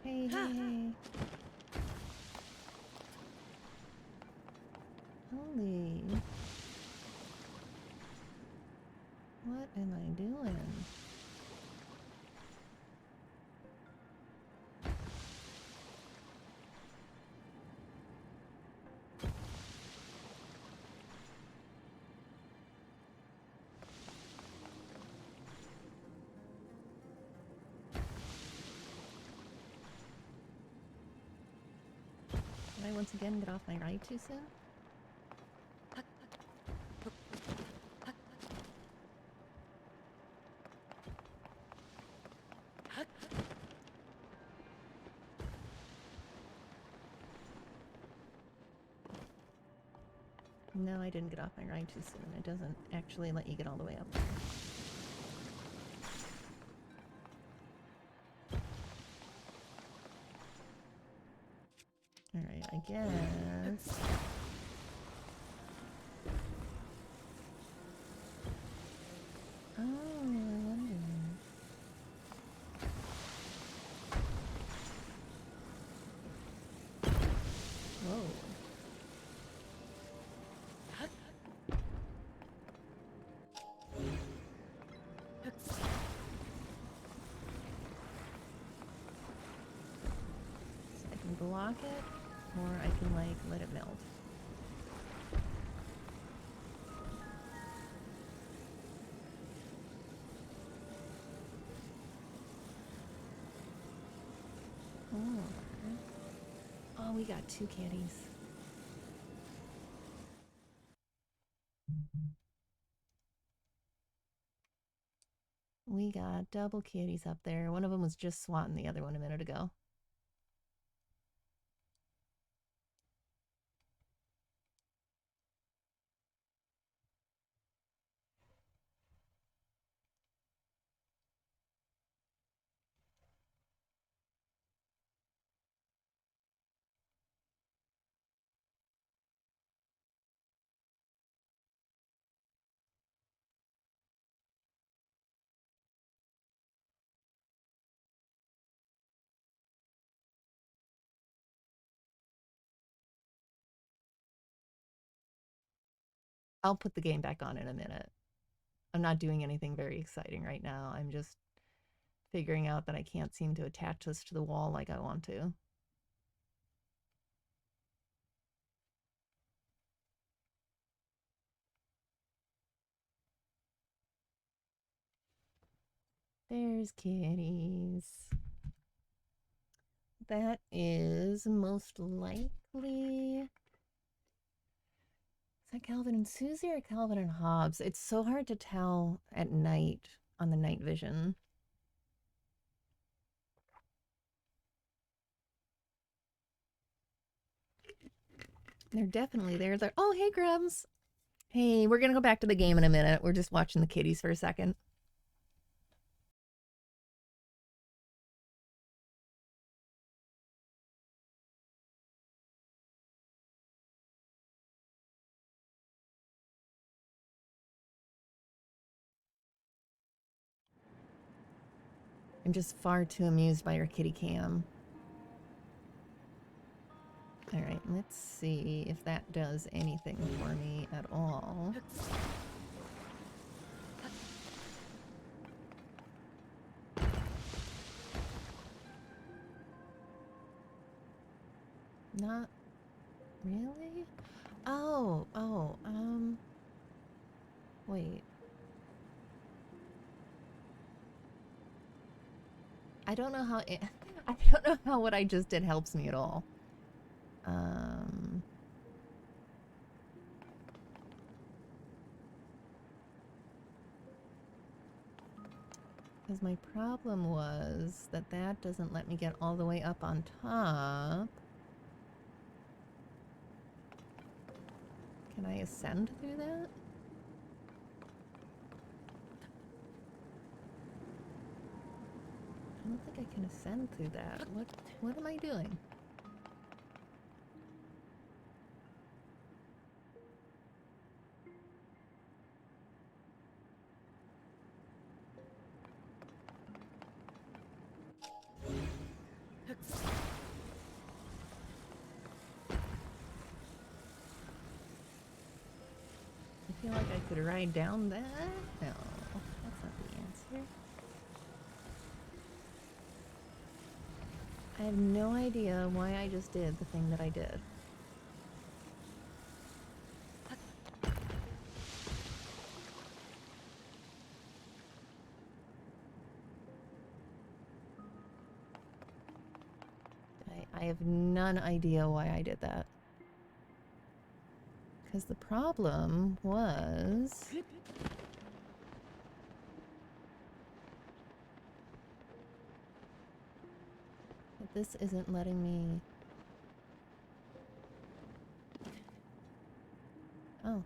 [SPEAKER 1] Hey, hey, hey. Holy. What am I doing? Did I once again get off my ride too soon? No, I didn't get off my ride too soon. It doesn't actually let you get all the way up there. Alright, I guess... Oh, I wonder... Whoa. So I can block it, or I can, like, let it melt. Or... Oh, we got two kitties. We got double kitties up there. One of them was just swatting the other one a minute ago. I'll put the game back on in a minute. I'm not doing anything very exciting right now. I'm just figuring out that I can't seem to attach this to the wall like I want to. There's kitties. That is most likely... Is that Calvin and Susie or Calvin and Hobbes? It's so hard to tell at night on the night vision. They're definitely there. They're... Oh, hey, Grubs. Hey, we're going to go back to the game in a minute. We're just watching the kitties for a second. I'm just far too amused by your kitty cam. All right, let's see if that does anything for me at all. Not really? Oh, wait. I don't know how it, I don't know how what I just did helps me at all. Because my problem was that that doesn't let me get all the way up on top. Can I ascend through that? I don't think I can ascend through that. What am I doing? I feel like I could ride down that. No, that's not the answer. I have no idea why I just did the thing that I did. I have none idea why I did that. Because the problem was... that this isn't letting me... Oh.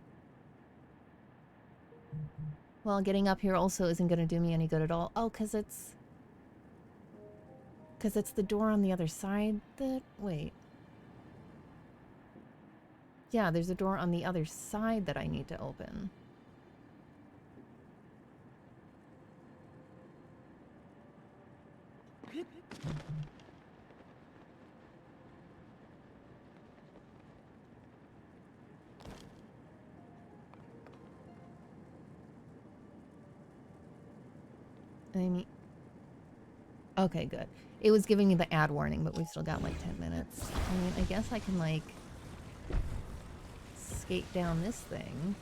[SPEAKER 1] Well, getting up here also isn't going to do me any good at all. Oh, because it's... because it's the door on the other side that... Wait. Yeah, there's a door on the other side that I need to open. I mean... Okay, good. It was giving me the ad warning, but we've still got like 10 minutes. I mean, I guess I can like... skate down this thing.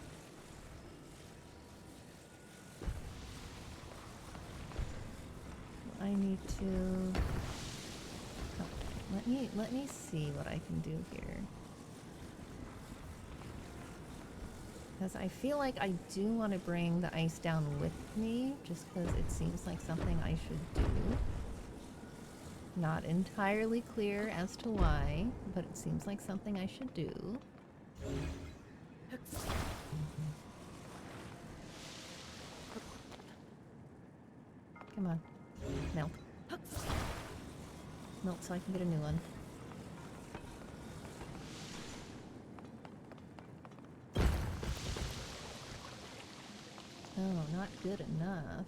[SPEAKER 1] I need to... Okay, let me see what I can do here. Because I feel like I do want to bring the ice down with me, just because it seems like something I should do. Not entirely clear as to why, but it seems like something I should do. Come on. Melt. Melt so I can get a new one. Oh, not good enough.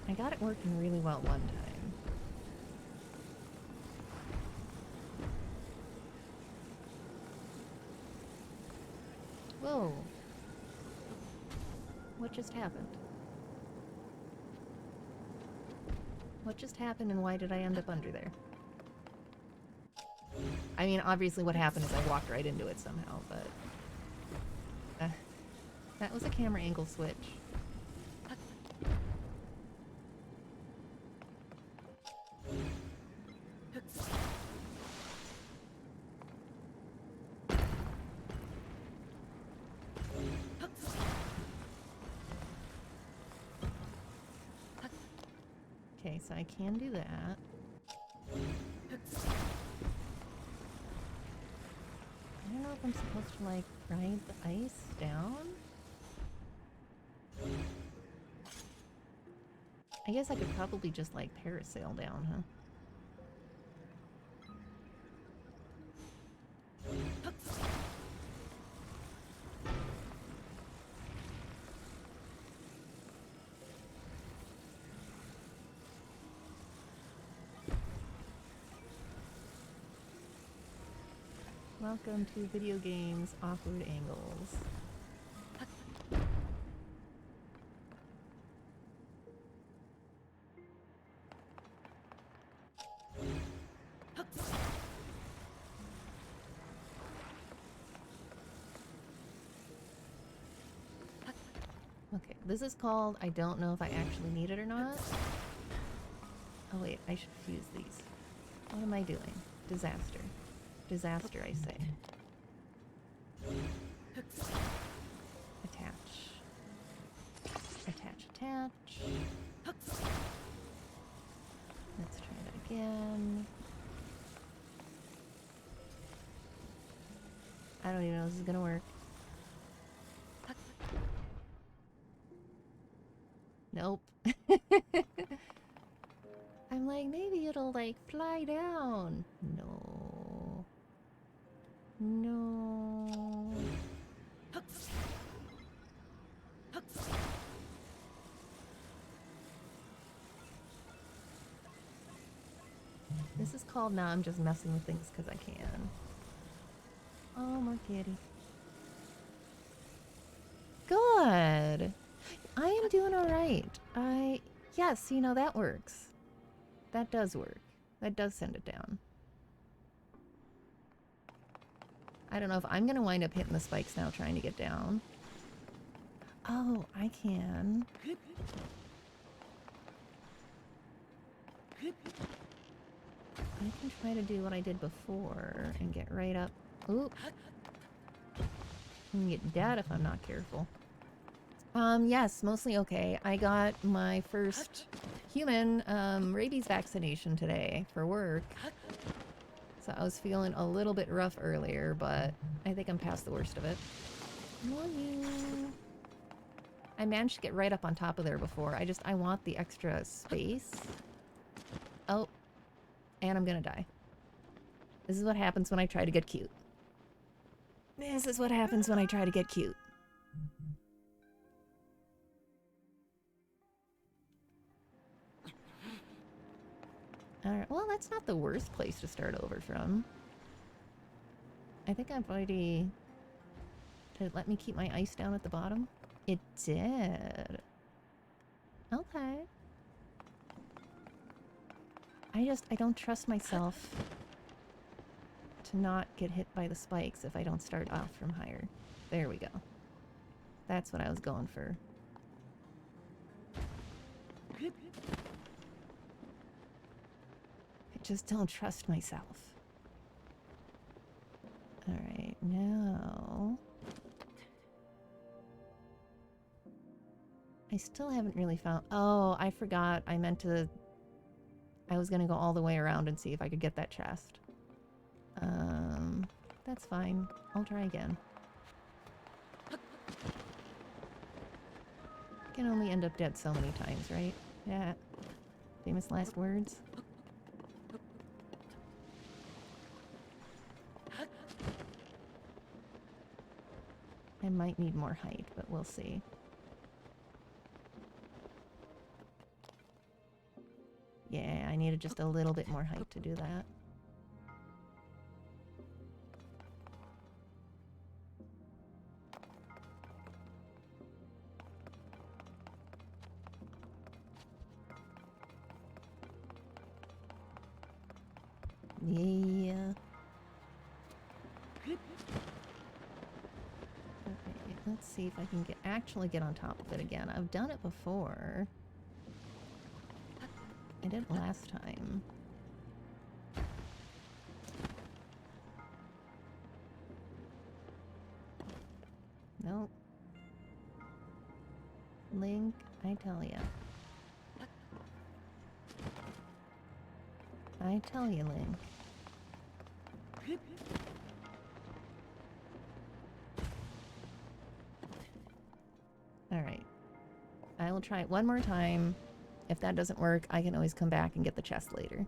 [SPEAKER 1] I got it working really well one time. Whoa. What just happened? What just happened and why did I end up under there? I mean, obviously what happened is I walked right into it somehow, but... that was a camera angle switch. Okay, so I can do that. I don't know if I'm supposed to, like, ride the ice down? I guess I could probably just, like, parasail down, huh? Welcome to video games awkward angles. Okay, this is called I don't know if I actually need it or not. Oh wait, I should fuse these. What am I doing? Disaster. Disaster, I say. Attach. Attach, attach. Let's try that again. I don't even know if this is gonna work. Nope. I'm like, maybe it'll like fly down. No. No. This is called now I'm just messing with things because I can. Oh, more kitty. Good. I am doing alright. Yes, you know, that works. That does work. That does send it down. I don't know if I'm gonna wind up hitting the spikes now trying to get down. Oh, I can. I can try to do what I did before and get right up. Oop. I can get dead if I'm not careful. Yes, mostly okay. I got my first human rabies vaccination today for work. So I was feeling a little bit rough earlier, but I think I'm past the worst of it. Morning. I managed to get right up on top of there before. I want the extra space. Oh, and I'm gonna die. This is what happens when I try to get cute. This is what happens when I try to get cute. Alright, well, that's not the worst place to start over from. I think I've already... Did it let me keep my ice down at the bottom? It did. Okay. I don't trust myself to not get hit by the spikes if I don't start off from higher. There we go. That's what I was going for. I just don't trust myself. Alright, now... I still haven't really found... Oh, I forgot. I meant to... I was gonna go all the way around and see if I could get that chest. That's fine. I'll try again. I can only end up dead so many times, right? Yeah. Famous last words. I might need more height, but we'll see. Yeah, I needed just a little bit more height to do that. Yeah. Okay, let's see if I can actually get on top of it again. I've done it before. I did it last time. Nope. Link, I tell ya. I tell you, Link. Alright. I will try it one more time. If that doesn't work, I can always come back and get the chest later.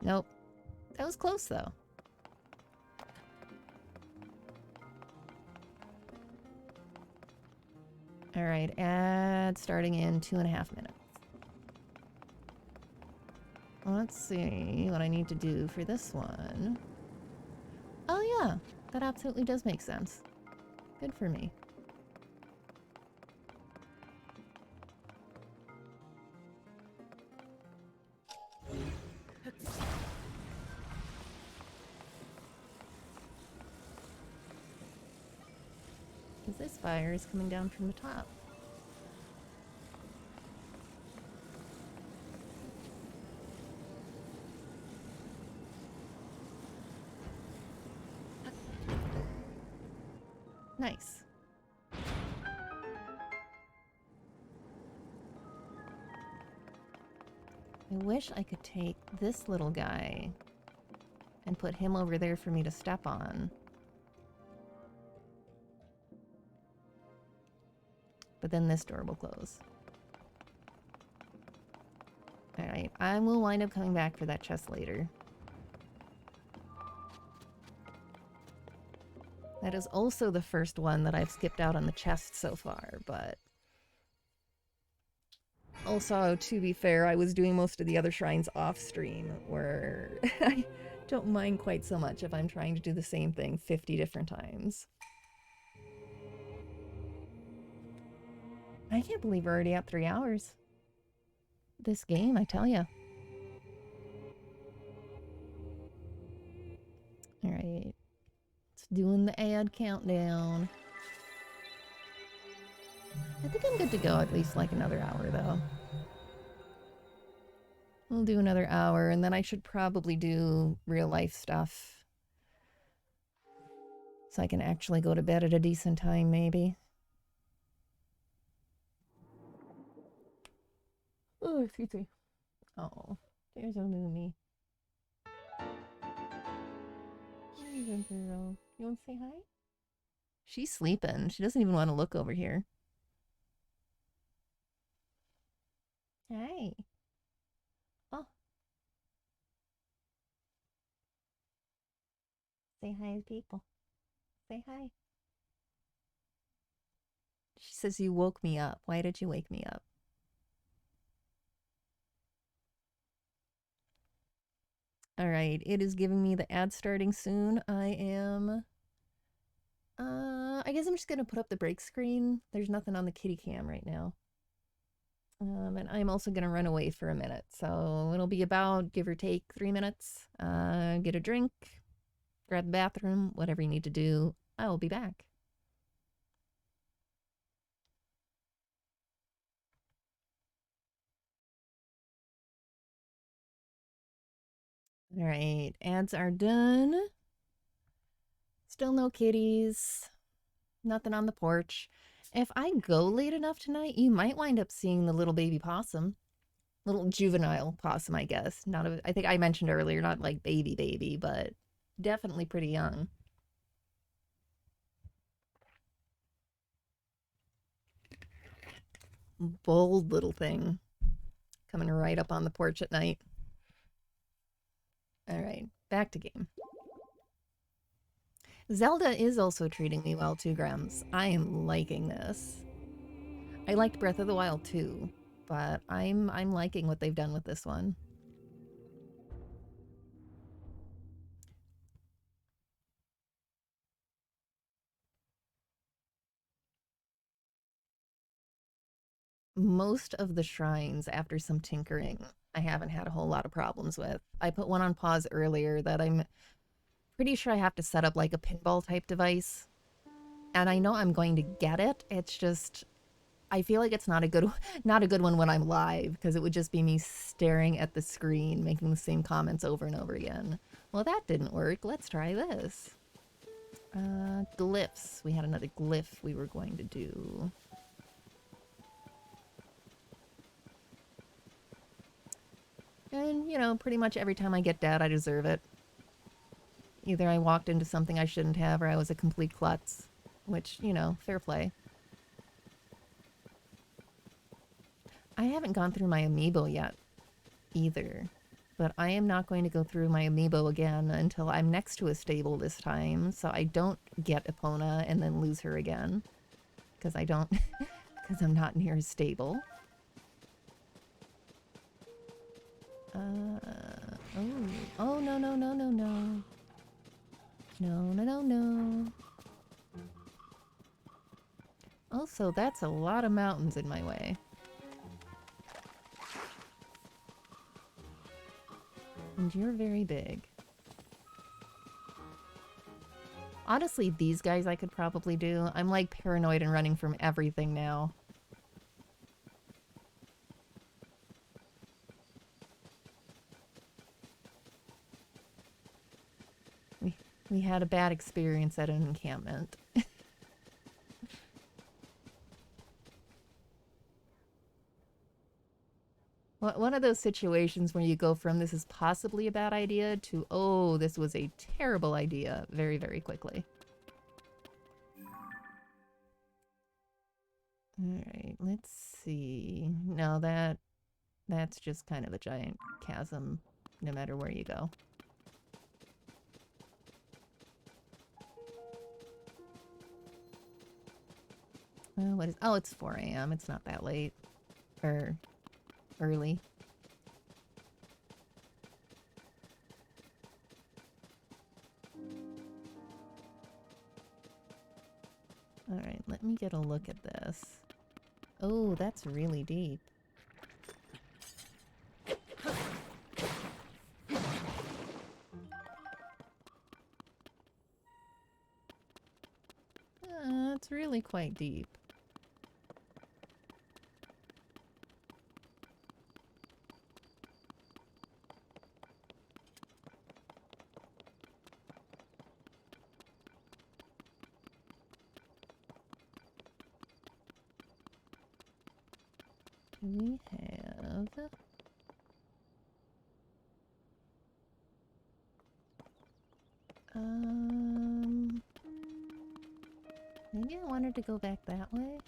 [SPEAKER 1] Nope. That was close, though. Alright, ad starting in 2.5 minutes. Let's see what I need to do for this one. Oh yeah, that absolutely does make sense. Good for me. Because this fire is coming down from the top. Nice. I wish I could take this little guy and put him over there for me to step on. But then this door will close. Alright, I will wind up coming back for that chest later. That is also the first one that I've skipped out on the chest so far, but... Also, to be fair, I was doing most of the other shrines off-stream, where I don't mind quite so much if I'm trying to do the same thing 50 different times. I can't believe we're already at 3 hours. This game, I tell ya. Alright. It's doing the ad countdown. I think I'm good to go at least like another hour, though. We'll do another hour, and then I should probably do real-life stuff. So I can actually go to bed at a decent time, maybe. Oh, excuse me. Oh, there's a Lumi. There's a girl. You want to say hi? She's sleeping. She doesn't even want to look over here. Hi. Oh. Say hi to people. Say hi. She says you woke me up. Why did you wake me up? Alright, it is giving me the ad starting soon. I am... I guess I'm just gonna put up the break screen. There's nothing on the kitty cam right now. And I'm also gonna run away for a minute. So it'll be about, give or take, 3 minutes. Get a drink, grab the bathroom, whatever you need to do. I will be back. Alright, ads are done. Still no kitties. Nothing on the porch. If I go late enough tonight, you might wind up seeing the little baby possum. Little juvenile possum, I guess. Not a, I think I mentioned earlier, not like baby, but definitely pretty young. Bold little thing. Coming right up on the porch at night. Alright, back to game. Zelda is also treating me well, 2 grams. I am liking this. I liked Breath of the Wild too, but I'm liking what they've done with this one. Most of the shrines, after some tinkering, I haven't had a whole lot of problems with. I put one on pause earlier that I'm pretty sure I have to set up like a pinball type device. And I know I'm going to get it. It's just, I feel like it's not a good one when I'm live, because it would just be me staring at the screen, making the same comments over and over again. Well, that didn't work. Let's try this. Glyphs. We had another glyph we were going to do. And, you know, pretty much every time I get dead, I deserve it. Either I walked into something I shouldn't have, or I was a complete klutz. Which, you know, fair play. I haven't gone through my amiibo yet, either. But I am not going to go through my amiibo again until I'm next to a stable this time, so I don't get Epona and then lose her again. Because I don't... because I'm not near a stable. Oh. Oh, no, no, no, no, no. No, no, no, no. Also, that's a lot of mountains in my way. And you're very big. Honestly, these guys I could probably do. I'm like paranoid and running from everything now. We had a bad experience at an encampment. One of those situations where you go from this is possibly a bad idea to, oh, this was a terrible idea very, very quickly. Alright, let's see. No, that's just kind of a giant chasm, no matter where you go. What is... Oh, it's 4 a.m. It's not that late. Or early. Alright, let me get a look at this. Oh, that's really deep. It's really quite deep. We have... Maybe I wanted to go back that way?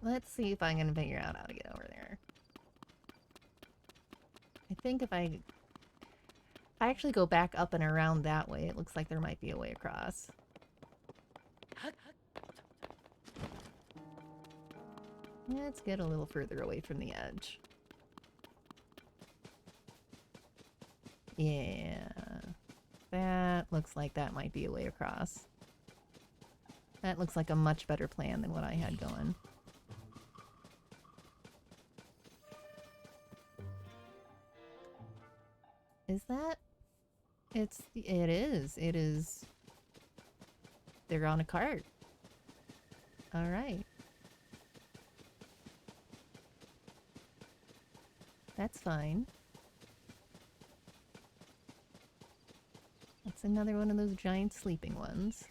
[SPEAKER 1] Let's see if I can figure out how to get over there. I think if I actually go back up and around that way, it looks like there might be a way across. Let's get a little further away from the edge. Yeah. That looks like that might be a way across. That looks like a much better plan than what I had going. Is that? It is. It is. They're on a cart. Alright. That's fine. That's another one of those giant sleeping ones.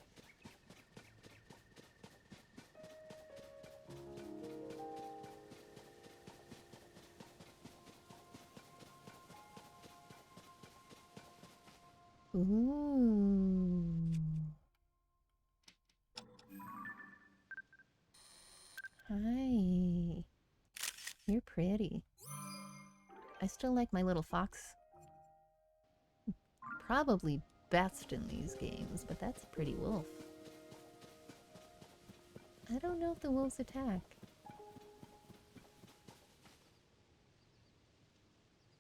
[SPEAKER 1] Ooh. Hi. You're pretty. I still like my little fox. Probably best in these games, but that's a pretty wolf. I don't know if the wolves attack.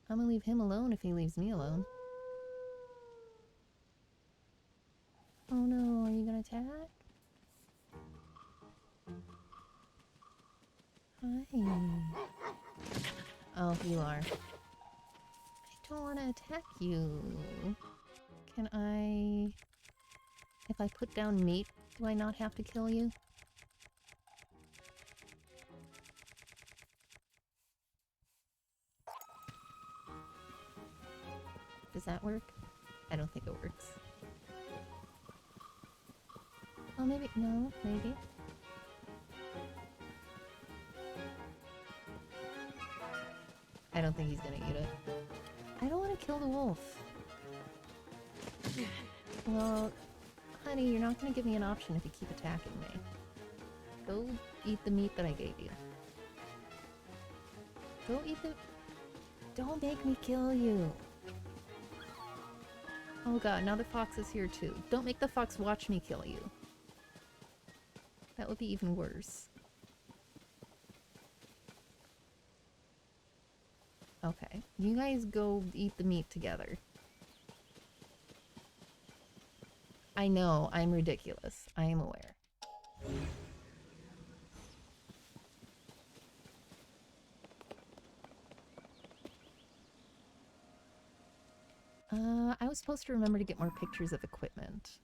[SPEAKER 1] I'm gonna leave him alone if he leaves me alone. Oh no, are you gonna attack? Hi. Oh, you are. I don't want to attack you. Can I If I put down meat, do I not have to kill you? Does that work? I don't think it works. Oh, maybe. No, maybe. I don't think he's gonna eat it. I don't want to kill the wolf. Well, honey, you're not gonna give me an option if you keep attacking me. Go eat the meat that I gave you. Go eat the... Don't make me kill you. Oh god, now the fox is here too. Don't make the fox watch me kill you. That would be even worse. Okay, you guys go eat the meat together. I know, I'm ridiculous. I am aware. I was supposed to remember to get more pictures of equipment.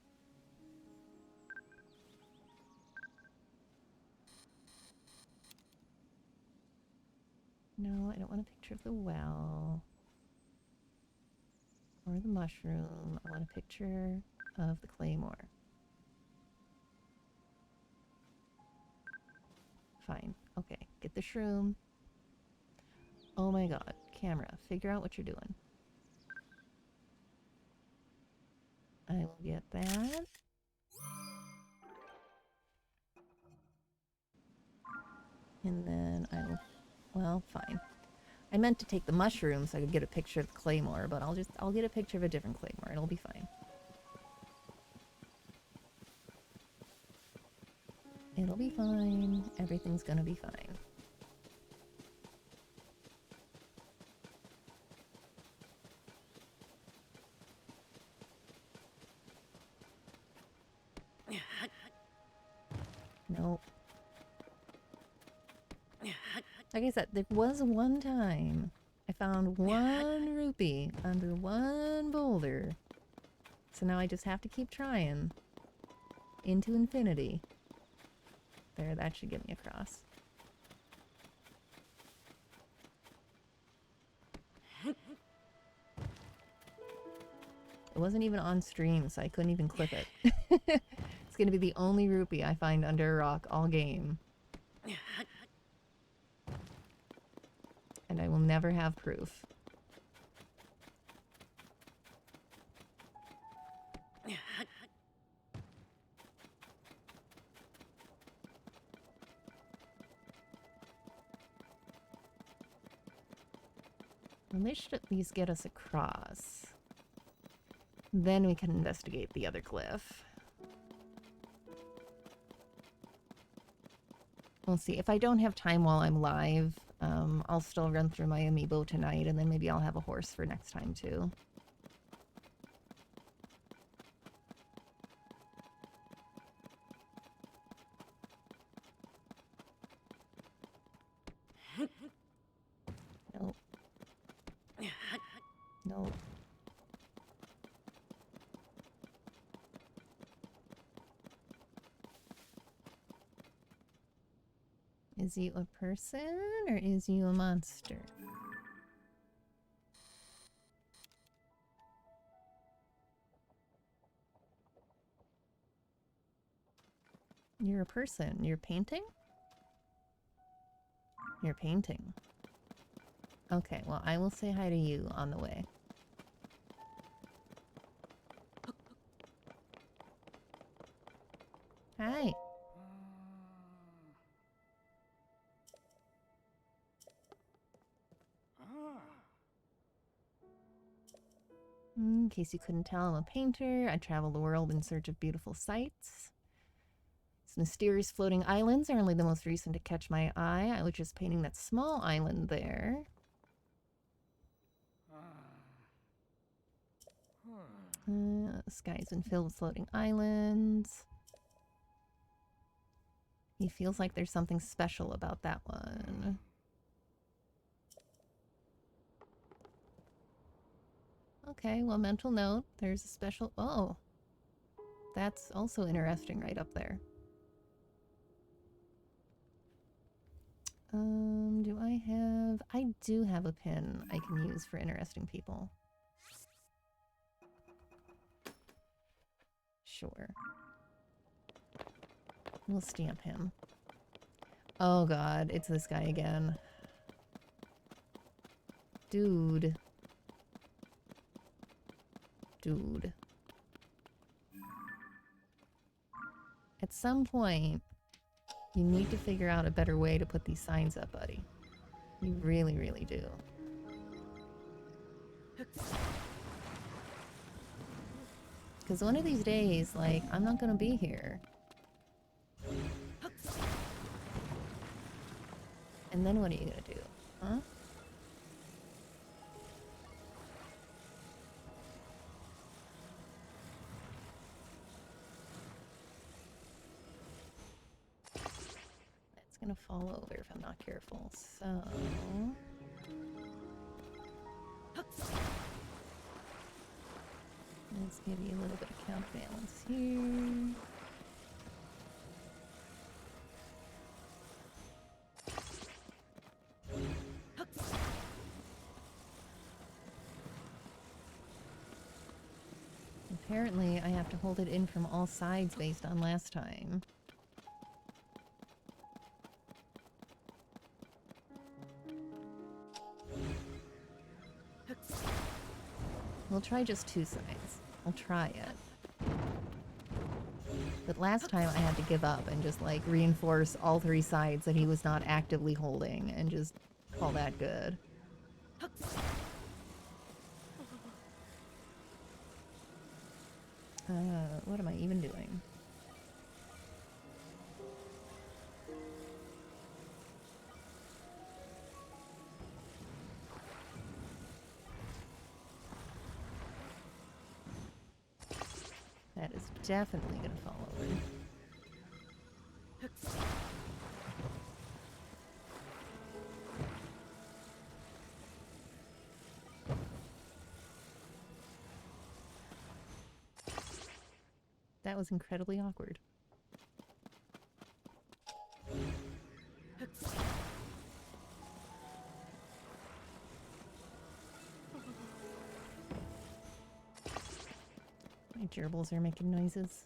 [SPEAKER 1] No, I don't want a picture of the well. Or the mushroom. I want a picture of the claymore. Fine. Okay, get the shroom. Oh my god. Camera, figure out what you're doing. I will get that. And then I will... Well, fine. I meant to take the mushroom so I could get a picture of the claymore, but I'll get a picture of a different claymore. It'll be fine. It'll be fine. Everything's gonna be fine. Nope. Like I said, there was one time I found one rupee under one boulder. So now I just have to keep trying. Into infinity. There, that should get me across. It wasn't even on stream, so I couldn't even clip it. It's gonna be the only rupee I find under a rock all game. And I will never have proof. Well, they should at least get us across. Then we can investigate the other cliff. We'll see. If I don't have time while I'm live, I'll still run through my amiibo tonight, and then maybe I'll have a horse for next time, too. Nope. Nope. Is you a person, or is you a monster? You're a person. You're painting? You're painting. Okay, well, I will say hi to you on the way. Hi. In case you couldn't tell, I'm a painter. I travel the world in search of beautiful sights. These mysterious floating islands are only the most recent to catch my eye. I was just painting that small island there. The sky's been filled with floating islands. He feels like there's something special about that one. Okay, well, mental note. There's a special... Oh. That's also interesting right up there. Do I have... I do have a pin I can use for interesting people. Sure. We'll stamp him. Oh god, it's this guy again. Dude. Dude. At some point, you need to figure out a better way to put these signs up, buddy. You really, really do. Because one of these days, like, I'm not gonna be here. And then what are you gonna do? Huh? It's gonna fall over if I'm not careful, so... Let's give you a little bit of counterbalance here. Apparently, I have to hold it in from all sides based on last time. We'll try just 2 sides. I'll try it. But last time I had to give up and just like reinforce all 3 sides that he was not actively holding and just call that good. What am I even doing? That is definitely gonna fall over. That was incredibly awkward. My gerbils are making noises.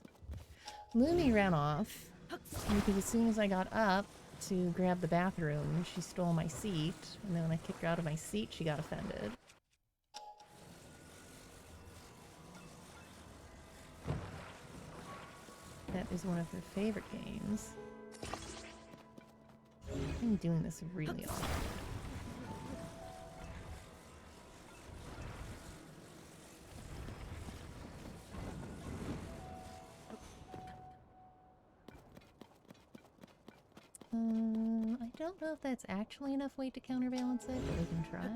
[SPEAKER 1] Lumi ran off because as soon as I got up to grab the bathroom, she stole my seat, and then when I kicked her out of my seat, she got offended. That is one of her favorite games. I'm doing this really awkward. I don't know if that's actually enough weight to counterbalance it, but we can try.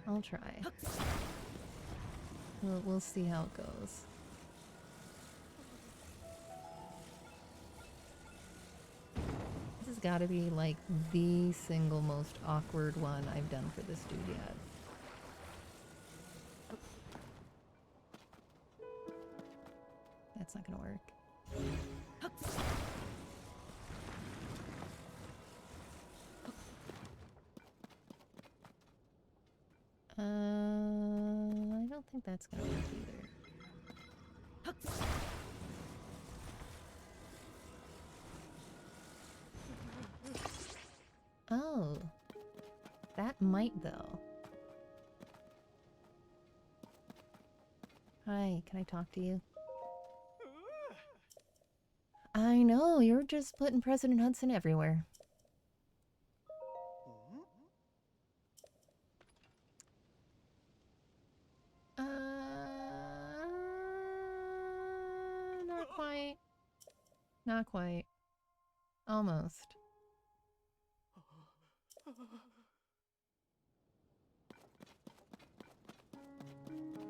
[SPEAKER 1] I'll try. We'll see how it goes. This has got to be like the single most awkward one I've done for this dude yet. That's not gonna work. I don't think that's gonna work either. Oh, that might though. Hi, can I talk to you? I know, you're just putting President Hudson everywhere. Not quite. Not quite. Almost.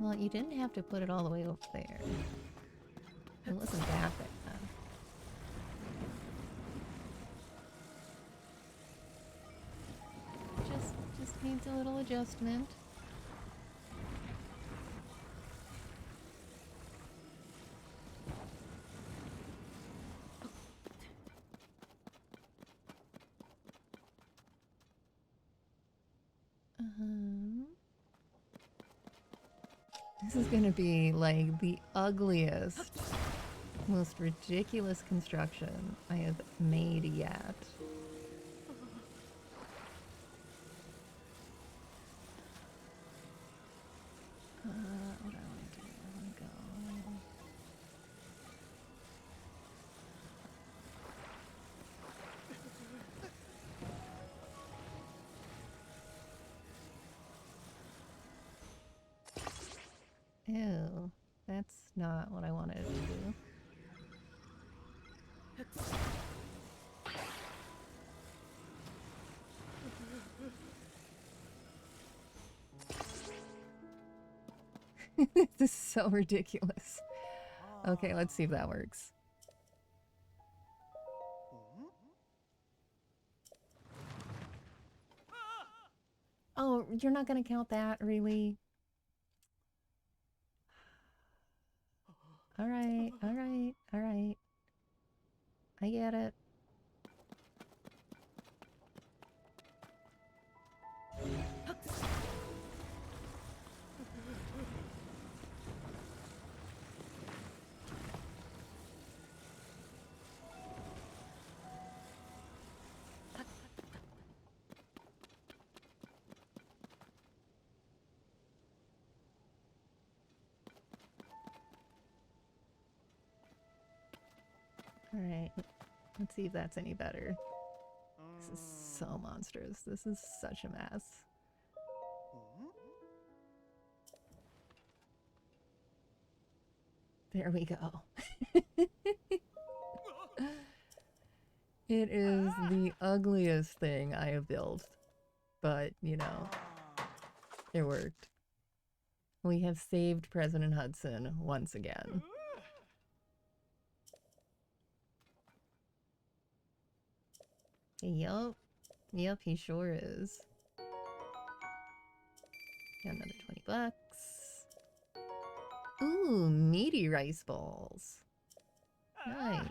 [SPEAKER 1] Well, you didn't have to put it all the way over there. It wasn't that bad. Just needs a little adjustment. This is gonna be like the ugliest, most ridiculous construction I have made yet. What do I want to do? I want to go. Ew, that's not what I wanted it to do. This is so ridiculous. Okay, let's see if that works. Oh, you're not gonna count that, really? Alright, alright, alright. I get it. Alright, let's see if that's any better. This is so monstrous. This is such a mess. There we go. It is the ugliest thing I have built. But, you know, it worked. We have saved President Hudson once again. Yup. Yep, he sure is. Got another 20 bucks. Ooh, meaty rice balls. Nice.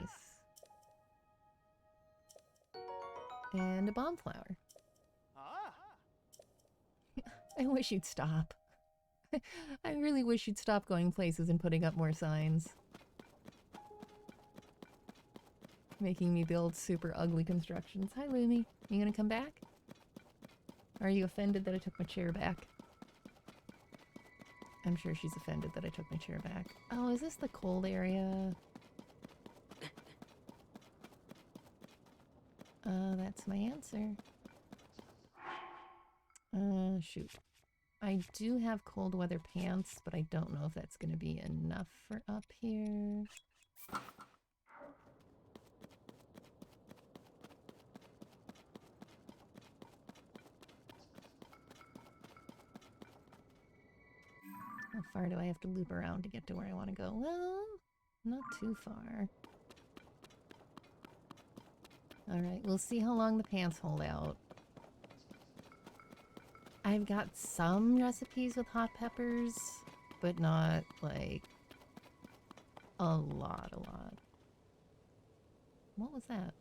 [SPEAKER 1] And a bomb flower. I wish you'd stop. I really wish you'd stop going places and putting up more signs. Making me build super ugly constructions. Hi, Lumi. You gonna come back? Are you offended that I took my chair back? I'm sure she's offended that I took my chair back. Oh, is this the cold area? That's my answer. Shoot. I do have cold weather pants, but I don't know if that's gonna be enough for up here. How far do I have to loop around to get to where I want to go? Well, not too far. Alright, we'll see how long the pants hold out. I've got some recipes with hot peppers, but not, like, a lot. What was that?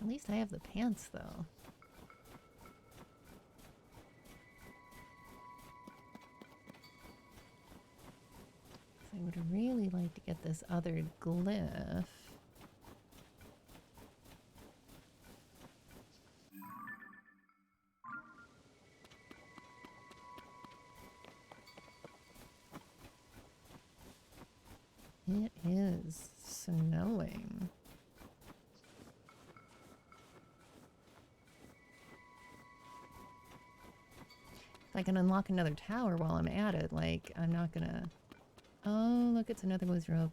[SPEAKER 1] At least I have the pants, though. I would really like to get this other glyph. It is snowing. If I can unlock another tower while I'm at it, like, I'm not gonna... Oh, look, it's another wizard rope.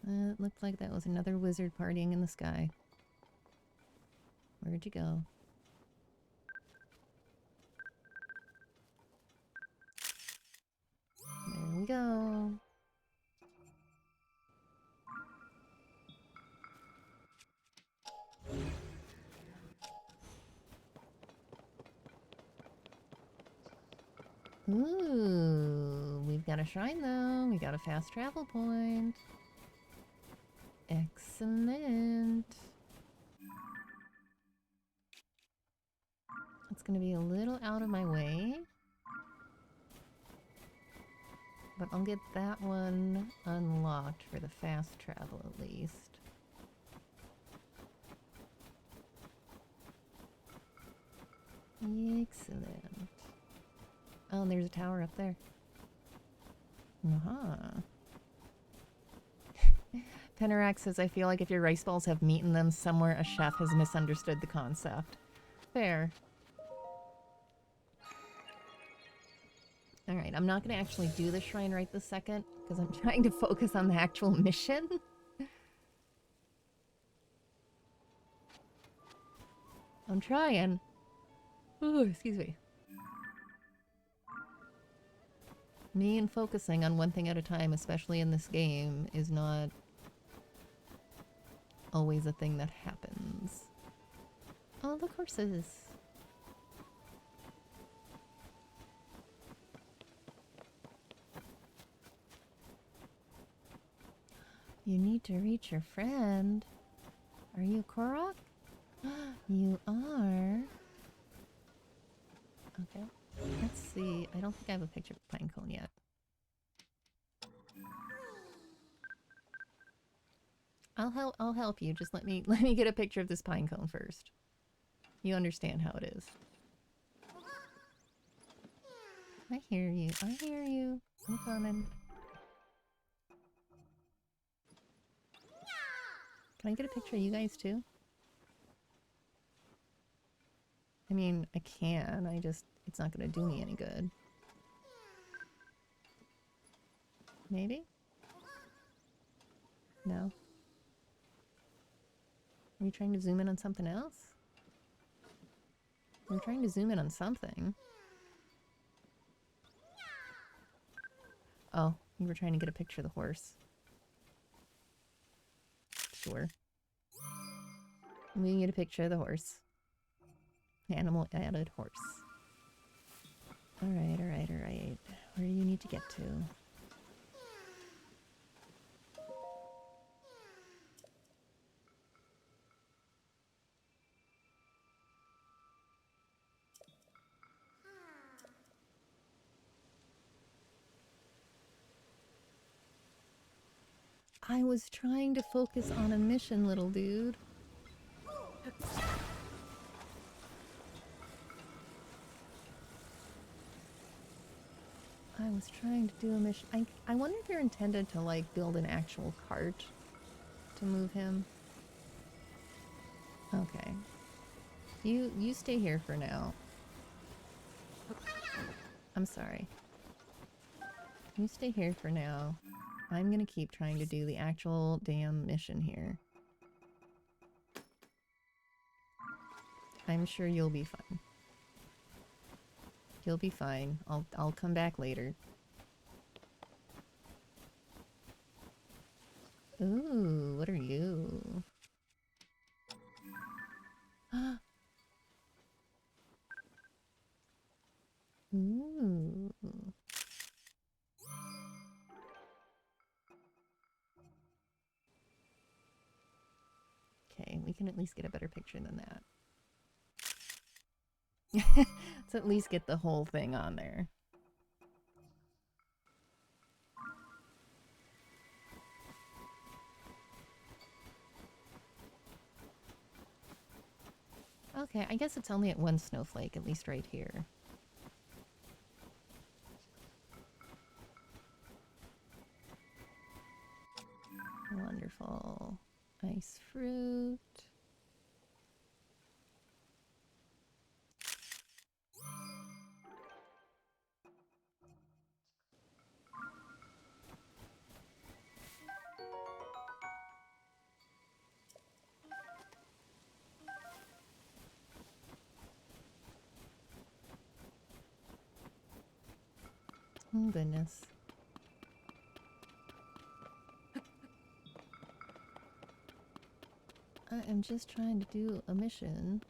[SPEAKER 1] It looked like that was another wizard partying in the sky. Where'd you go? There we go. Ooh, we've got a shrine though. We got a fast travel point. Excellent. It's gonna be a little out of my way. But I'll get that one unlocked for the fast travel at least. Excellent. Oh, and there's a tower up there. Uh-huh. Penerac says, I feel like if your rice balls have meat in them, somewhere a chef has misunderstood the concept. Fair. Alright, I'm not going to actually do the shrine right this second, because I'm trying to focus on the actual mission. I'm trying. Ooh, excuse me. Me and focusing on one thing at a time, especially in this game, is not always a thing that happens. Oh, the horses. You need to reach your friend. Are you Korok? You are. Okay. Let's see. I don't think I have a picture of Pinecone yet. I'll help you. Just let me get a picture of this Pinecone first. You understand how it is. I hear you. I hear you. I'm coming. Can I get a picture of you guys too? I mean, I can. It's not gonna do me any good. Maybe? No. Are you trying to zoom in on something else? I'm trying to zoom in on something. Oh, you were trying to get a picture of the horse. Sure. We can get a picture of the horse. Animal added horse. Alright, alright, alright. Where do you need to get to? I was trying to focus on a mission, little dude. I was trying to do a mission. I wonder if you're intended to, like, build an actual cart to move him. Okay. You stay here for now. I'm sorry. You stay here for now. I'm gonna keep trying to do the actual damn mission here. I'm sure you'll be fine. You'll be fine. I'll come back later. Ooh, what are you? Ooh. Okay, we can at least get a better picture than that. Let's at least get the whole thing on there. Okay, I guess it's only at one snowflake, at least right here. Wonderful. Ice fruit. Oh, goodness. I am just trying to do a mission.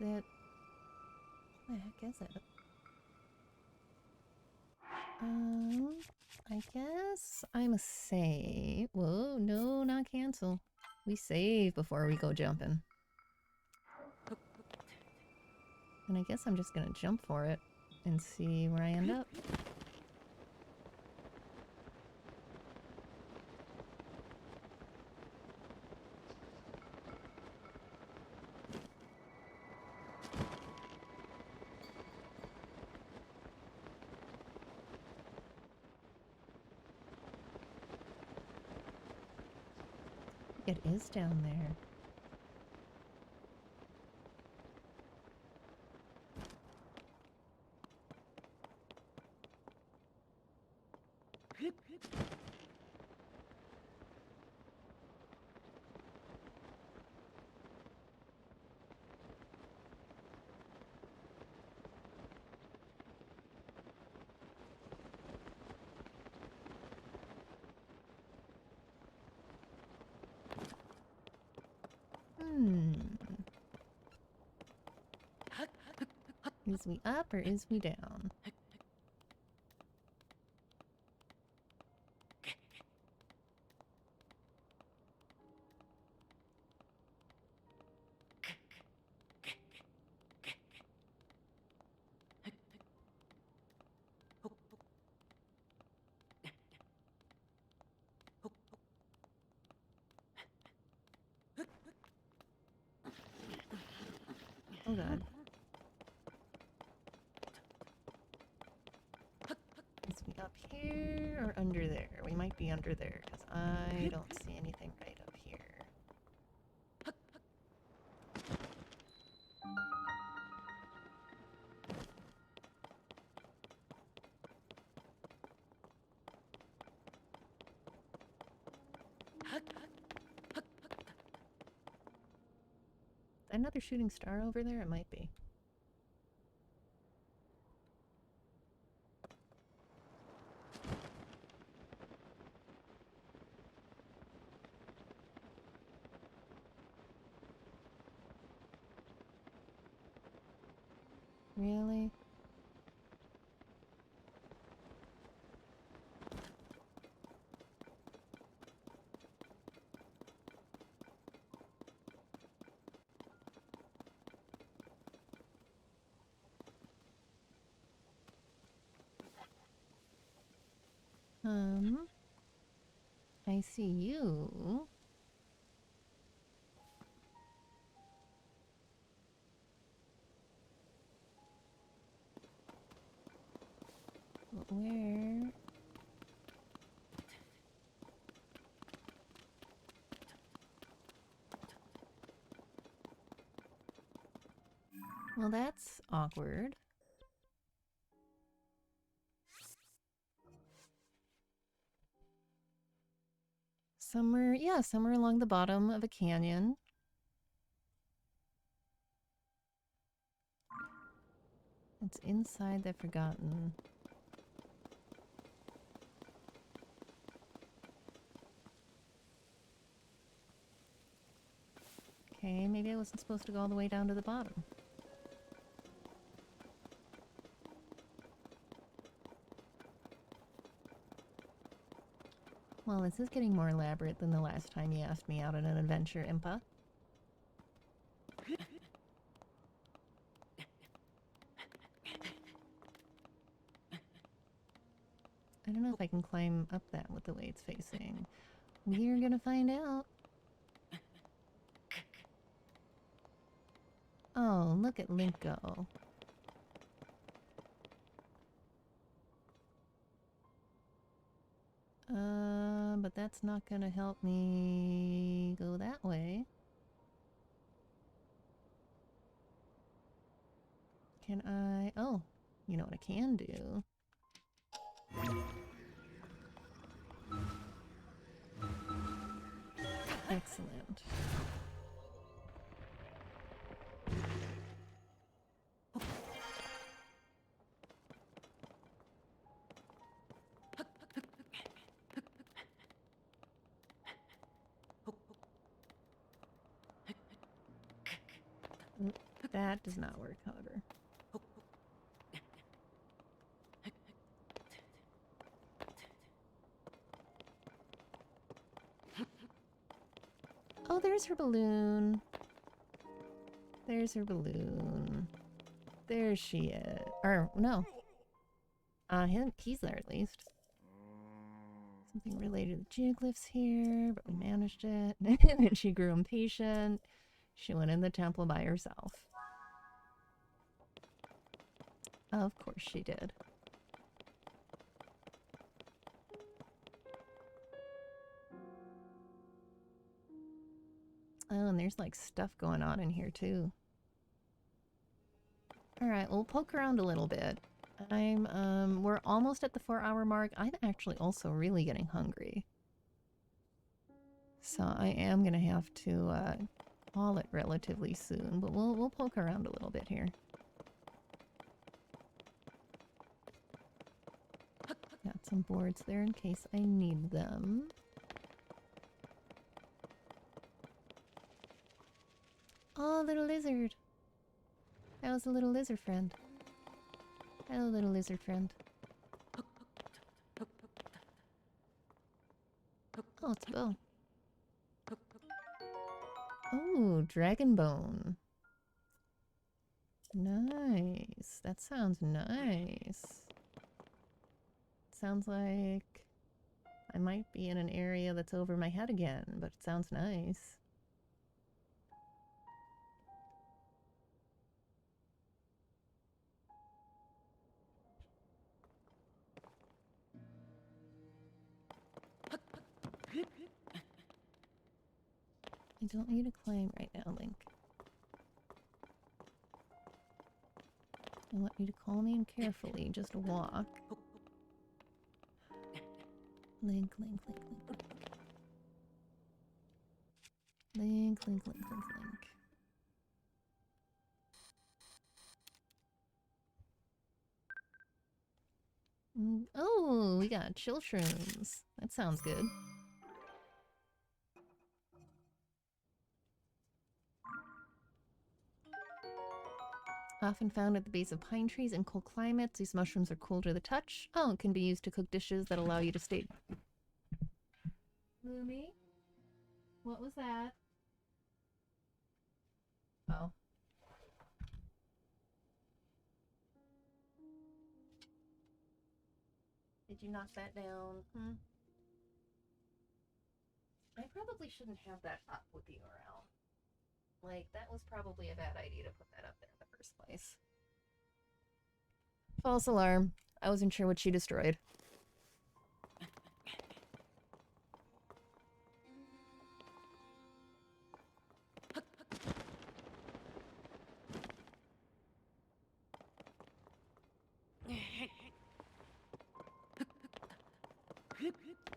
[SPEAKER 1] Is it? What the heck is it? I guess I'm a save. Whoa, no, not cancel. We save before we go jumping. And I guess I'm just gonna jump for it and see where I end up. It is down there. Is we up or is we down? Oh god. Is we up here or under there? We might be under there because I don't see anything right up here. Another shooting star over there? It might be. Really? I see you. But where? Well, that's awkward. Somewhere, yeah, somewhere along the bottom of a canyon. It's inside the Forgotten. Okay, maybe I wasn't supposed to go all the way down to the bottom. Well, this is getting more elaborate than the last time you asked me out on an adventure, Impa. I don't know if I can climb up that with the way it's facing. We're gonna find out. Oh, look at Link go. But that's not gonna help me go that way. Can I? Oh, you know what I can do? Excellent. That does not work, however. Oh, there's her balloon. There's her balloon. There she is. Or, no. He's there at least. Something related to the geoglyphs here, but we managed it. And then she grew impatient. She went in the temple by herself. Of course she did. Oh, and there's like stuff going on in here too. Alright, we'll poke around a little bit. We're almost at the 4-hour mark. I'm actually also really getting hungry. So I am gonna have to call it relatively soon, but we'll poke around a little bit here. Got some boards there in case I need them. Oh, little lizard. That was a little lizard friend. Hello, little lizard friend. Oh, it's a bow. Oh, dragon bone. Nice. That sounds nice. Sounds like I might be in an area that's over my head again, but it sounds nice. I don't need to climb right now, Link. I want you to calmly and carefully just walk. Link, Link, Link, Link, Link. Link, Link, Link, Link, Link. Oh, we got chill shrooms. That sounds good. Often found at the base of pine trees in cold climates, these mushrooms are cool to the touch. Oh, and can be used to cook dishes that allow you to stay... Lumi? What was that? Oh. Did you knock that down? I probably shouldn't have that up with the URL. Like, that was probably a bad idea to put that up there in the first place. False alarm. I wasn't sure what she destroyed.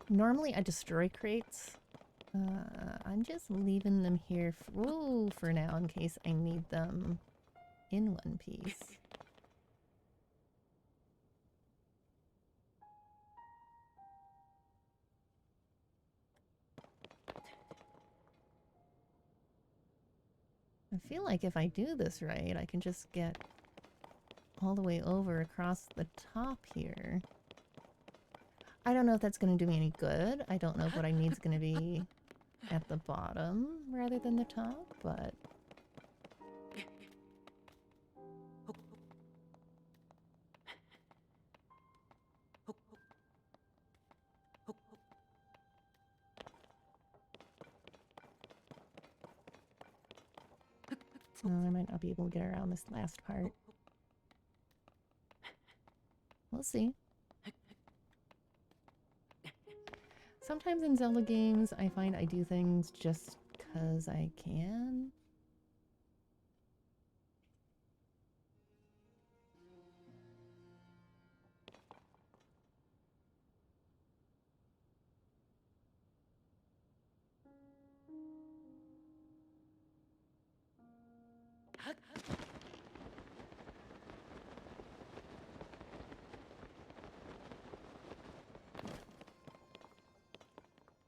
[SPEAKER 1] Normally I destroy crates. I'm just leaving them here for now in case I need them in one piece. I feel like if I do this right, I can just get all the way over across the top here. I don't know if that's going to do me any good. I don't know if what I need is going to be at the bottom rather than the top, but... Oh, I might not be able to get around this last part. We'll see. Sometimes in Zelda games, I find I do things just because I can.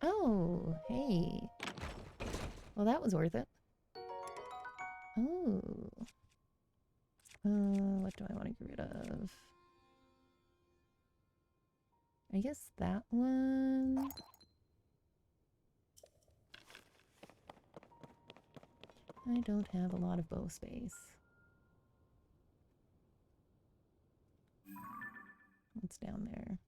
[SPEAKER 1] Oh, hey. Well, that was worth it. Oh. What do I want to get rid of? I guess that one. I don't have a lot of bow space. What's down there?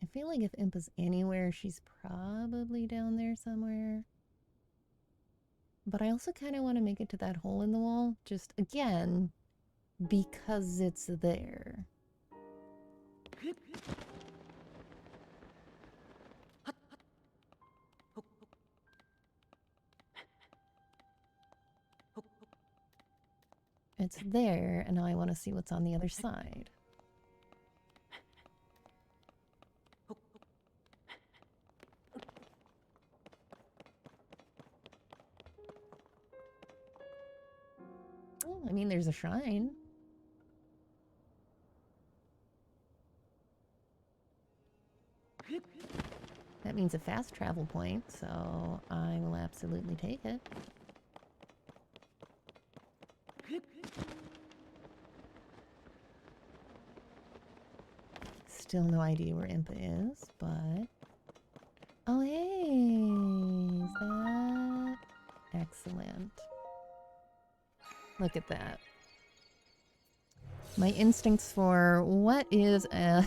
[SPEAKER 1] I feel like if Impa's anywhere, she's probably down there somewhere. But I also kind of want to make it to that hole in the wall, just again, because it's there. It's there, and now I want to see what's on the other side. Oh, I mean, there's a shrine. That means a fast travel point, so I will absolutely take it. Still no idea where Impa is, but... Oh, hey! Is that... Excellent. Look at that. My instincts for what is a...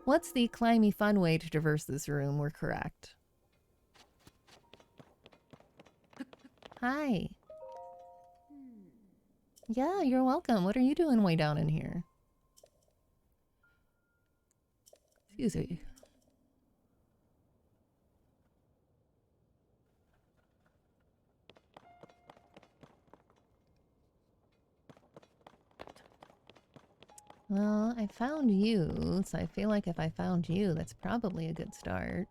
[SPEAKER 1] What's the climby fun way to traverse this room were correct. Hi. Yeah, you're welcome. What are you doing way down in here? Excuse me. Well, I found you, so I feel like if I found you, that's probably a good start.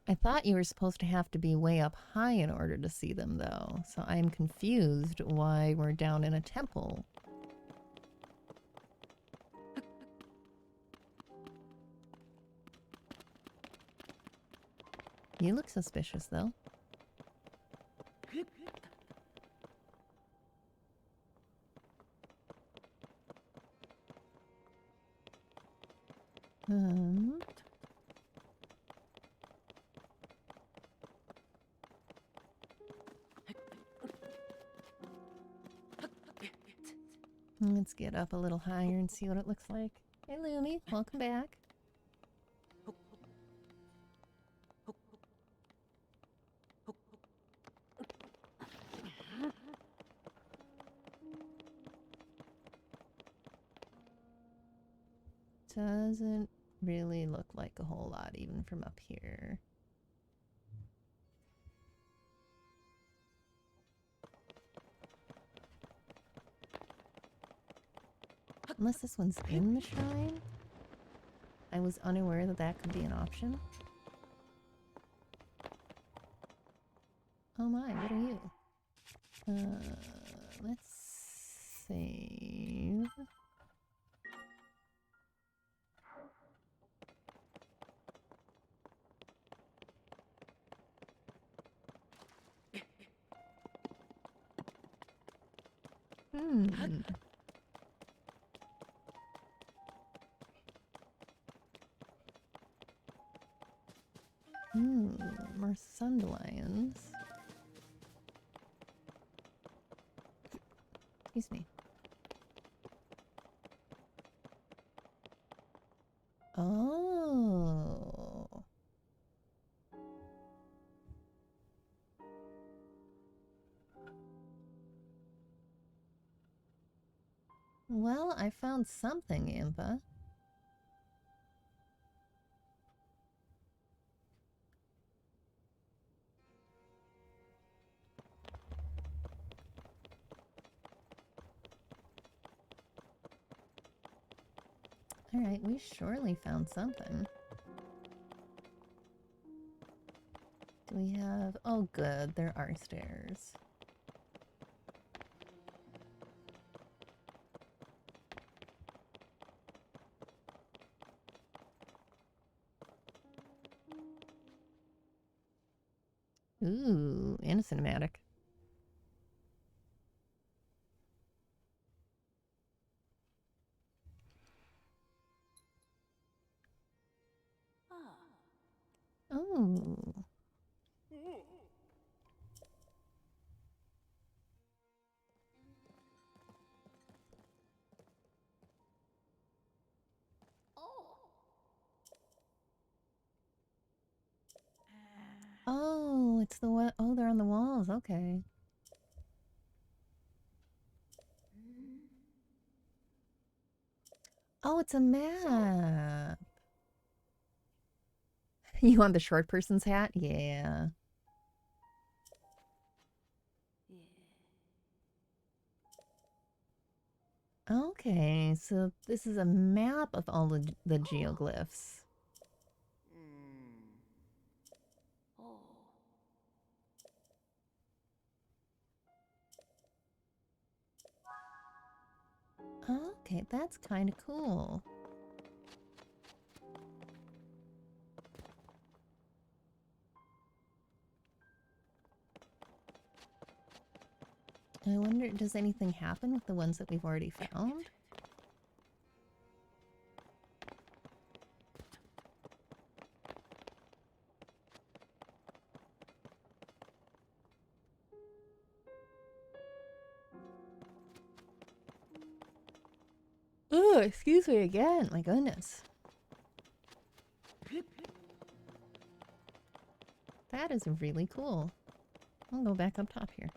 [SPEAKER 1] I thought you were supposed to have to be way up high in order to see them, though, so I'm confused why we're down in a temple. You look suspicious, though. Um... Let's get up a little higher and see what it looks like. Hey, Lumi, welcome back. Doesn't really look like a whole lot, even from up here. Unless this one's in the shrine? I was unaware that that could be an option. Oh my, what are you? Let's save. More sundelions. Excuse me. Oh. Well, I found something, Impa. Alright, we surely found something. Do we have... Oh, good. There are stairs. Ooh, and a cinematic. Oh. Oh, it's the one. Oh, they're on the walls. Okay. Oh, it's a map. You want the short person's hat? Yeah. Okay, so this is a map of all the geoglyphs. Okay, that's kind of cool. I wonder, does anything happen with the ones that we've already found? Oh, excuse me again. My goodness. That is really cool. I'll go back up top here.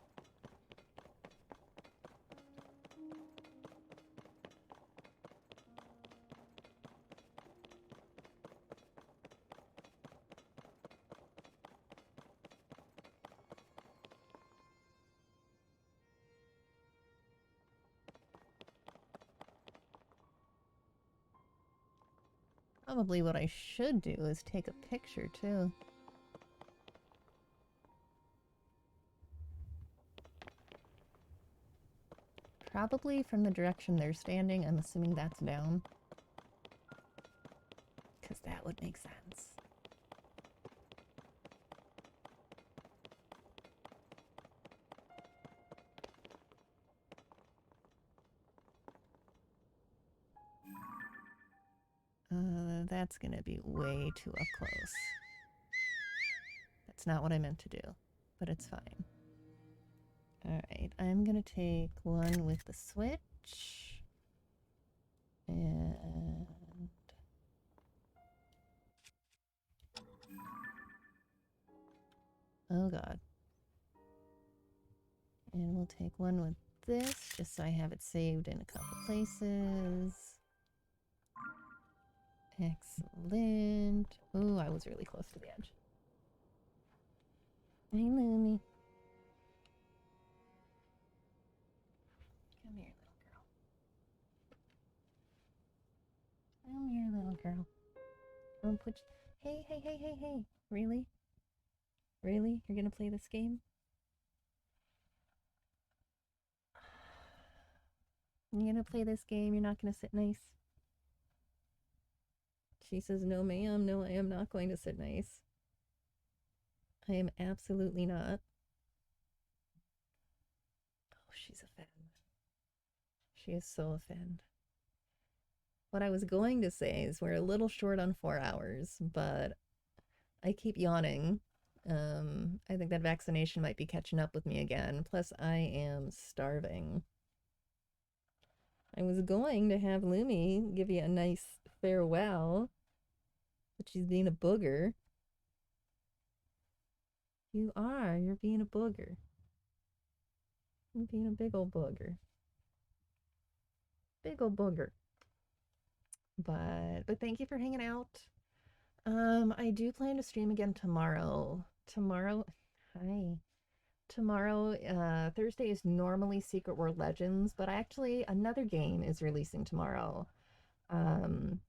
[SPEAKER 1] Probably what I should do is take a picture too. Probably from the direction they're standing. I'm assuming that's down. Because that would make sense. That's gonna be way too up close. That's not what I meant to do, but it's fine. Alright, I'm gonna take one with the switch. And... Oh god. And we'll take one with this, just so I have it saved in a couple places. Excellent. Ooh, I was really close to the edge. Hey, Lumi. Come here, little girl. Come here, little girl. I'll put you... Hey, hey, hey, hey, hey. Really? Really? You're gonna play this game? You're gonna play this game? You're not gonna sit nice? She says, no, ma'am. No, I am not going to sit nice. I am absolutely not. Oh, she's a fan. She is so a fan. What I was going to say is we're a little short on 4 hours, but I keep yawning. I think that vaccination might be catching up with me again. Plus, I am starving. I was going to have Lumi give you a nice farewell, but she's being a booger. You are. You're being a booger. You're being a big old booger. Big old booger. But thank you for hanging out. I do plan to stream again tomorrow. Hi. Tomorrow, Thursday is normally Secret World Legends, but actually another game is releasing tomorrow. Um,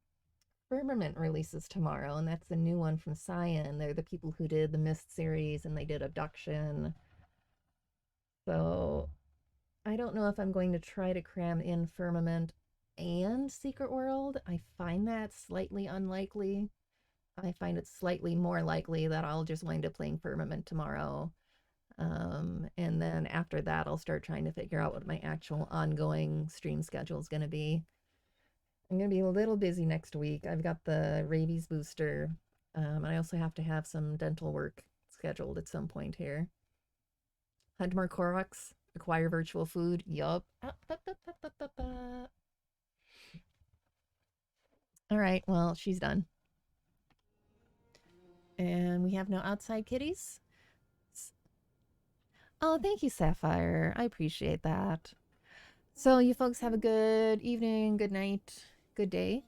[SPEAKER 1] Firmament releases tomorrow, and that's the new one from Cyan. They're the people who did the Mist series and they did Abduction. So I don't know if I'm going to try to cram in Firmament and Secret World. I find that slightly unlikely. I find it slightly more likely that I'll just wind up playing Firmament tomorrow. And then after that, I'll start trying to figure out what my actual ongoing stream schedule is going to be. I'm going to be a little busy next week. I've got the rabies booster. I also have to have some dental work scheduled at some point here. Hunt more Koroks, acquire virtual food. Yup. All right, well, she's done. And we have no outside kitties. Oh, thank you, Sapphire. I appreciate that. So, you folks have a good evening, good night, good day.